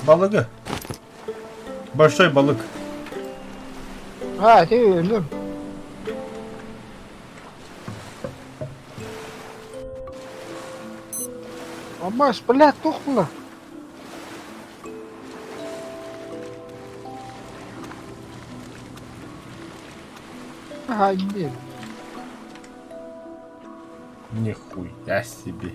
Balığı. Большой balık. Ha, te ölüm. Ama spela тухла. Ага, иди. Нихуя себе.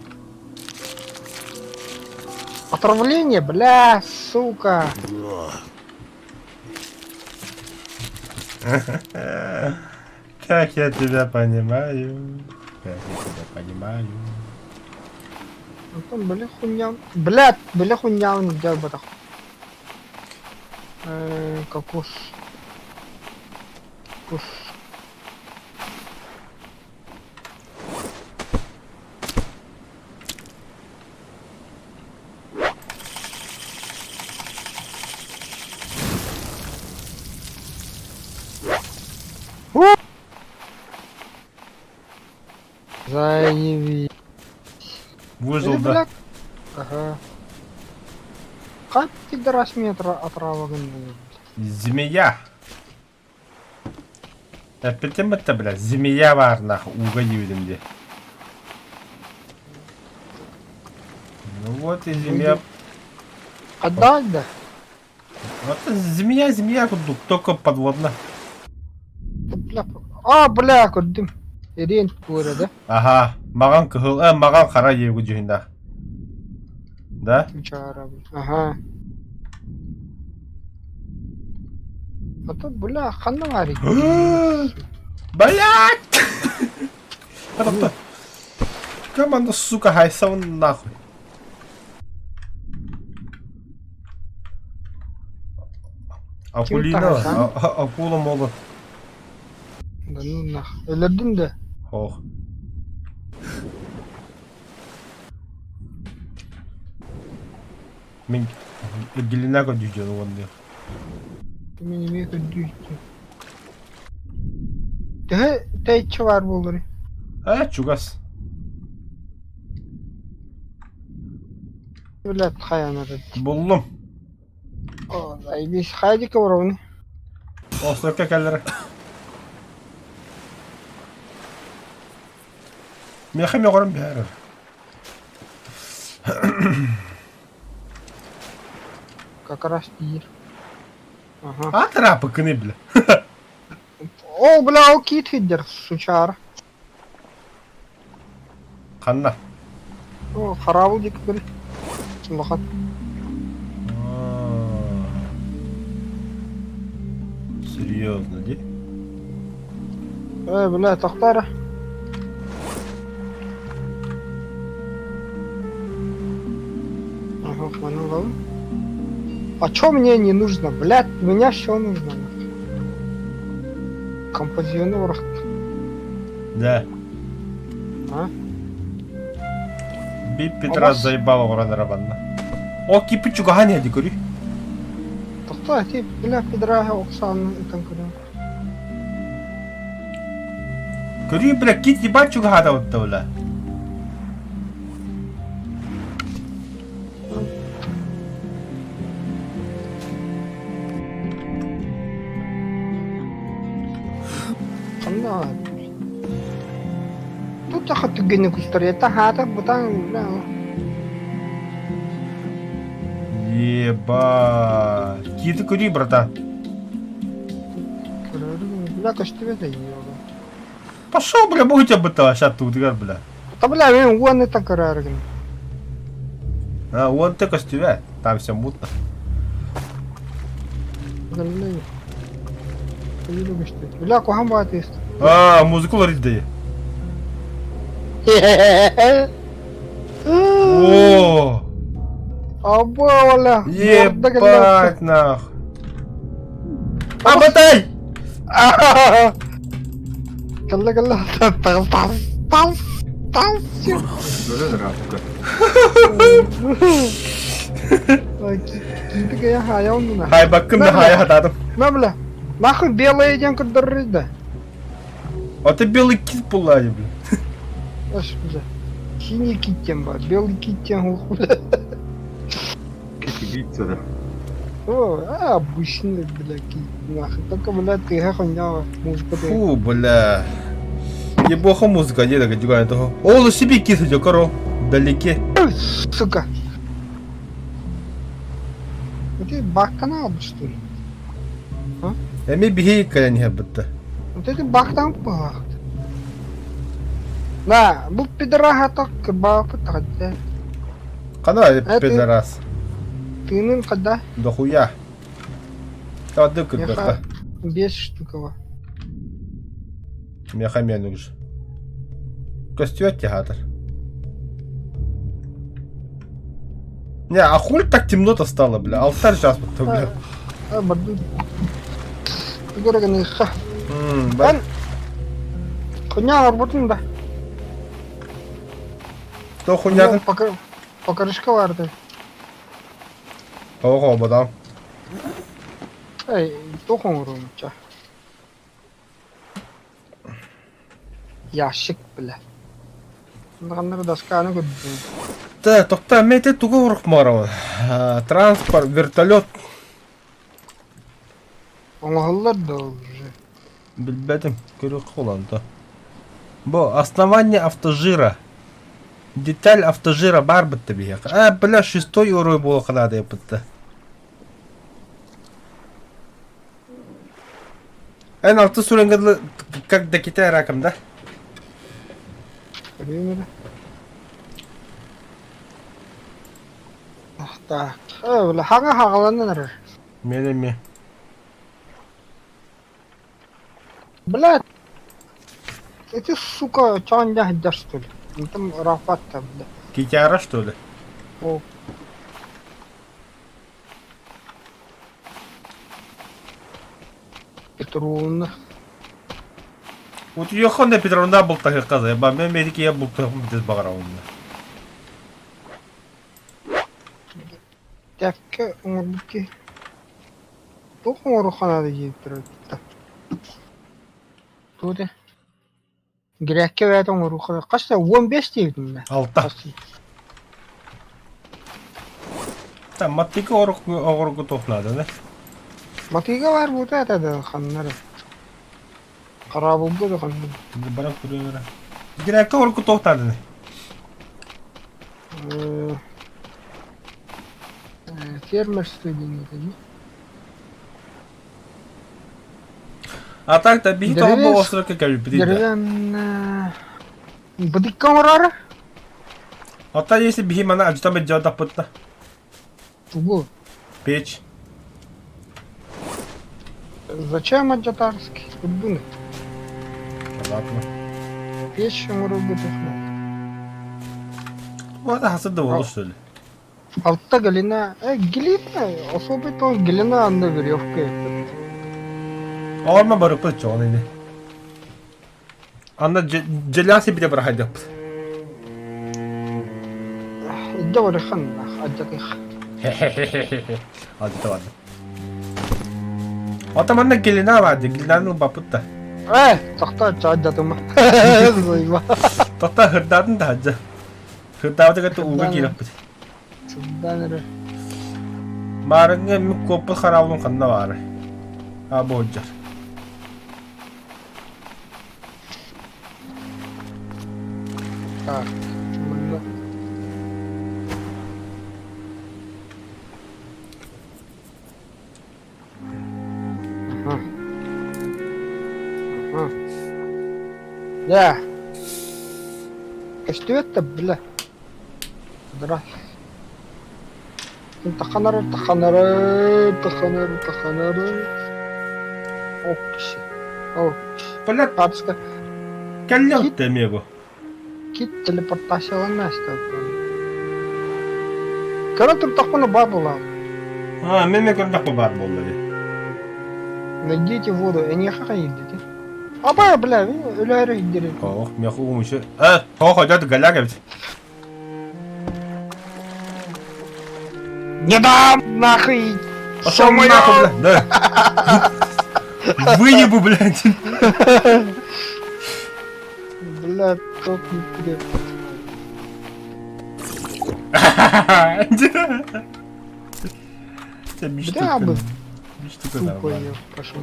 Отравление, бля, сука. Как я тебя понимаю. Как я тебя понимаю. Там, бля, хуйня. Блядь, бля, хуйня, он где бы так. Кокос. Кокос. Заеби. Выжил, да. Ага. Как ты до разметра отравлен? Змея. Әппетем бітті, бля. Змея бар, нахуй. Уға еудімде. Ну вот и змея. Отдай, да? Вот змея, куду, только подводно. Бля. А, бля, кудым. Ирен кура, да? Ага. Маған кығыл, маған қара еугі жүйінда. Да? Бичара, бля. Ага. А тут, бля, ханавари. Блять! Это команда, сука, хайсавын нахуй. Акулина, акула молы. Да ну нах. Өлердин да. Ох. Мен гелинага дүйден оғанды. Ты меня не дүйден. Тәйтші бар болдыр. Чугас. Блядь, хаянады. Болдым. О, заебись. Хайди-ка уровни. Осылыққа кәлері. Мен қаме қорым бәрі. Как раз тир. Ага. Атырапы кіні білі. О, бля, о кит фидер, сучар. Қанна. О, харабыл дик бір. Лохан. Серьезно, де? Бля, тохтара. Ага, понял. А чё мне не нужно? Блядь, меня что нужно? Композионер. Да. А? Би Петра вас- заебала уранара банна. О, кипичуга ханя ди көрү. Тохта, ти, бля, пидра, Оксана, и там куда. Көрү бля кит ебачуга хада утта бля. Канда. Тут я хочу гене кустарета, хата, бутан, бля. Еба. Кит көрү брата. Бля, кашты это ела. Пошел, бля, могу тебя бытала, ща тут, бля. Да, бля, мен вон это карарген. А, вон ты костюме, там все мутно. Бля, бля, кухам батист. А, музыку ларит дае. О, Аба, бля. ебать нах. А, батай! Калла, калла. Пал, пал, пал, пал, всё. Böyle rahatlıkla. Киты гая хая онна. Хай баккым да хай хатадым. На, бля. Нахуй белый идем кудыры да. А ты белый кит пулай, бля. Аш, бля. Синий киттен бар, белый киттен ух, бля. Keşke gitse de. О, обычный, бля, кит. Нахуй, только, бля, ты хахонява. Музыка ты. Фу, бля. Ебоха музыка, деда, гадюгай того. Олу себе кит идё, коро. Вдалеке. Сука. Ты бахтана алды, что ли? Эми бихей калян хеббетте. Вот это бахтан бахт. На, бұл пидораға так бапы тағады. Кана ты- пидорас. Тыным қада? Дохуя. Тады кыдберта. 5 штукова. Мяха менугж. Костюат театр. Не, а хуль так темно-то стало, бля. Алтарь сейчас вот, бля. Барды. Горганы ха. Бля. Хуйня работын да. Кто хуйня? Покрышка варды. Ого, бадам. Эй, тохон урумча. Ящик, бля. Нағандар дасканы көдді. Да, токта, мен те туга урук марау. Транспорт, вертолет. Оңғылар да уже. Билбедим, көрүк куланды. Бу основание автожира. Деталь автожира бар битти бия. Бля, 6 уровень боло калады битти. En altı sürengi как до Китая раком, да? Примерно. Ах так. Бля, хага хагаланар. Менеме. Блядь. Эти, сука, чан яхдяр, что ли? Ну там Рафат-то, бля. Китяра, что ли? О. Петровна. Вот Йохан Петровна был так каза, ба мен медики я был так без баграунд. Тәкке оңырбүтке. Тоқ оңырханада жеп тұрады. Туды. Грекке бәді оңырханада. Қашта 15 дейдің бә? Алта. Там маттика оргу тофнады, не? Матыға бар бұта әтәді қаннары. Қара болды да қаннары. Барак туревера. Грекка оргу тофнады, не? Фермерство деймеді, не? А так-то бихи того Деревеш- было срока как бы. Деревянна... Бадикка орары? А та если бихи мана аджутаме джода путта. Тугу. Печь. Зачем аджатарский? Кудбуны. Ладно. Печь умру бытыхну. Вот hasır da olur şöyle. Altta gelina, gelina, особый то gelina anda веревка. Olma barık bu çoğun yine. Anda celasi bir de bırak hadi. الدوري خلنا حاجتك. Hadi tamam. Ataman da gelina vardı. Gelina'nın babı da. تختار حاجتهم. زيبا. Hatta hırdadın da hacı. Hırdadı da uğra girip. صدقني. Maranga mi kopul xarabın kanına var. Ha bu hocam. Так. Ага. Ага. Да. Что это, бля? Здрасте. Таханары. Окши. Bля, Пацка. gel demiyor bu. Кит телепортацияланмай такой. Короче, тахана бабула. Ha, meme kondak mı var bu onları? Найдите воду, они хахай идите. Аба, бля, öyle ayrı gidelim. Oh, miyakı olmuşu. Hadi galer evet. Не дам, нахуй! Всё моё! Да. Выебу, блядь. Бля, топ не тебе. Sen bir Бля, бы Bir штука тупо нормально. её пошел.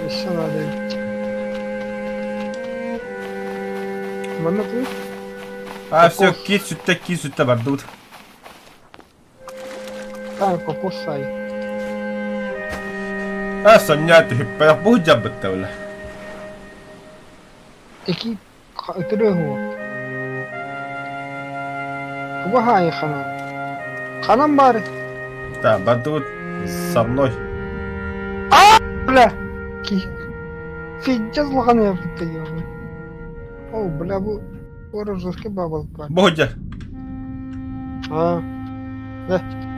Ещё надо идти. Mana bu? Ha, все, ki sütte var, dur. Ha, kokos say. Ha, sonyati hyppää puhu jabbetta wala. Iki ötürü hu. Bu hay xanam. Xanam bari. Да, баду со мной. Бля. Фигня злаганы yaptı ya. О, бля, bu рожеский бабл. Бодя. А.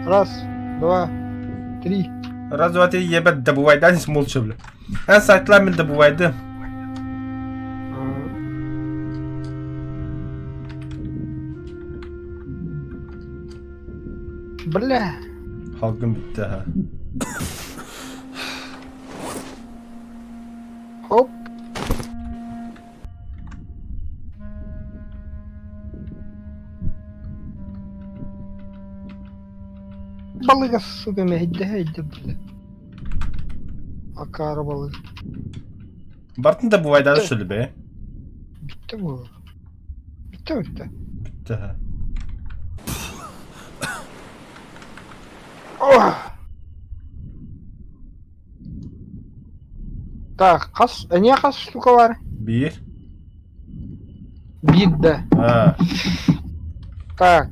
Раз, два, три. Раз, два, три, ебать, добывай, да, не смолча, бля. Ben saatlerimi добывайdım. Бля. Halkım bitti ha. Хоп. Balığa suga mehde bля. Akar balık. Bartın добывай da şöyle be. Bitti bu. Bitti. Bitti ha. Oh! Так, не қас штука var? Bir. Бидда. Ha. Так.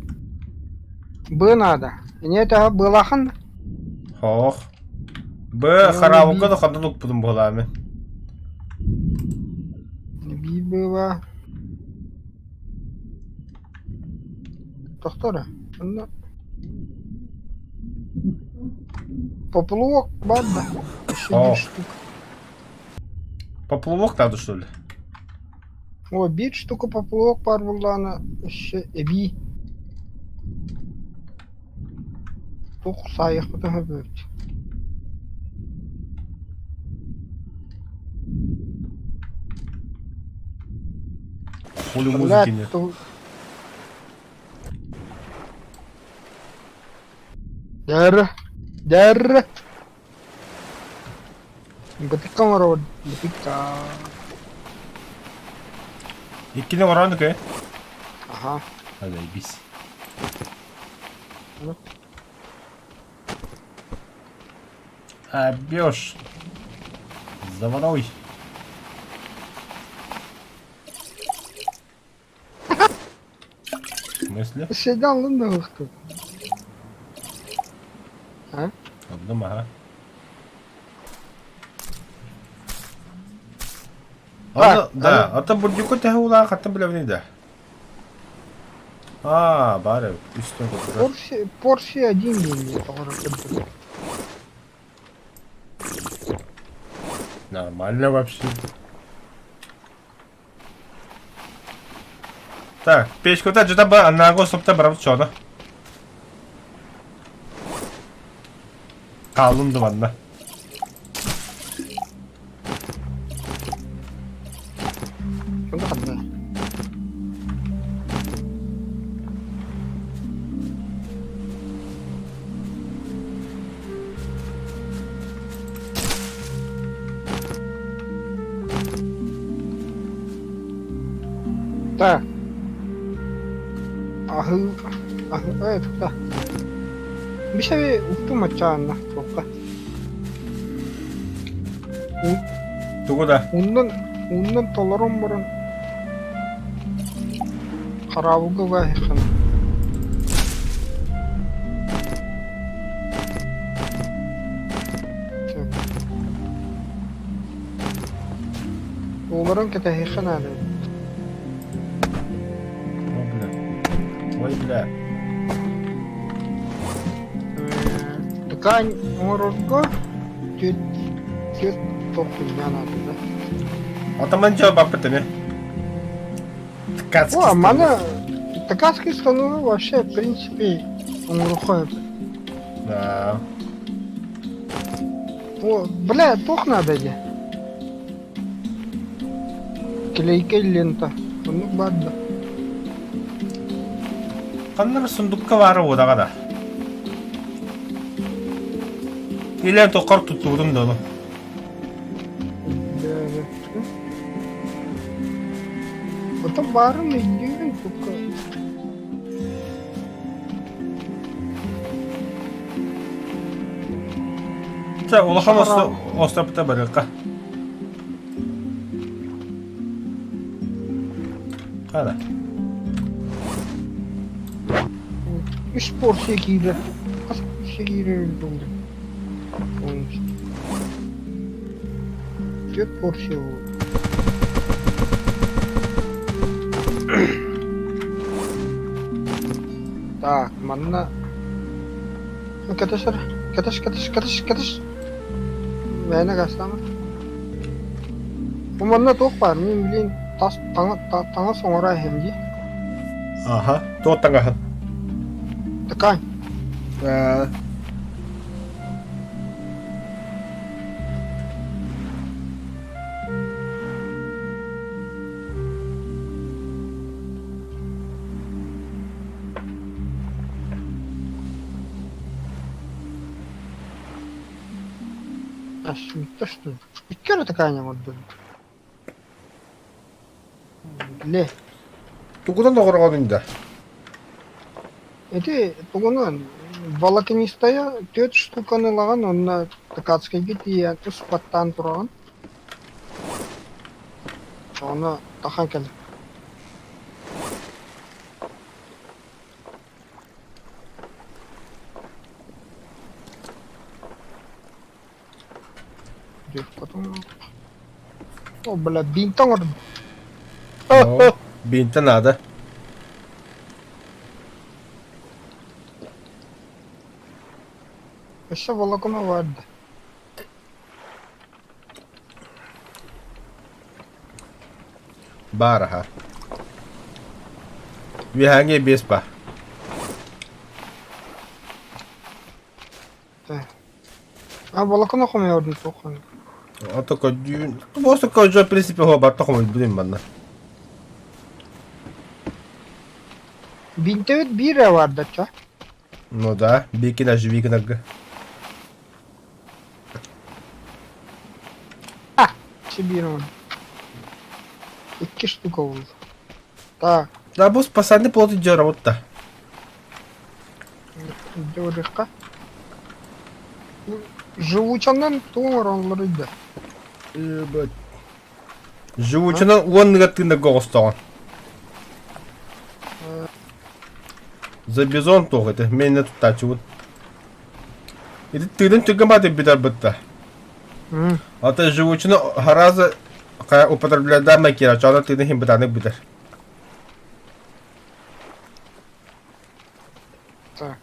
Б надо. Не это былахан? Hoş. Bu xarabıqa da xandalık budum bulamı. Би было. Доктора. Поплавок, банда. Еще О. 10 штук. Поплавок надо что ли? О, бит штука поплавок парвулана. Еще эби. Тух саях потом будет. Хули музыки нет. Дар. Батика мород. Батика. İkkine varandık he. Ага. Hadi biz. Ну. Бьешь. Заводой. В смысле? Сидел на ногу. А? Одном, ага. Да, ата бурдюкө тәһә улаа хаттан билебини да. Бары, үстөн көтөрө. Порше один день тогора кырдыр. Нормально вообще. Так, печкота жыта ба аннаго сопта барабыз чоно. Калынды ванна. Шунда кандай. Так. Да. Бишеви укту мачаанна токка. Тугуда. Ундан толорон борон. Харабуга вайхан. Олорон кете хехан ады. Ой, бля. Ткань морозго тет токку янады да. Атаман жоо баппытыме. Ткацкий. О, мана ткацкий стану вообще в принципе умрухает. Да. О, бля, тох надо де. Клейкой лента. Ну, бадда. Каннар сундукка бары одага да. Илен токар туттудум да. Это барым идея только. Та улахан остапта барыкка. Када. Üç porsiye giydi. Az şey giydi oldu. Olmuş. 4 porsiye oldu. Так, манна. Каташ. Вайна гастамы. Bu manna tok var. Мен билейин таңа соңора хемди. Аха, тоттангахан. Ткань. То что? И кёра такая не вот будет. Ле. Тугудан догоргон да. Эти тугунан волокнистая 4 штуканы лаган, онна ткацкай гити спаттан турган. Оны тахан келди. Потом... О, бля, бинтан орды. Бинта надо. Еще волокно варда. Бараха. Vi hänger Bespa. А волокно хоме орды тохан. А только дюн. Просто в принципе, хобарта хоме будем манна. Бинтевет бире варда, ча? Ну да, бикина живикина. Сибирон. 2 штука oldu. Так, Да, босс, пасанды плоты дё работа. дёрыхка. Живучандан тоңоронлары да. Ебать. Живучынан уонныга тына гоостогон. За бизон тог это мен это тачу. Это тыдын түгөн бады бидар бытта. Ата живучуна хараза употребляют макера, что ты на химбатаны будешь. Так.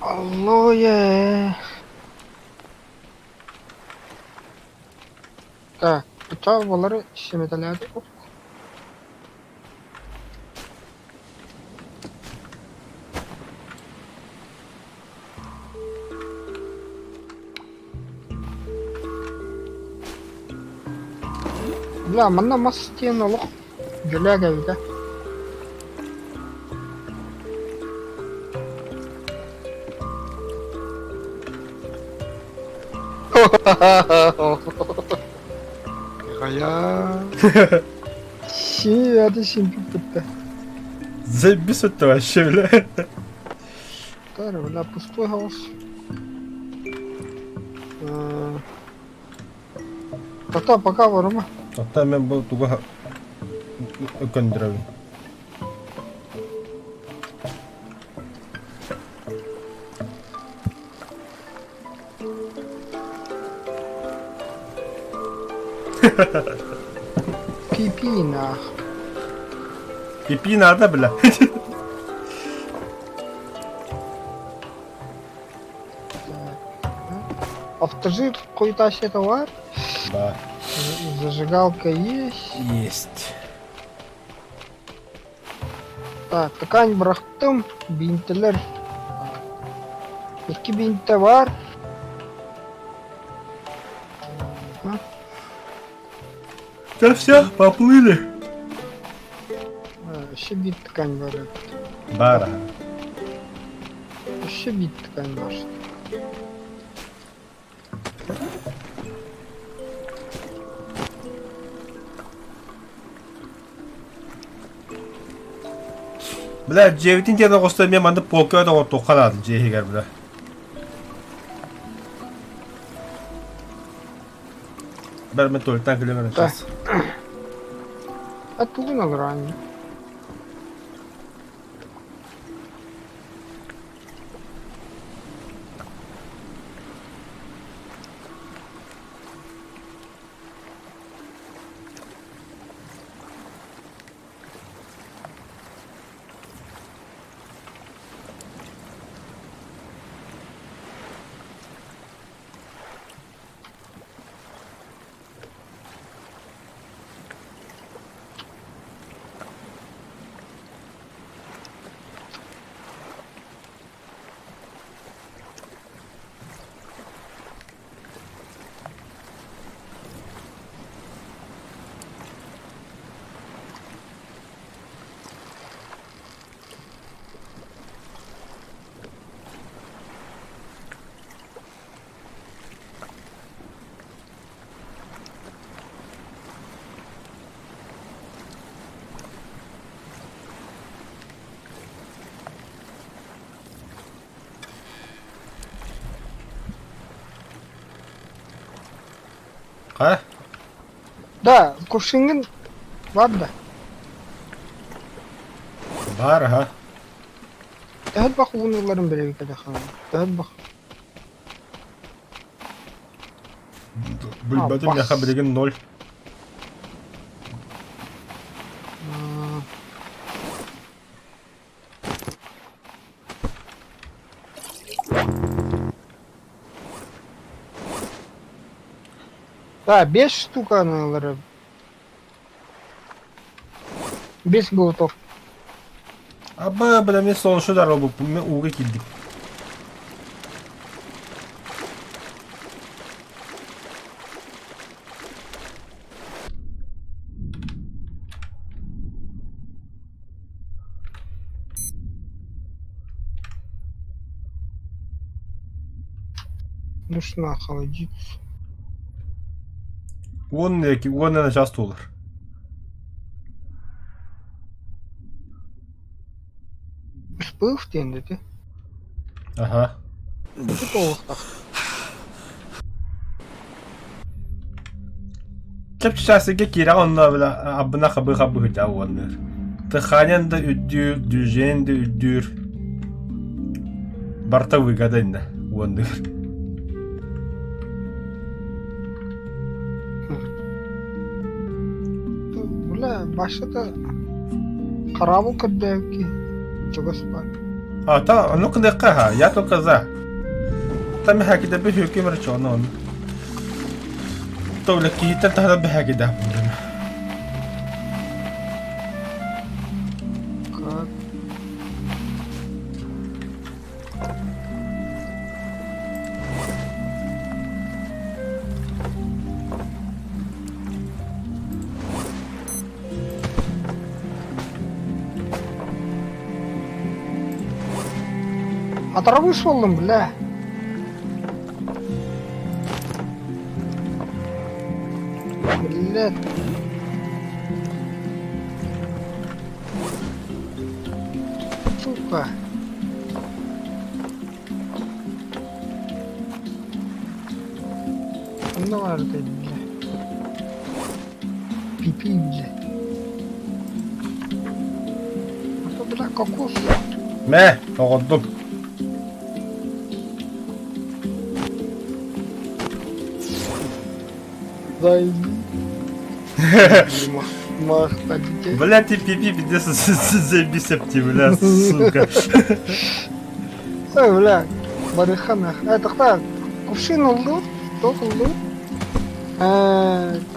Аллоє. Так, почав Валери ще металяти. Оп. Бля, манна мастен олох. Жүләгә бит. Гая. Хады симпи битте. Заебись это вообще, бля. Так, бля, пустой хаос. Тата, пока варма. А там я был туго кондравин. Пипина. Пипи надо, бля. Автожир какой-то это var. Да. Зажигалка есть. Есть. Так, ткань бырактым, бинтелер. Iki binte var. Да все, поплыли. Еще бит ткань var. Бара. Еще бит ткань var. Бля, Джевитин тебе гостой мне манда покер да вот ханад Джехигер, бля. Берме толтан километр Да. час. Оттуда на грани. А? Да, кувшингin var da. Бар, ага. Hadi bak bunların böyle bir kadar hanım. Hadi bak. Bilmedim ya haberin 0. Да, 5 штук аналары. Без голотов. Аба, бля, мен соңшы да робып, мен уға келдік. Нужно охладиться. Онына часто олар. Спылв тенді де. Ага. Бұл толықтақ. Кепчі шасыға кері онына бля, абына қабы хыта оныр. Тыханян да үддүр, дүжен да үддүр. Барта выгадайна оныр. Başta karabul kırdı ki. Çok aspa. تا نقد قها يا تو كذا تم حكي ده به كي مرچون تو لكي تنتهى به حكي ده Atarabus oldum bile. Millet. Suka. Ne vardı bile. Pipi bile. Hatta bile kokos. ما تغضب Zay. Махтадите. بلا ты пипи пидес زي بيسبتي ولا сука Öyle. Barıkana. Hatta kuşun oldu. Tok oldu.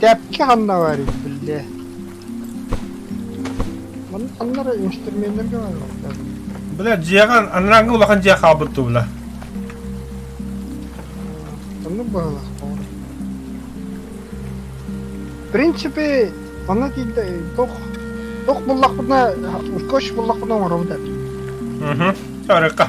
Tepki hanna var bile. Bunun anlara instrümanlar var. بلا جيغان انا نقول لك جي خابط ولا Onu bağlı. Принципе, она тебе тох буллах бuna koş буллах buna var orada. اها طريقه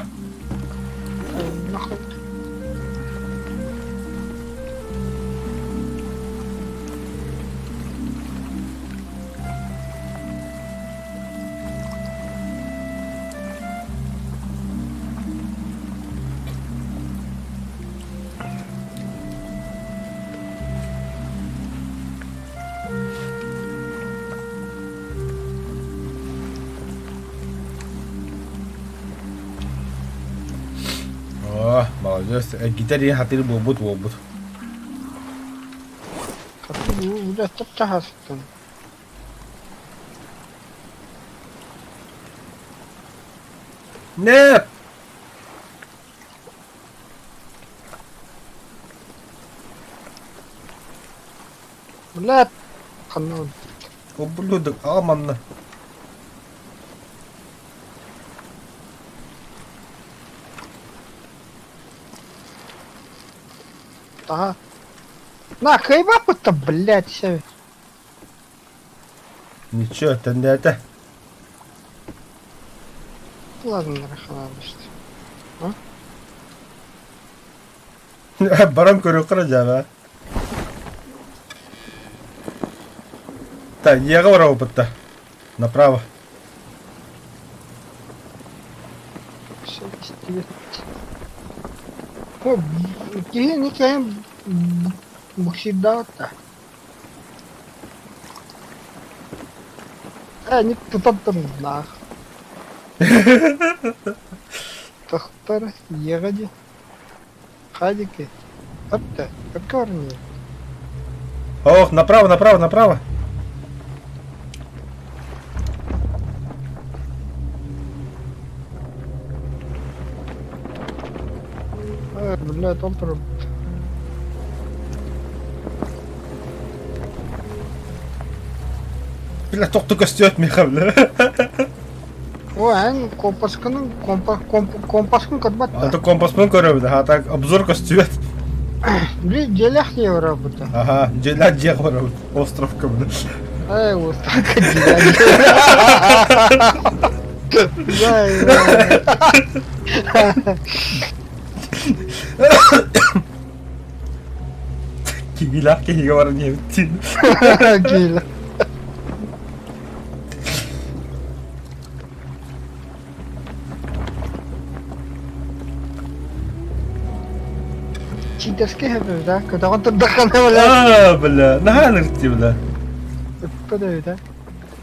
молодец гитаре хатыр бобут Katı bu da çok çahastın. нет Ulat kanun. ублюдок аманна Daha. На, кайбапы-то, блядь, все. ничего это не это Ладно, нахана, что. баран көрө кыражаба так ега бара опытта направо Все, тебе. О, тебе не каем бухсидата. Не тут там нах. Тахтар, егади. Хадики. Отта, как корни. ох направо Блядь, он прям. бля токту көстөт мехабла Ой, компаскын кадбат. ата компаспен көрөбү ата обзор көстөт Блин, делях не работа. ага жела жега бара остров кабы Вот так делях. кигилах киге бара не биттин Гила. Читерский хебе, да? Когда он тут дохана, бля. бля нахана рти бля Подаю, да?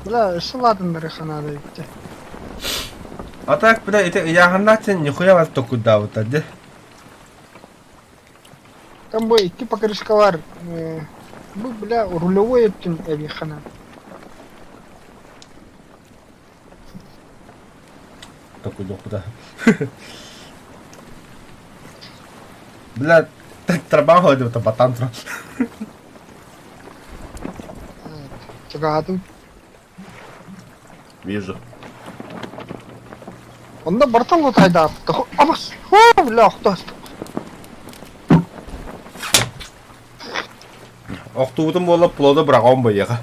Бля, шладан рехана, да. а так бля это яганатен нихуя вас току давта де Там бой, типа крышковар. Ну, бля, рулевой эптин эбихана. куда куда. Бля, trabajo de батантро. Чагады. Вижу. Онда бартал вот айда. Абас. О, бля, хтост. Оқтуудың болып плоды брағон бойыға.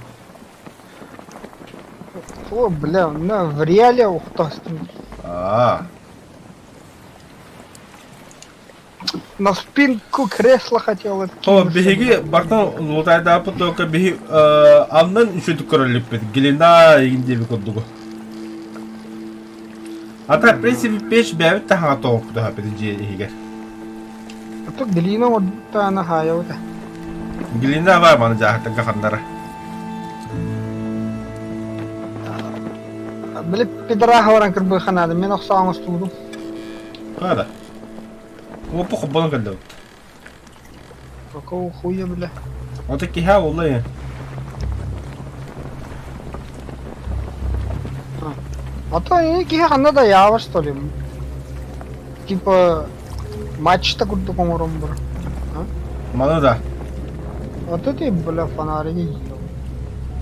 О, бля, на в реале ухтост. На спинку кресла хотел это. О, беги, бартан лотайда только беги, аннан еще королеп, гелена индеби коддуго. А так, в принципе, пеш бявит таха тоқ да хапеди жиге. А то глина вот она хая вот. Гелена ба мана жахта гахандара. Бля, пидора хаваран кырбы ханада, мен оксаңыз тудum. Хада. О, похо бана калды. Какого хуя, бля. Вот таки ха, والله. А то они какие ханада ява, что ли? Типа матч-то куда комаром бра. Мана да. Вот эти, бля, фонари.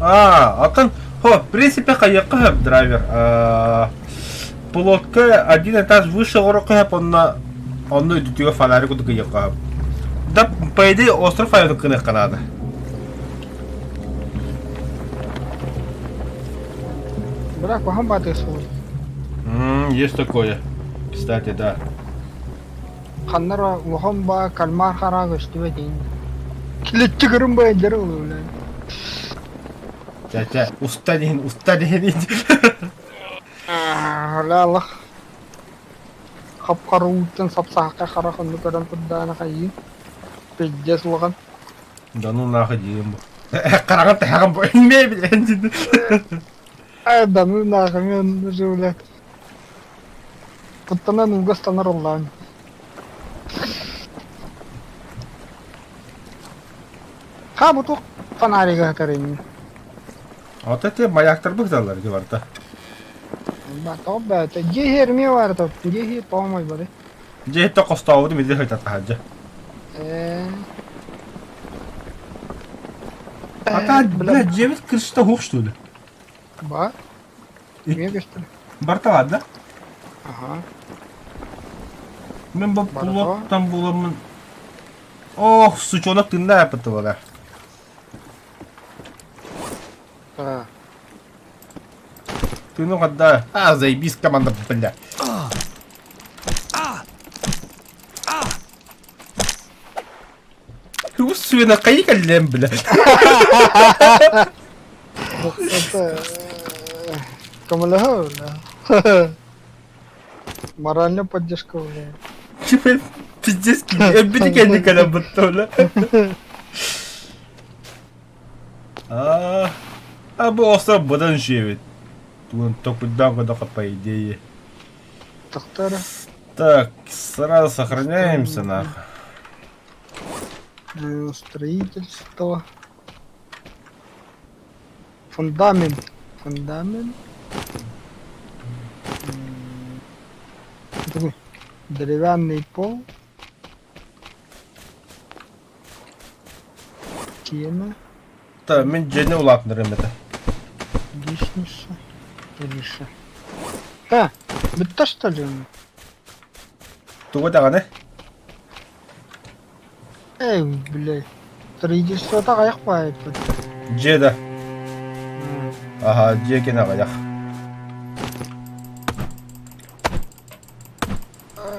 Атан, в принципе, каяққа драйвер. Плотка один этаж выше ораққа он идет фонари куда каяққа. Да, по идее, остров аю кынық қанады. Бля, кухам баты свой. Есть такое. Кстати, да. Ханнара вахам ба кальмар харага штиве день. Килетчи гырым ба эджары улы, бля. Тя, устанин. Ля, Аллах. Хапқары уттен сапсаққа қарақынды көрін күрдана қайын. Пиздес лыған. Да ну нахуй дейін бұл. Қараған таяған бұл. Не білен. Да ну нахуй, мен уже, бля. Путтана нуга станар Аллахын. Ха, бұту фонариға қарайын. Вот это маяктар бұқталар де барда. Батау бәті. Жехер ме бар топ. Жехер тоғымай бары. Жехетті қостауыды меде қайтатқа хаджа. Ата, бля, жебет кіршіті хуқ, что ли? Ба? Мен көштір. Барта да? Ага. Мен бұл пулоттан боламын. Ох, сучонок тында әпіті бала. Ты ну когда... заебись команда, бля. Усвена кайкалем, бля. Это... Камалаху, да. Моральная поддержка, бля. Теперь пиздец, бедика не калабаттола. Бұл остров бұдан жевет. Туын топыдан куда по идее. Тахтара. Так, сразу сохраняемся, нахуй. Строительство. Фундамент. Такой деревянный пол. Стена. Так, мен жене улатындырым это. Лестница. Риша. Бітті что ли? Туға тағаны? Эй, блядь. Строительство-то аяқ па айтпады. Же да. Ага, же кен ағаяқ.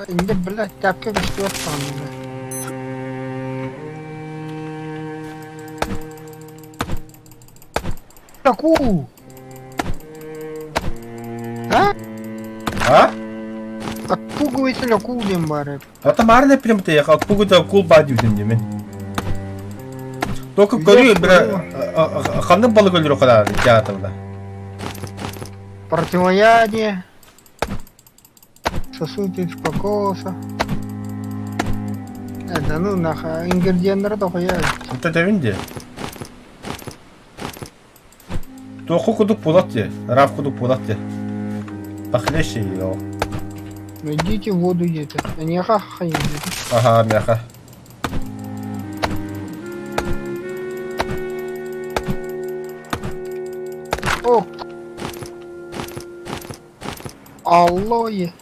Енді, блядь, тәпке күшті өттіған, блядь. Таку! Отпугиватель акул дем бар. Ата марне прям те яха отпугута акул бади дем мен. Только көрү бир ханны балык өлүрө кала театрда. Противоядие. Сосудит кокоса. Да ну нахуй, ингредиенттер тохуя. Это девинде. Тоқу кудук болат же, рав кудук болат же. Пахлеши йо. Ну идите в воду едете. Они ахахаем. Ага, мяха. О! Аллое.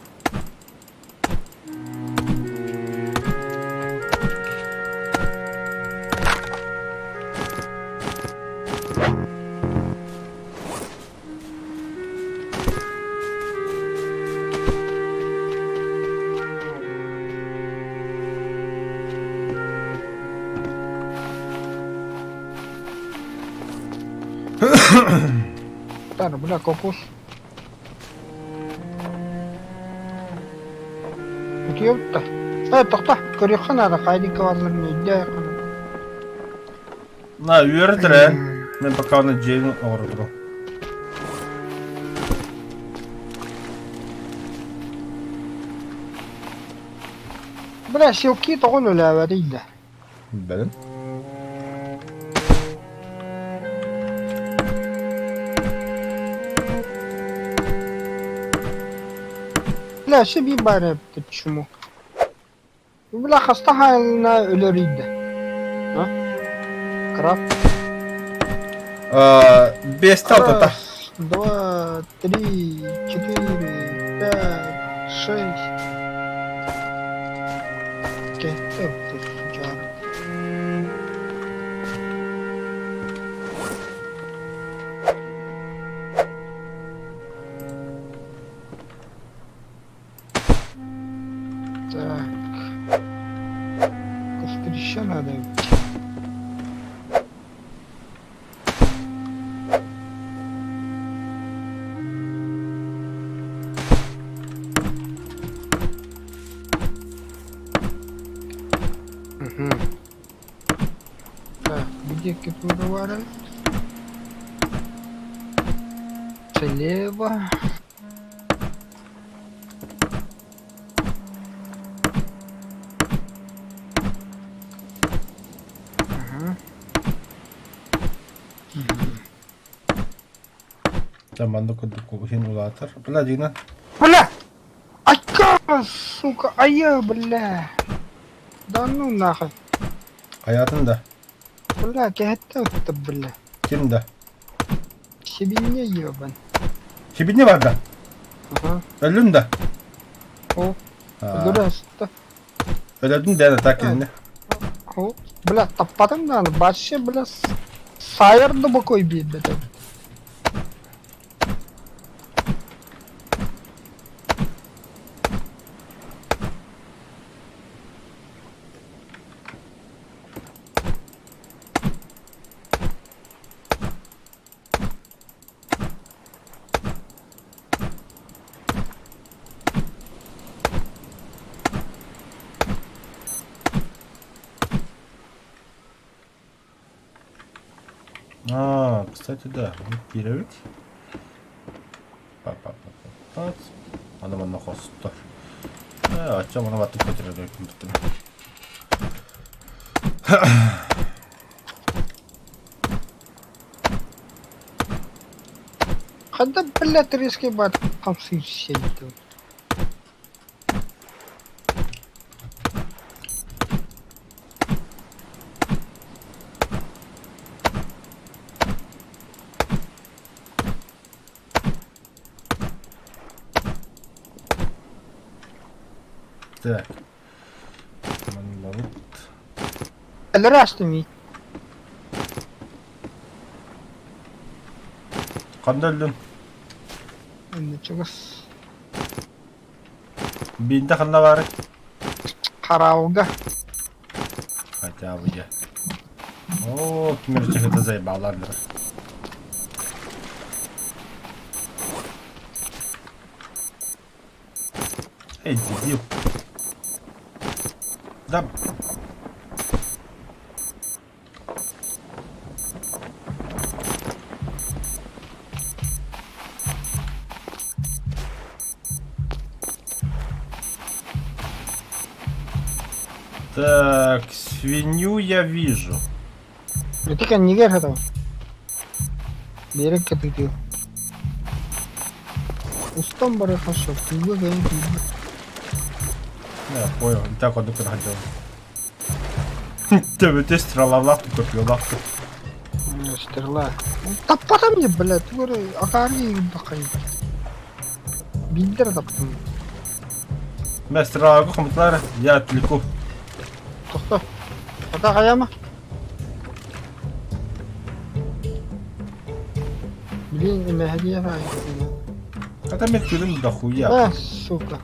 Так, бля, кокос. Ёпта. Тоқта, көрейін ада қайдың каварларын өйді аяқын. На, үйірдірі. Мен пока оны жейін оғырдыру. Бля, селки тоғын өлі әвәрейді. Білім. Бля, себе барып, ты почему? Бля, хаста халына өлерейді. А? Краб. 5 талта. Раз, два, три, четыре, пять, шесть. Кетіп, ты сучар. Так. Кострища надо. Угу. Так, где кипировали? Слева. Заманды күдік хин улатыр. Бля, Дина. Бля! Айка, сука, ая, бля. Да ну нахуй. Hayatında. Бля, кәтті өтті, бля. Kimde? Себене ебан. Kibini var da. Ага. Öldün de. О, Ha, дурасты. öldün de tak kendini. О, бля, таппадым надо, вообще, бля, сайырды бакой бейді. Кстати, да, перевить. Пап. Она на хостер. А чем она в этом потеряла? Хада, бля, тріски бат, там все идет. Так. Манлавут. Әлірәштімей. Қанда өлдің? Енді чығыс. Бейінде қанда бары? Қарауға. Хотя бы я. О, кемерчик это заебал, ладно. Эй, дебил. Да. Так, свинью я вижу. Тільки не вер этого. Берег капитил. Устом барахашок, не выгонит. Не, понял, так вот проходил. Тебе ты стрелял лапку, купил лапку. Стрела. Да потом мне, блядь, говорю, акари бахай. Биндер таптым. Мен стрелял комнаталар, я отвлеку. Тоқта. Ата қаяма? Блин, имя хадия рай. Это мен күлім да хуя. Сука.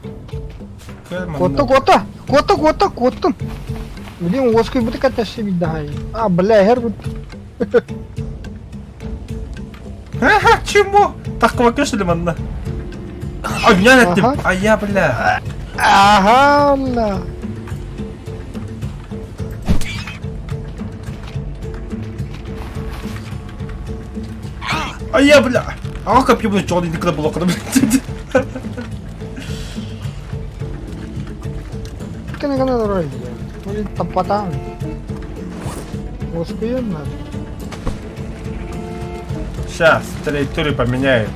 Кота. Блин, оской буты каташи бидахай. Бля, хер бут. Ага, чему? Так квакешили манна. А меня на Ага. А я, бля. Ага, ла. А я, бля. А как ебаный чёрный никогда был около. Кана дорой. Блин, тапатан. Оской надо. Сейчас, траекторию поменяет.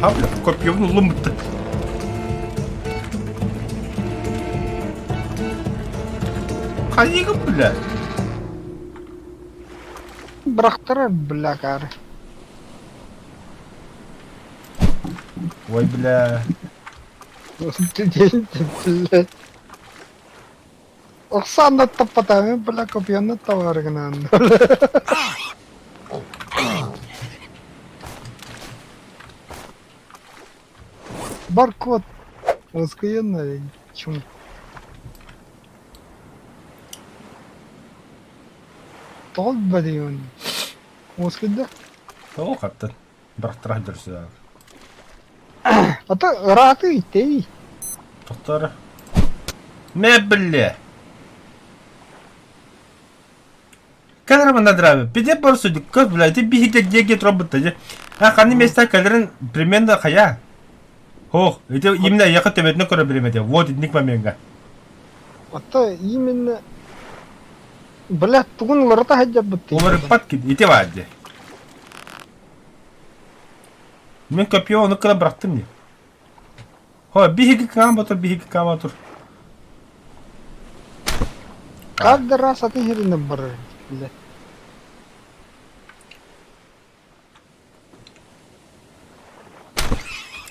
Ага, бля, копьевну ломать-то. Ханига, бля. Брахтара, бля, кар. Ой, бля. Блядь. Оксана тапатами, бля, копьяна товаргана. Баркод. Оскоенный. Чум. Тол бадион. Оскода. О, как-то. Брахтра держи. Ата раты тей. Тоқтар. Не, бля. Кадрама надравы. Пиде борсуди. Как, бля, ты бихите деги робота. А қаны места кадрын примерно хая. Ох, это именно я хотел ведь на кора примете. Вот ник моменга. Ата именно. Бля, тугун ларата хаджаб бутти. Умар патки, ите вадде. Мен копье оны кыла брахтым не. Хо, бихиги каматур. Каждый раз аты херина бары. Бля.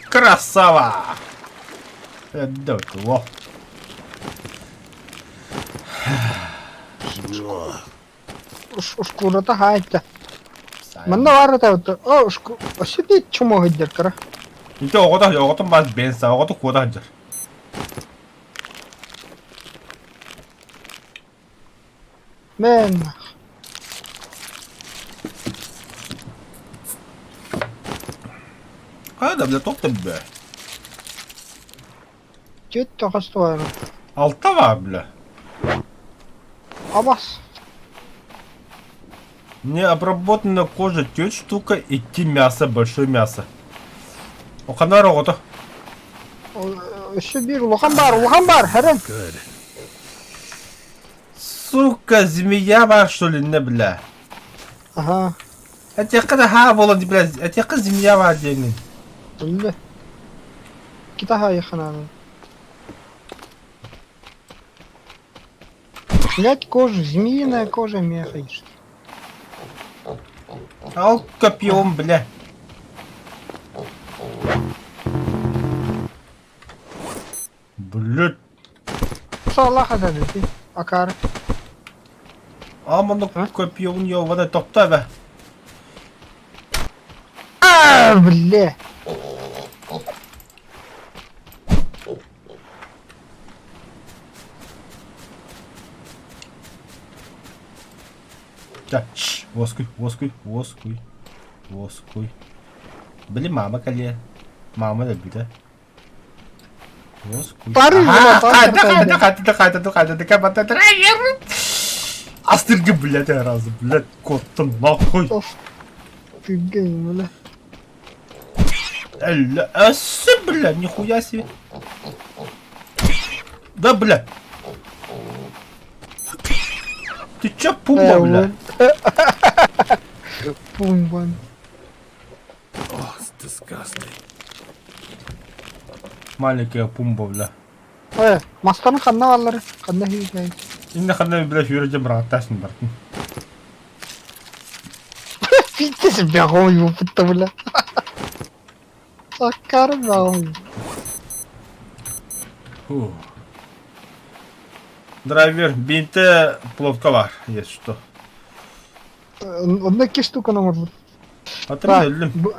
Красава! Это во. Шкурата хайта. Манда варата вот. Сиди чумо хаджар кара. Ите огото бас бенса, огото кода хаджар. Мен. Да, бля, топ-то, бля. Чет тохастуара. Алтава, бля. Абас. Необработанная кожа, тёть штука, идти мясо, большое мясо. Окана рогото. Шибир, лохан бар, харам. Сука, змея бар, что ли, не, бля. Ага. А тебе когда ха володи, бля, а тебе когда змея бар, деньги. Бля. Kita hai ханана. Снять кожу, змеиная кожа меха ищет. Ал копьем, бля. Блядь. Салаха да ты, акар. Амана копьем я вода топтава. Бля. Да, воскуй. Блин, мама кале. Мама да бида. Воскуй. Пары, Такая бата драйвер. Астырги, блядь, раз, блядь, кот-то нахуй. Ты гей, бля. Бля, бля, нихуя себе. Да, бля. Ты чё, пумба, бля? Пумбан. Маленькая пумба, бля. Мастан ханна аллары. Ханна хий. Инна ханна, бля, юридем братасин бартын. Пите себя гою, путта, бля. Сакар бягой. Фу. Драйвер, бинте плотка var, если что. Onda 2 штука номер. Hatırlıyorum.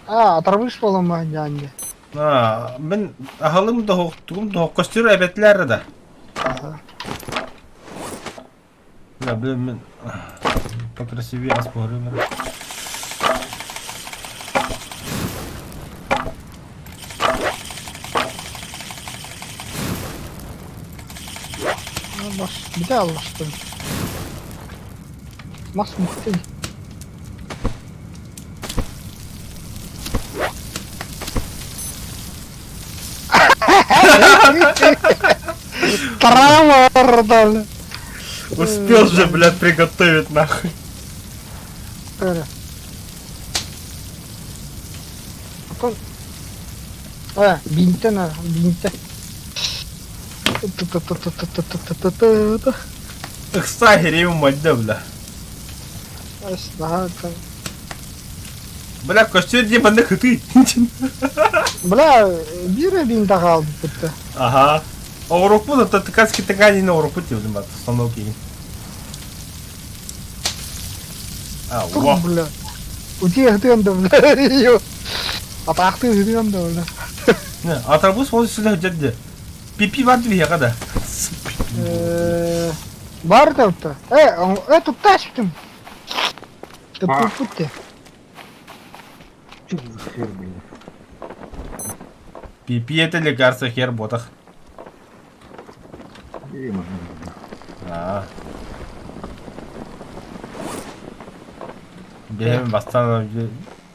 Атарбыш болом ма жанде. Ben ahalım da hoktuğum da hokkastırı ebetler de. Ya ben покрасивее аспорим. Баш, bir de Allah aşkına. Nasıl bitti? Трава ордал. Успел же, блядь, приготовить нахуй. Бинте на, бинте. Кстати, ему мать да, бля. Бля, костюм не бандах ты. Бля, бирэ бинте kaldı путта. Ага. А урокпу да такаски така не на урокпу ти взимат, становки. Во. Бля. Ути хтыганда, бля. Атақты хтыганда, бля. Не, автобус вот сюда где-то. Пипи var две когда. Бар да утта. Тут тащим. Ты путте. Что за хер, блин? Пипи это лекарство хер ботах. Benim bastana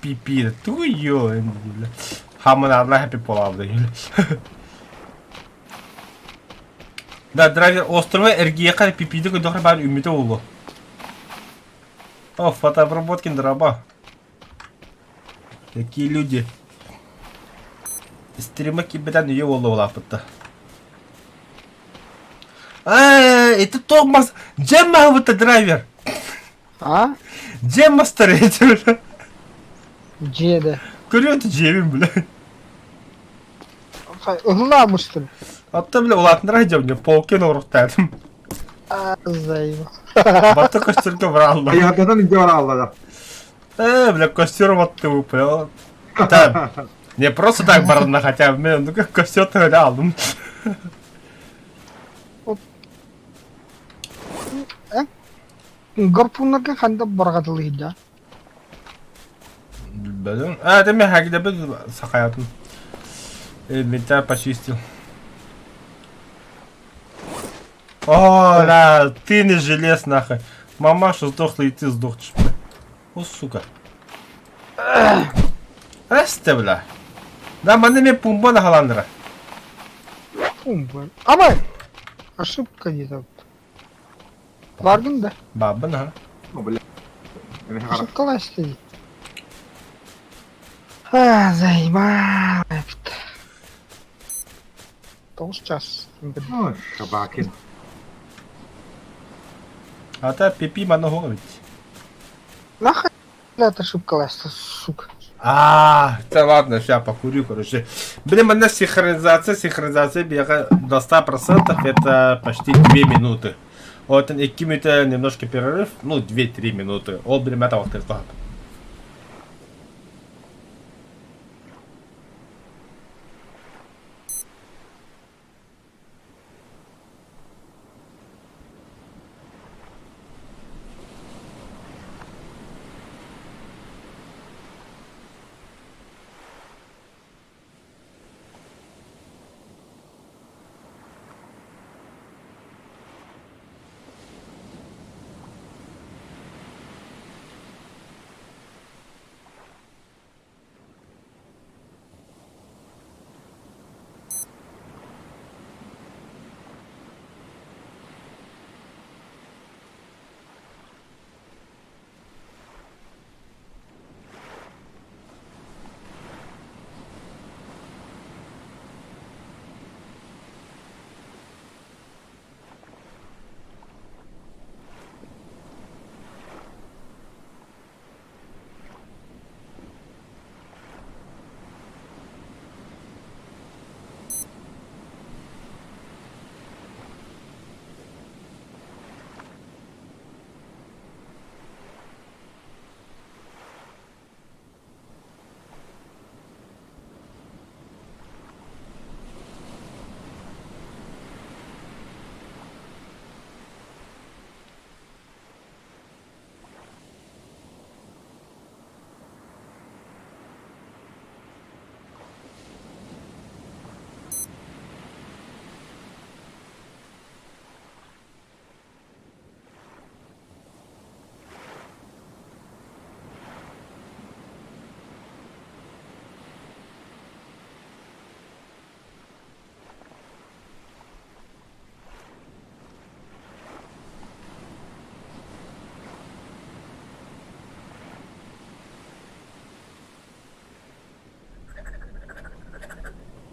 pipi de tuyo. Hamın Allah hep polavda. Да, драйвер острова Эргияка пипиді көдіғыр бәрі үміті олу. О, фотообработкин драба. Какие люди. Стрима кибетен үйе олу олапытты. Это Томас. Джемма вот драйвер. Джемма старый. Джеде. Көрüyor ты Джемин, бля. Ihlanmıştır. Hatta bile ulatındıra cebine polken uğruqtaydım. Зайва. Батты костюрге вралды. Аяқтан инде бара алды. Бля, костюром атты выпал. Да. Не просто так барына, хотя мен ну как костюрді öyle aldım. Гарпуннарга кандай баргадылы да? Bilmiyorum. Demek hakikaten bir sakayatım. Инвентарь почистил. О, да, ты не желез нахуй. Мамаша сдохла и ты сдохнешь. О, сука. Эсте, бля. Да, мне пумба на халандра. Пумба. Ama ошибка где-то. Бардın da. Бабын, ага. Ну, бля. Ошибкалась ты. Заебал. Толстяс. Ну, Шабакин. А та пипи маного ведь. Нахуй, блядь, ошибкалась, сука. Да ладно, сейчас покурю, короче. Блин, у нас синхронизация бега до 100%, это почти 2 минуты. Вот, это немножко перерыв, ну, 2-3 минуты. Ол, блин, это вот это.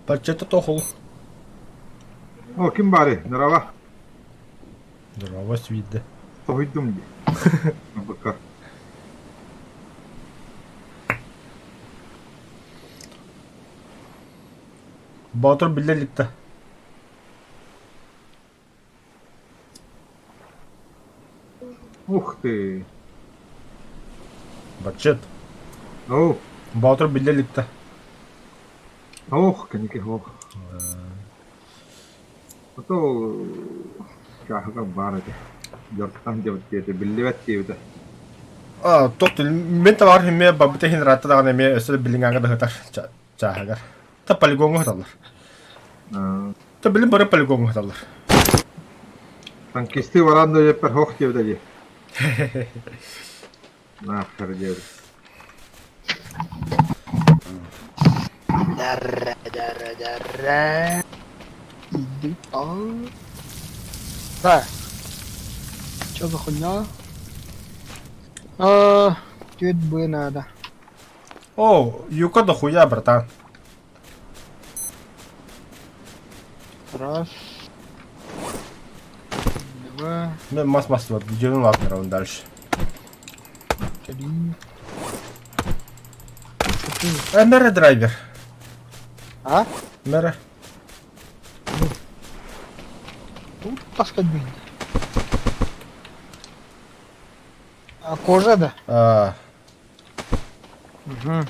Бачета тохол. О, ким бари? Нрава. Здорово, видно. Тохидум ди. Бака. Батыр билеликте. Ух ты. Бачет. О, Батыр билеликте. ох, каники ох. То кахга бараде. Жортан девтете билливэттиута. Тоқтыл, мен тавар химе бабыта хин ратта дагана ме өсөл билингага да хатар чаагар. Та полигонго хаталар. Та билин бары полигонго хаталар. Танкисти варанда епер хохтиута ди. Нахер дев. Дарра. Иди там. Да. Чё за хуйня? Тёть бы надо. О, юка да хуя, братан. Раз. Два. Мен мас вот, идем лакнером дальше. Три. Мере драйвер. А? Мере. Тут таскать будет. А кожа, да? Угу.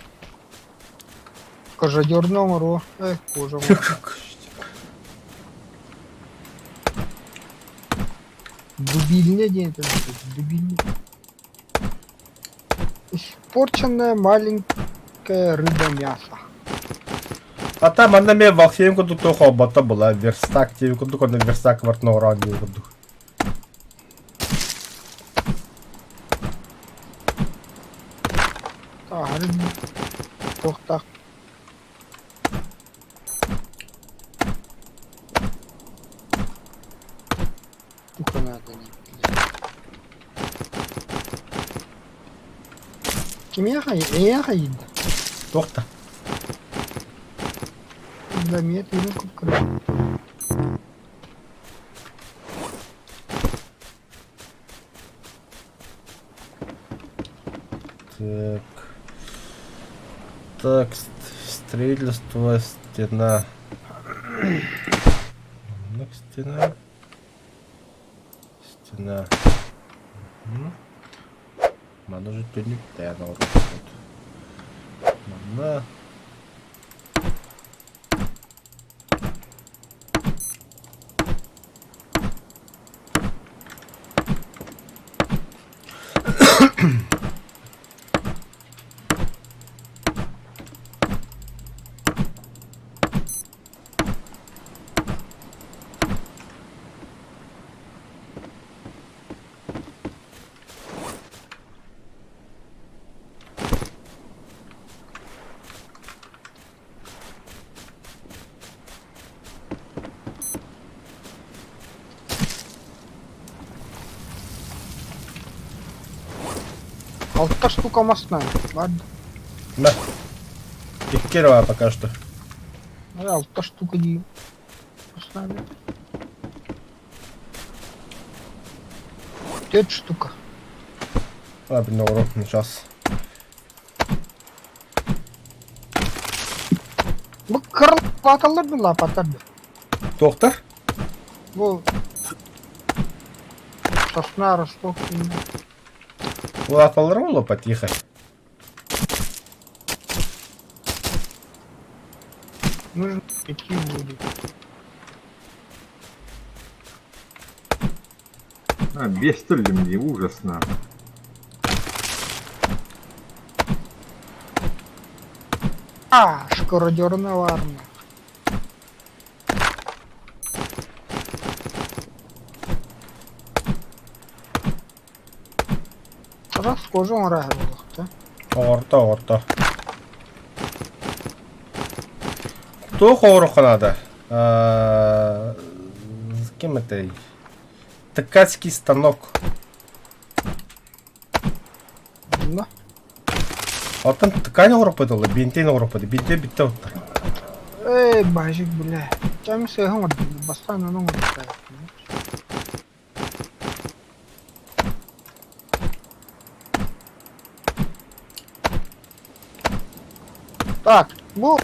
Кожа дернул, мору. Кожа. Дубильня где-то. Дубильня. Испорченная маленькая рыба мясо. А там она мне вахтем куду то хобота была, верстак, тебе куду куду верстак вартно ради куду. Так. Туха надо не. Кем я хай? Тохта. Да нет, не купка. Так, стрельство, стена. Стена. Стена. Мана же то не тяна вот тут. Мана. Алта штука мостная. Ладно. Да. Пикировая пока что. Алта штука не мостная. Тёть штука. Ладно, урок сейчас. Bu kırılıp atılırdı la patardı. Доктор? Bu сосна росток. Вы отполировала потихо. Нужно идти в воду. Бестоль мне ужасно. Скородерная армия. Раз кожу рагивал, да? Орта. Кто хорох надо? С кем это? Ткацкий станок. Да. Алтан ткань орупадылы, бинтейн орупады, бинте битте оттар. Эй, бажик, бля. Чем все хомут, бастан, ну, так, bu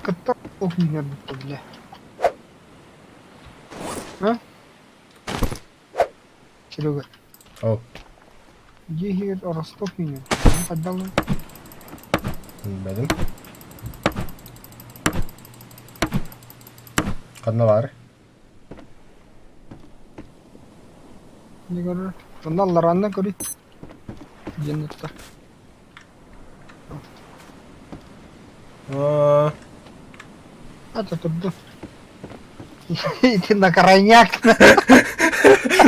Катар огненный будто, бля. А? Серега, Ау. егер Ростов меня поддал. Bilmedim. Kanına var. Не говорю. Журнал рано говорит. Денег-то. Aa, А то тут да. Иди на крайняк.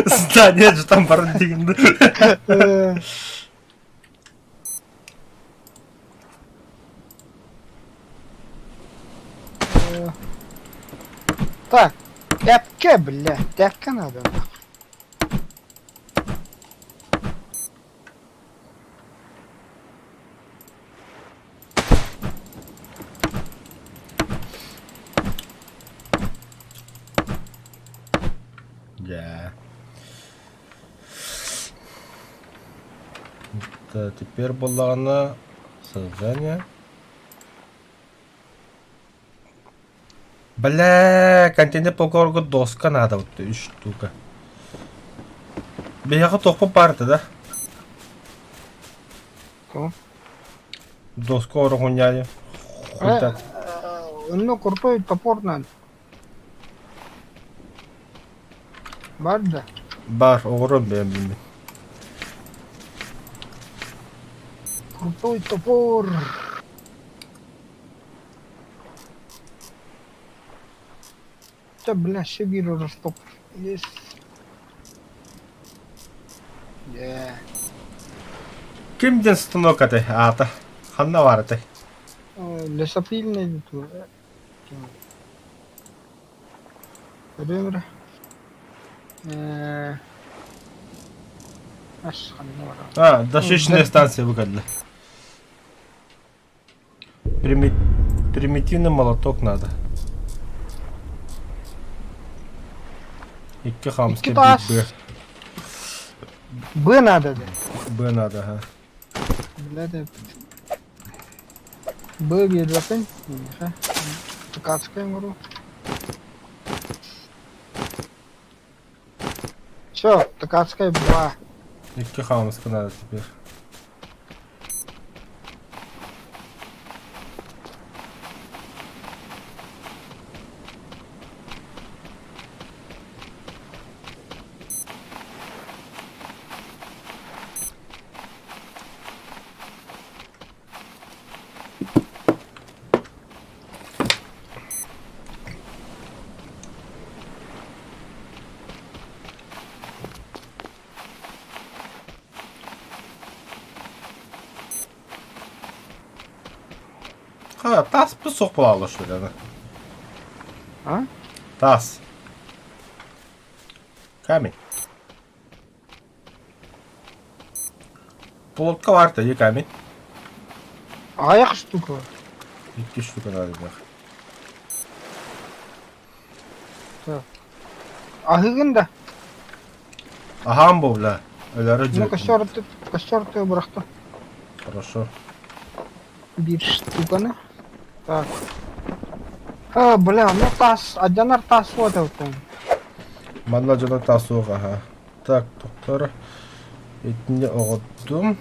Здание же там бордин. Так, тяпке, бля, тяпка надо. Я. Да, теперь была она создание. Бля, контейнер покорку доска надо, вот 3 штука. Бляха топа парта, да? Кто? Доска орохуняли. Хуй так. Ну, крутой топор надо. Бадда. Бар, оғырым бәм білмей. Крутой топор. Да, бля, Сибирь Ростов. Есть. Кімден станок атай, ата? Ханна бар атай. Лесопильный тут. Время. Аш, ханна. А, дощечная станция выгодна. Примитивный молоток надо. Икки хамский Икки тас. бит Б надо, да. Б надо, ага. Бля, да. Б ведапен. Ткацкая говорю. Все, ткацкая 2. Икки хамский надо теперь. Ha, tas bir soqpalalı şöyle. А? Tas. Камень. Плотка var da, камень. Аяқ штука. 2 штука надо бах. Ахыгын да. Ахам bu бля. Ölері Ну, жүретін. костер бырақты. Хорошо. Bir штуканы. Так. Бля, ну тас, адянар тас вот это. Манна жана тасуға, ага. Так, тоқтар. Етіне оғыттым.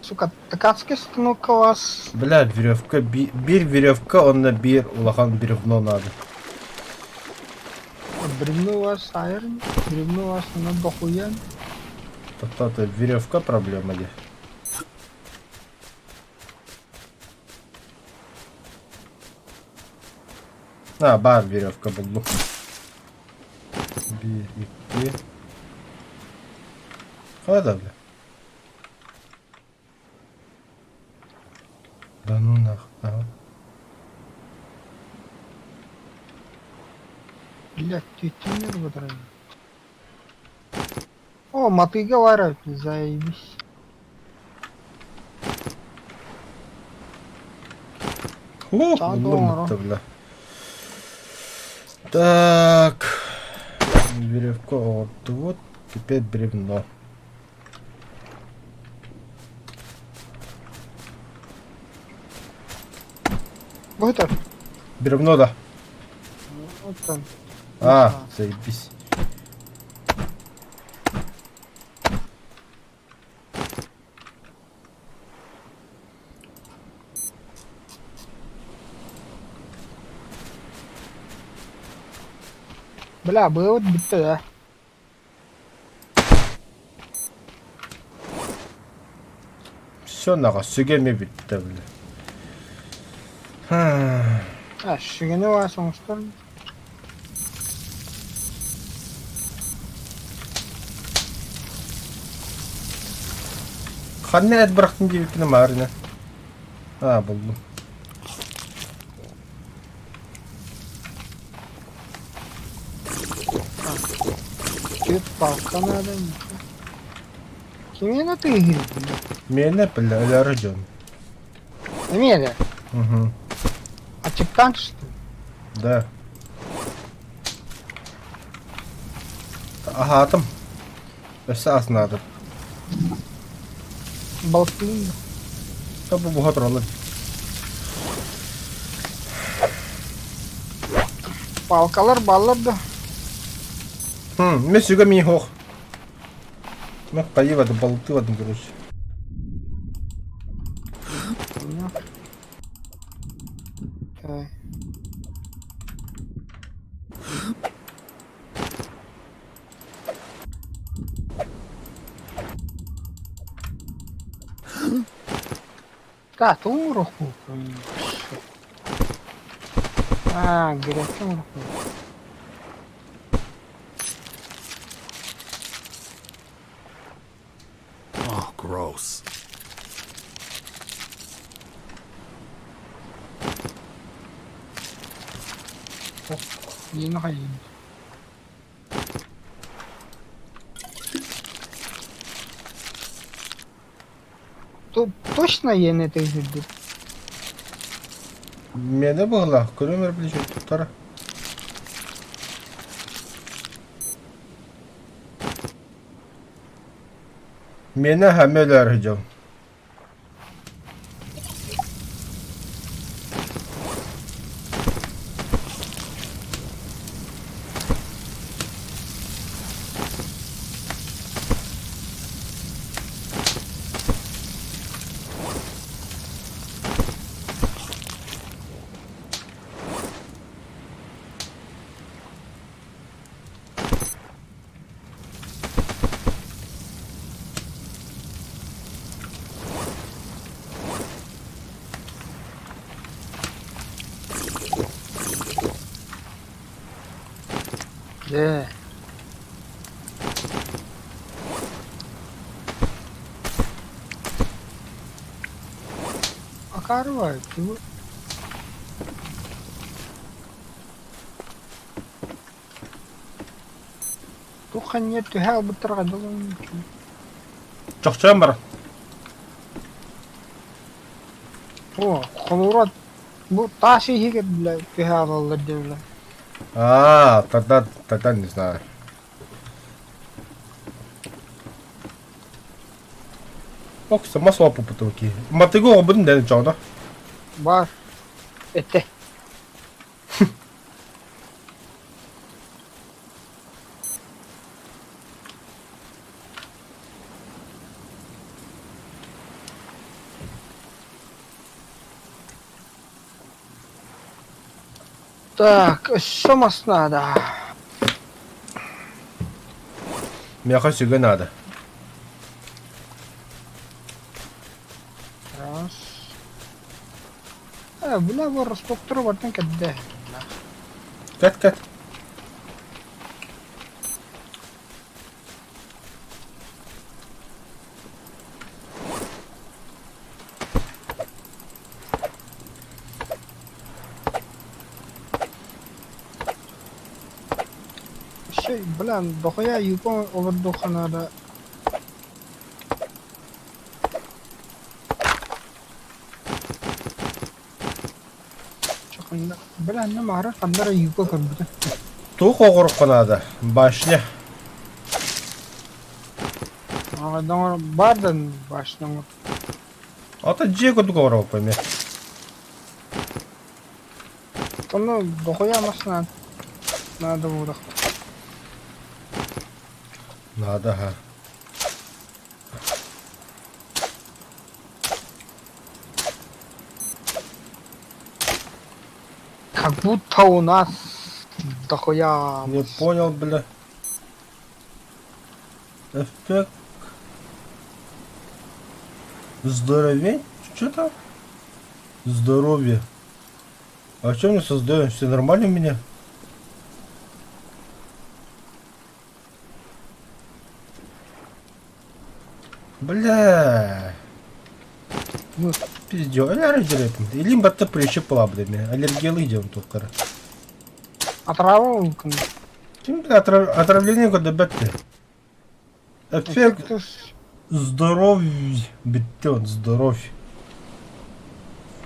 Сука, ткацкий станок у вас. Бля, веревка. Bir веревка, онна bir улахан бревно надо. Бревно у вас айрон. Бревно у вас на дохуя. Тоқтата, веревка проблема де. Ha, бар веревка buldum. 1, 2. Hadi bля. Да ну нах. Ага. Блядь, тютюнер выдрали. О, мотыга варят, заебись. Ух, Там ну долларов. это, бля. Так. Веревка вот. Теперь бревно. Вот это. Бревно, да. Вот там. А, заебись. Бля, было вот битта, да? Все, нахуй, sügemi bitti, бля. Ха. А, шиганы var sonuçta. Қандай әд бырақтың деп екен марина. А, buldum. Чуть палка надо. Кем ты игры, бля? Мені, бля, өләрі жон. Амеля, Угу. а чекан что ли? Да. Ага, атым. Өсі асынады. Болты. Табу бұға тұралы. Палкалар баллар да. Мен sügemi хоқ. Мен қайывады, балтывадым, короче. Ой. Так, уруху. А, горячий уруху. Oh, gross. Yeni hayır. Точно yeni teyzedir. Мені бұғыла, көрімер біле тұттары. Мені әмі өләрі жон. De. Akar var. Bu. Туханье түһә бутырга дулун. Жоқчан бар. О, холурат. Bu taşı hige bile түһә алалар диләр. А, тогда не знаю. Ох, сама слабо по потоки. Мотыгу обрын дәл жона. Бар. Эте. Так, что нас надо? Мяха сюга надо. Раз. Бля, var спектр вартан кәддә. Кәт. bilan do'qoya yupon ovurduqxonada чоқында bilan nima ара qandara yupa ko'rdi. Тух огорканада. Башня. Ага, бардан башның. Ата Джеко дугора пойме. Тону до'қоя масна. Надо будет. Надо, ага. Как будто у нас дохуя. Не понял, бля. Эффект. Здоровень? Что там? Здоровье. А что мне со здоровьем? Все нормально у меня? Бля. Ну, Пиздец. Аллергия. Или батта прищепала, бля. Аллергия идем тут, кара. отрава улкын. Тем, бля, отравление года бетте. Эффект здоровье. Беттен, здоровье.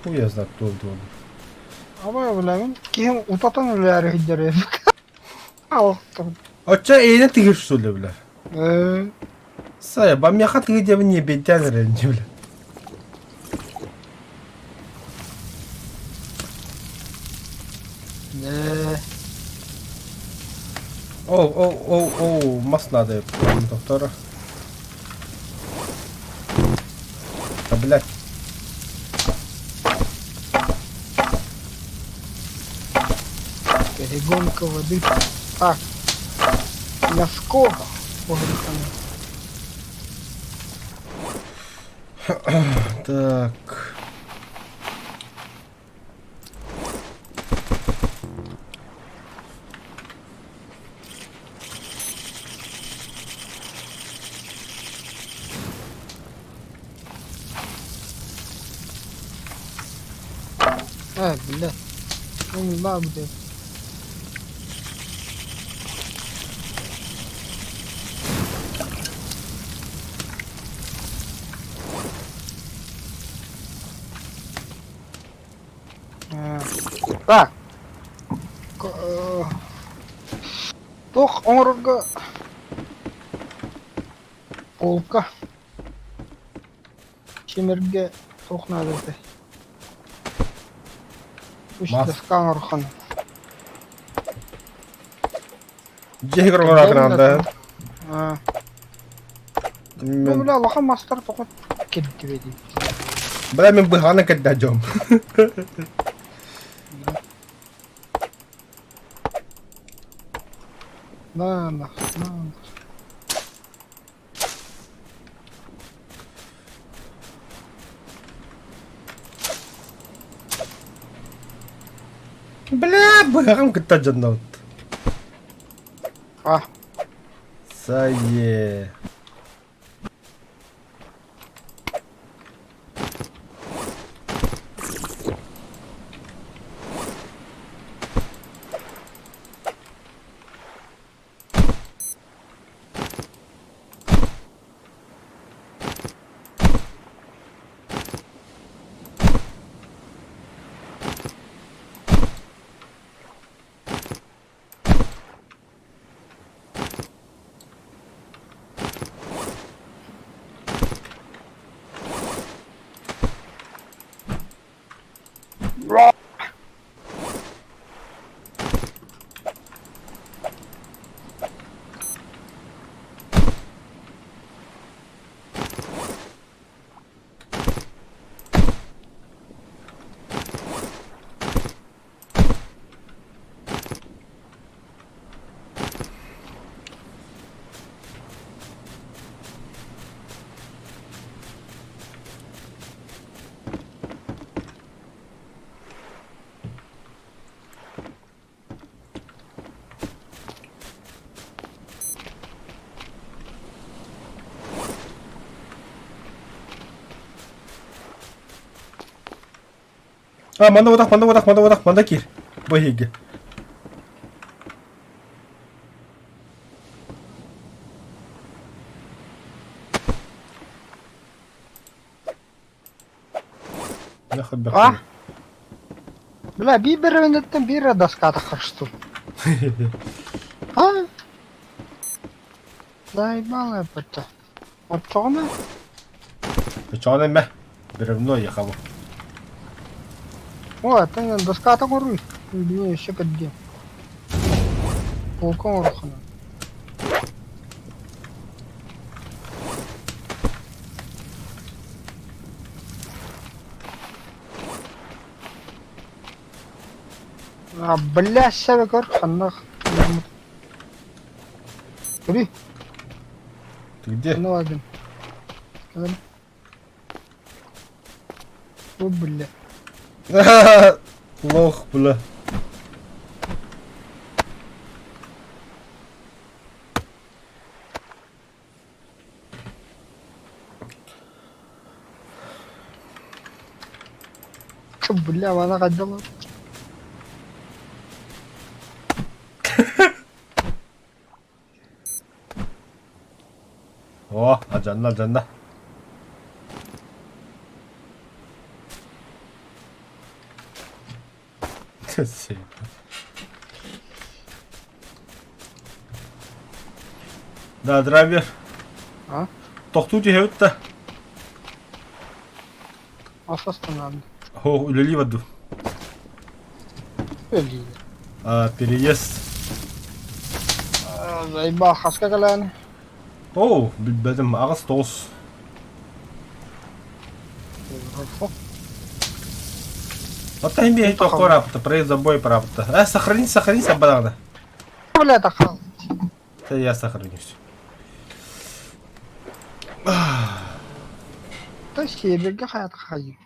Хуй я знаю, кто это. Абай билемин. Ким утатан үләр хиддере. Алтын. А ча эйне тигиш что ли, бля? Сая, бамьяха ты где мне бетян ренди, бля. Оу, мас надо, доктора. А, блядь. Перегонка воды. Так. Мяско. Погребано. Так. Блядь. Ну, да, блядь. Так. Тох орга. Полка. Чемерге тох надо. Пусть сканерхан. Джейгр надо. Ну, бля, лоха мастер тохот кидди веди. Бля, мен быганы каддажом. Да. Бля, быганы каддажом. А, Сае. А, манда кир. Богиги. Нахуй баху. А? Бля, бибервенеттен бері доската қыршту. А? Заебало это. Вот что она? Ты чё на меня? Бревно ехало. О, это не доската горуй. Не, еще где. Полком урхана. А, бля, себе гор, ханах. Иди, Ты где? ну один. О, бля. Лох, бля. Бля, она ходила. О, аджанна, аджанна. Да, драйвер. А? Тоқтуйте хэвтта. Останови. О, улили воду. Или. Переезд. Заебал, хаска галян. О, бедем Агастос. Вот там имеет такой рапорт, проезд забой рапорта. Сохранись, обратно. Бля, так. Да я сохранюсь. Да себе, гахает хай.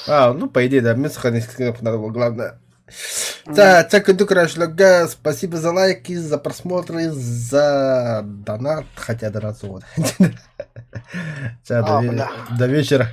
Ну по идее, да, мне сохранить надо было, главное. Да, чакай, спасибо за лайки, за просмотры, за донат, хотя донат вот. До вечера.